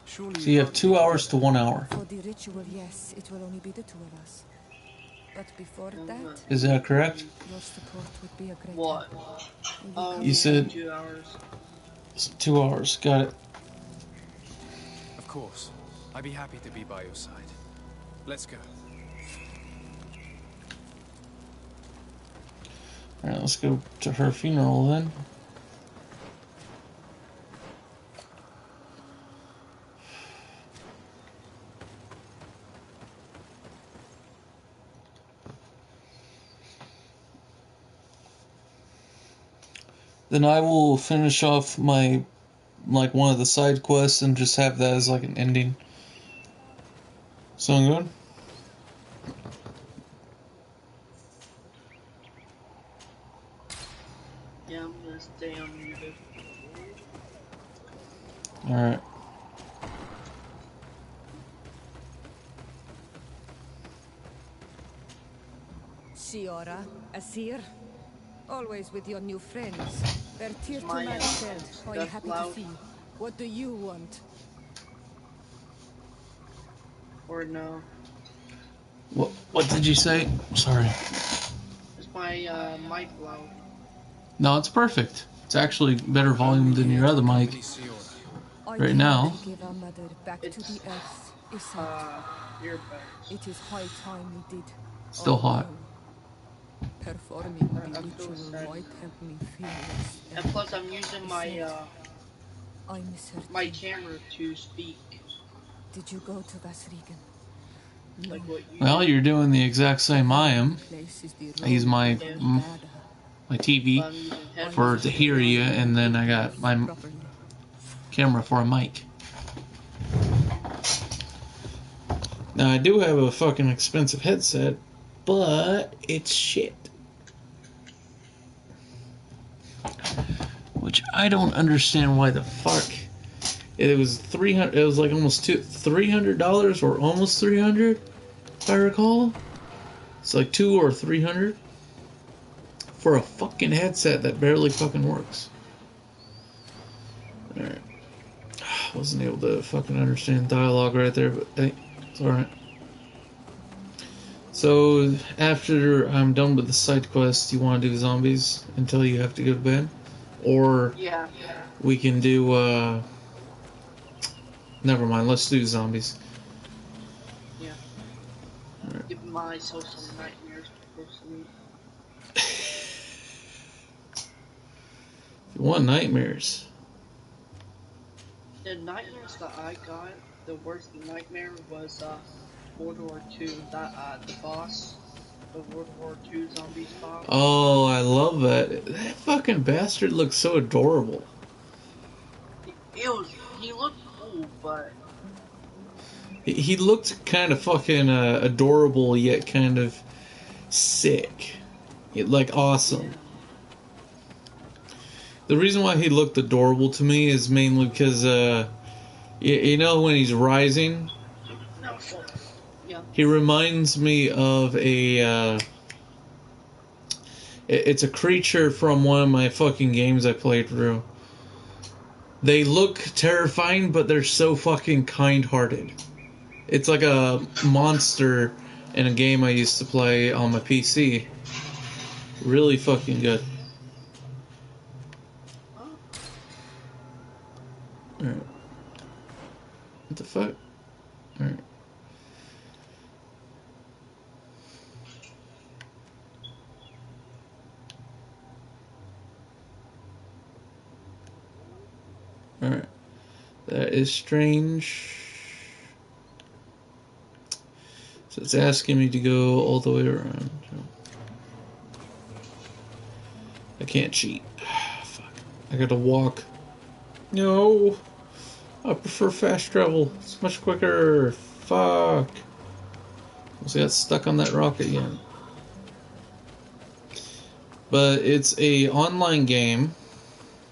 Surely So you have 2 hours to 1 hour. For the ritual, yes, it will only be the two of us. But before that, Is that correct? your support would be a great What? help. You said 2 hours. 2 hours. Got it. Of course. I'd be happy to be by your side. Let's go. Alright, let's go to her funeral then. Then I will finish off my, like, one of the side quests and just have that as like an ending. Sound good? Yeah, I'm gonna stay unmuted. Alright. Shiora, Asir, always with your new friends. Bertir to Marcel, I'm happy to see you. What do you want? Or no. What did you say? Sorry. Is my mic loud? No, it's perfect. It's actually better volume than your other mic. Right now. Give our mother back to the earth. Earbuds. It is high time we did. Still hot. Performing the ritual might help me feel less. And plus, I'm using my my camera to speak. Did you go to Vasrigan? Like what you Well, you're doing the exact same I am. I use my TV for to hear you, and then I got my camera for a mic. Now I do have a fucking expensive headset, but it's shit. Which I don't understand why the fuck. It was $300. It was like almost $300 or almost $300, if I recall. It's like $200 or $300 for a fucking headset that barely fucking works. All right. Wasn't able to fucking understand dialogue right there, but hey, it's all right. So after I'm done with the side quest, you want to do zombies until you have to go to bed, or yeah. We can do. Never mind. Let's do zombies. Yeah. Right. Give myself some nightmares before sleep. If you want nightmares. The nightmares that I got, the worst nightmare was World War II. That the boss, the World War II zombies boss. Oh, I love that. That fucking bastard looks so adorable. He looked cool, but he looked kind of fucking adorable, yet kind of sick, like awesome. Yeah. The reason why he looked adorable to me is mainly because, you know, when he's rising, he reminds me of a, it's a creature from one of my fucking games I played through. They look terrifying, but they're so fucking kind-hearted. It's like a monster in a game I used to play on my PC. Really fucking good. Alright. What the fuck? Alright. Alright. That is strange. So it's asking me to go all the way around. I can't cheat. Fuck. I gotta walk. No. I prefer fast travel. It's much quicker. Fuck. Almost got stuck on that rock again. But it's a online game.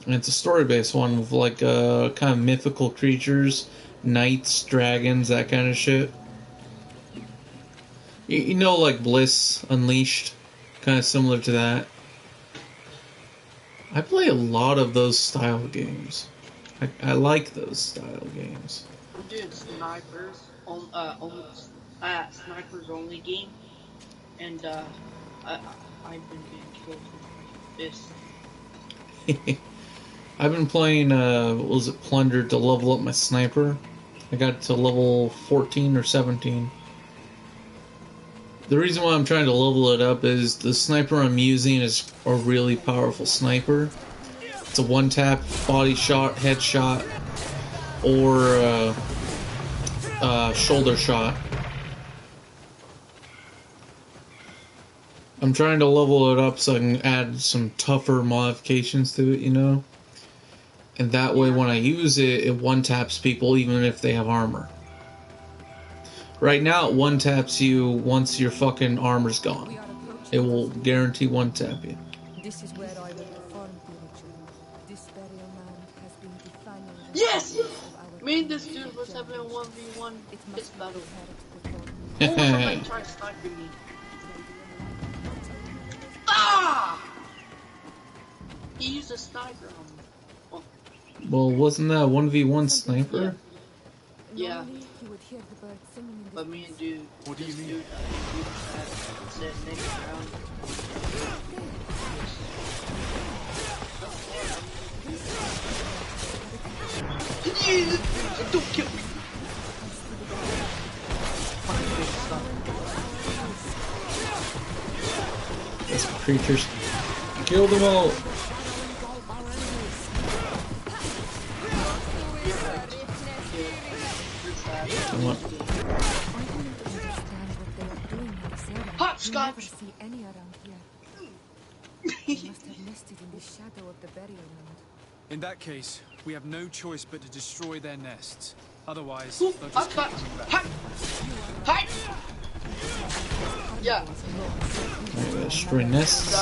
And it's a story-based one with like kind of mythical creatures, knights, dragons, that kind of shit. You know, like Bliss Unleashed, kind of similar to that. I play a lot of those style games. I like those style games. I'm doing snipers snipers only game, and I've been getting killed with this. I've been playing, what was it, Plunder to level up my sniper. I got to level 14 or 17. The reason why I'm trying to level it up is the sniper I'm using is a really powerful sniper. It's a one-tap body shot, headshot, or shoulder shot. I'm trying to level it up so I can add some tougher modifications to it, you know? And that way when I use it, it one-taps people even if they have armor. Right now, it one-taps you once your fucking armor's gone. It will guarantee one-tap you. This is where I will perform the ritual. This burial mound has been defiled. Yes! Me and this dude was having a 1v1 piss battle. Somebody tried sniping me. Ah! He used a sniper on me. Oh. Well, wasn't that a 1v1 sniper? Yeah. But me and dude, what do you mean? Said next round. Don't kill me. That's creatures. Kill them all. Come on. Hopscotch! In that case, we have no choice but to destroy their nests. Otherwise, they'll just keep coming back. Hi! Yeah. Destroy nests.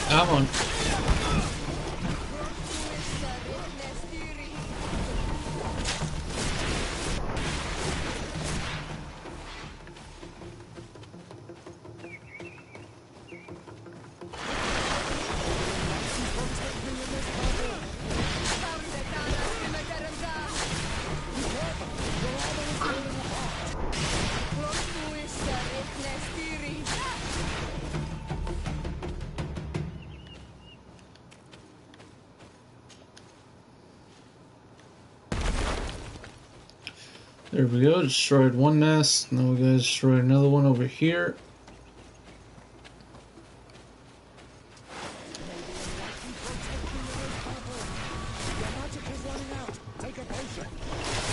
Come on. There we go, destroyed one nest. Now we gotta destroy another one over here.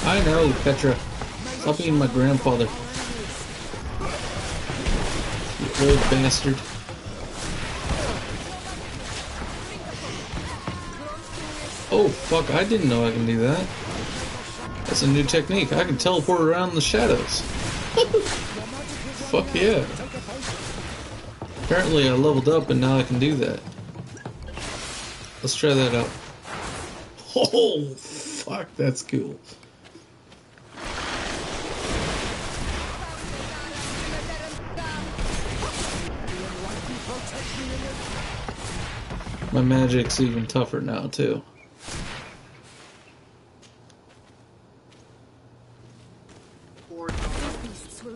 I know, Petra. Stop being my grandfather. You old bastard. Oh, fuck, I didn't know I can do that. That's a new technique. I can teleport around the shadows. Fuck yeah. Apparently I leveled up and now I can do that. Let's try that out. Oh, fuck, that's cool. My magic's even tougher now, too.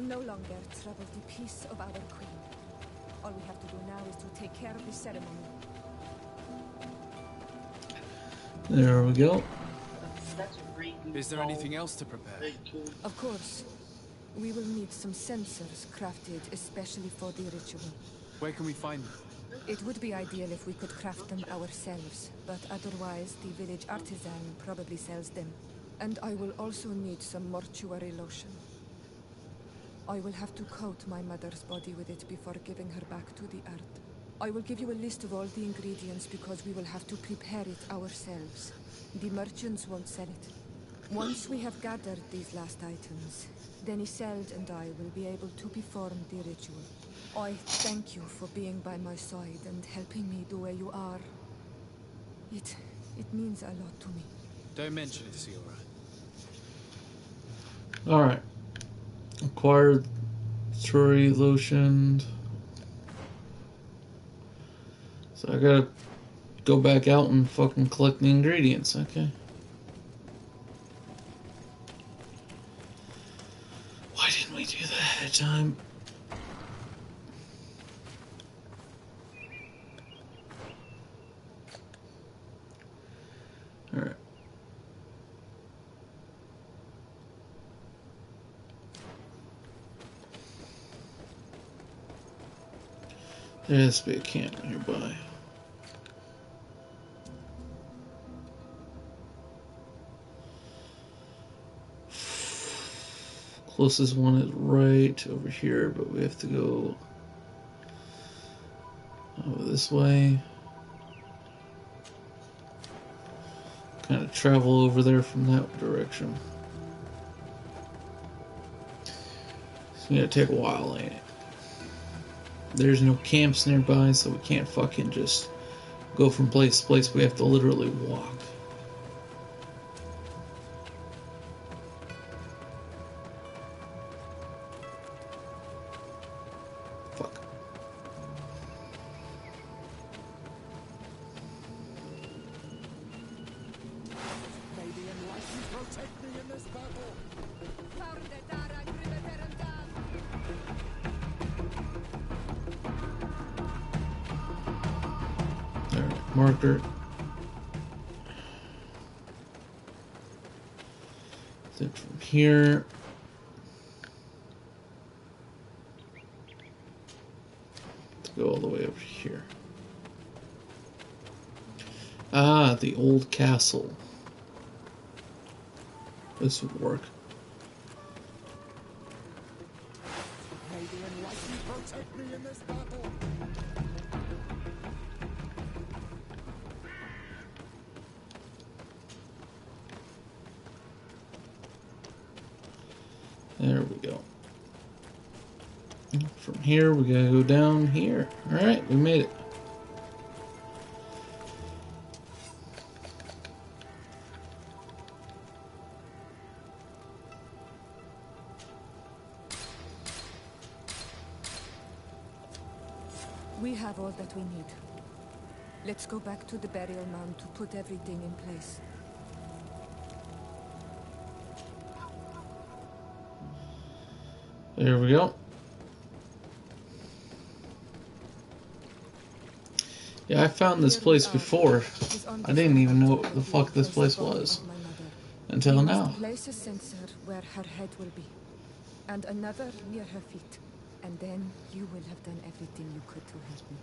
No longer trouble the peace of our queen. All we have to do now is to take care of the ceremony. There we go. Is there anything else to prepare? Of course. We will need some sensors crafted especially for the ritual. Where can we find them? It would be ideal if we could craft them ourselves, but otherwise the village artisan probably sells them. And I will also need some mortuary lotion. I will have to coat my mother's body with it before giving her back to the earth. I will give you a list of all the ingredients because we will have to prepare it ourselves. The merchants won't sell it. Once we have gathered these last items, then Isolde and I will be able to perform the ritual. I thank you for being by my side and helping me the way you are. It means a lot to me. Don't mention it, Siora. Alright. Acquired Truri lotion. So I gotta go back out and fucking collect the ingredients, okay? Why didn't we do that ahead of time? Alright. There has to be a camp nearby. Closest one is right over here, but we have to go over this way. Kind of travel over there from that direction. It's gonna take a while, ain't it? There's no camps nearby, so we can't fucking just go from place to place. We have to literally walk. Fuck. May the Enlightened protect me in this battle. Alright, marker. Then from here. Go all the way over here. Ah, the old castle. This would work. May the Enlightened protect me in this battle. There we go. From here, we gotta go down here. Alright, we made it. We have all that we need. Let's go back to the burial mound to put everything in place. There we go. Yeah, I found this place before. I didn't even know what the fuck this place was until now. Place a censer where her head will be, and another near her feet, and then you will have done everything you could to help me.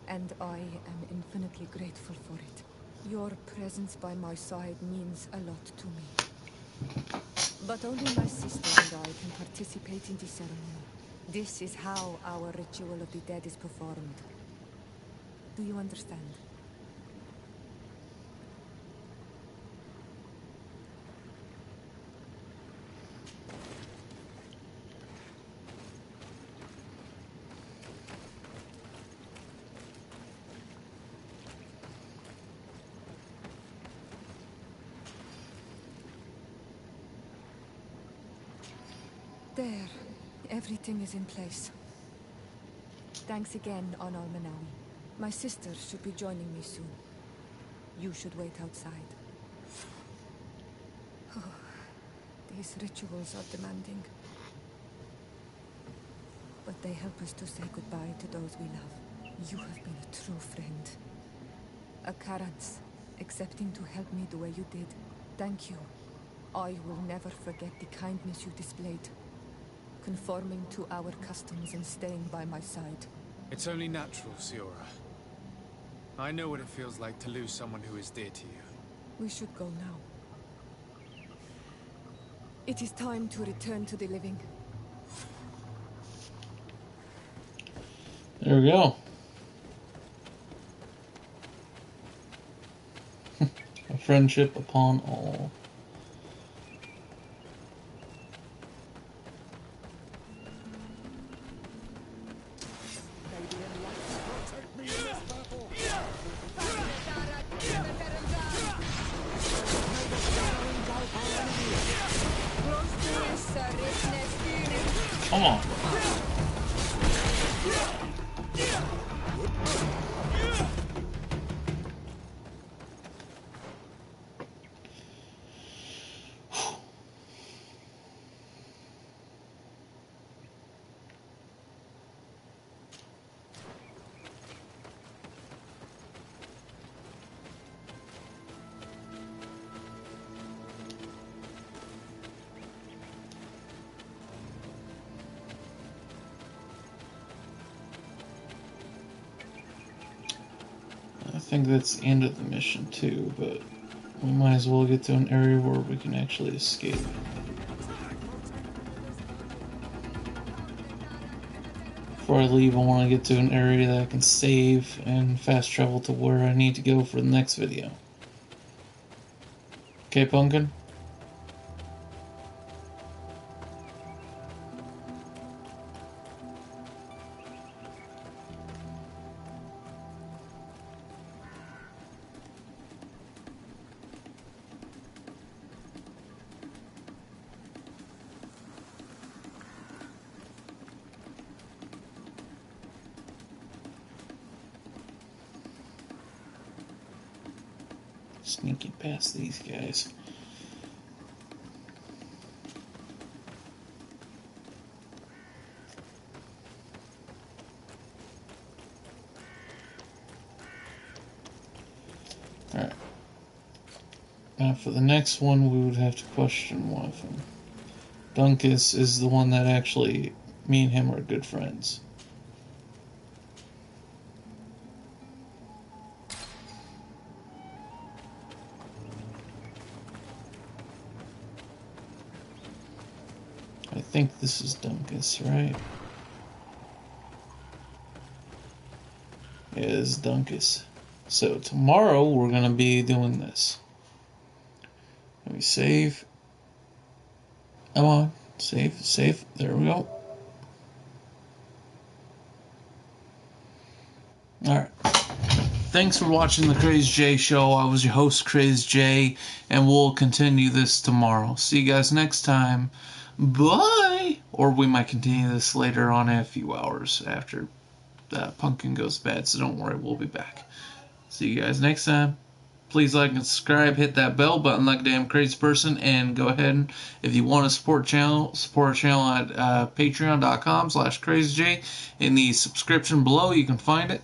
And I am infinitely grateful for it. Your presence by my side means a lot to me. But only my sister and I can participate in the ceremony. This is how our ritual of the dead is performed. Do you understand? There. Everything is in place. Thanks again, Onal Manawi. My sister should be joining me soon. You should wait outside. Oh, these rituals are demanding. But they help us to say goodbye to those we love. You have been a true friend. A Karans, accepting to help me the way you did. Thank you. I will never forget the kindness you displayed. Conforming to our customs and staying by my side. It's only natural, Siora. I know what it feels like to lose someone who is dear to you. We should go now. It is time to return to the living. There we go. A friendship upon all. Come on. I think that's the end of the mission too, but we might as well get to an area where we can actually escape. Before I leave, I want to get to an area that I can save and fast travel to where I need to go for the next video. Okay, Pumpkin? Sneaking past these guys. Alright. Now for the next one, we would have to question one of them. Dunkus is the one that actually, me and him are good friends. I think this is Dunkus, right? Yeah, this is Dunkus. So tomorrow we're gonna be doing this. Let me save. Come on, save. There we go. Alright. Thanks for watching the Crazy J Show. I was your host, Crazy J, and we'll continue this tomorrow. See you guys next time. Bye! Or we might continue this later on in a few hours after Pumpkin goes bad, so don't worry, we'll be back. See you guys next time. Please like and subscribe, hit that bell button like a damn crazy person, and go ahead and, if you want to support our channel at patreon.com/crazyj. In the subscription below, you can find it.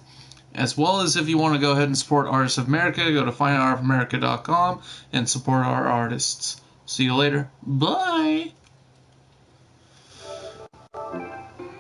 As well as if you want to go ahead and support Artists of America, go to findartofamerica.com and support our artists. See you later. Bye!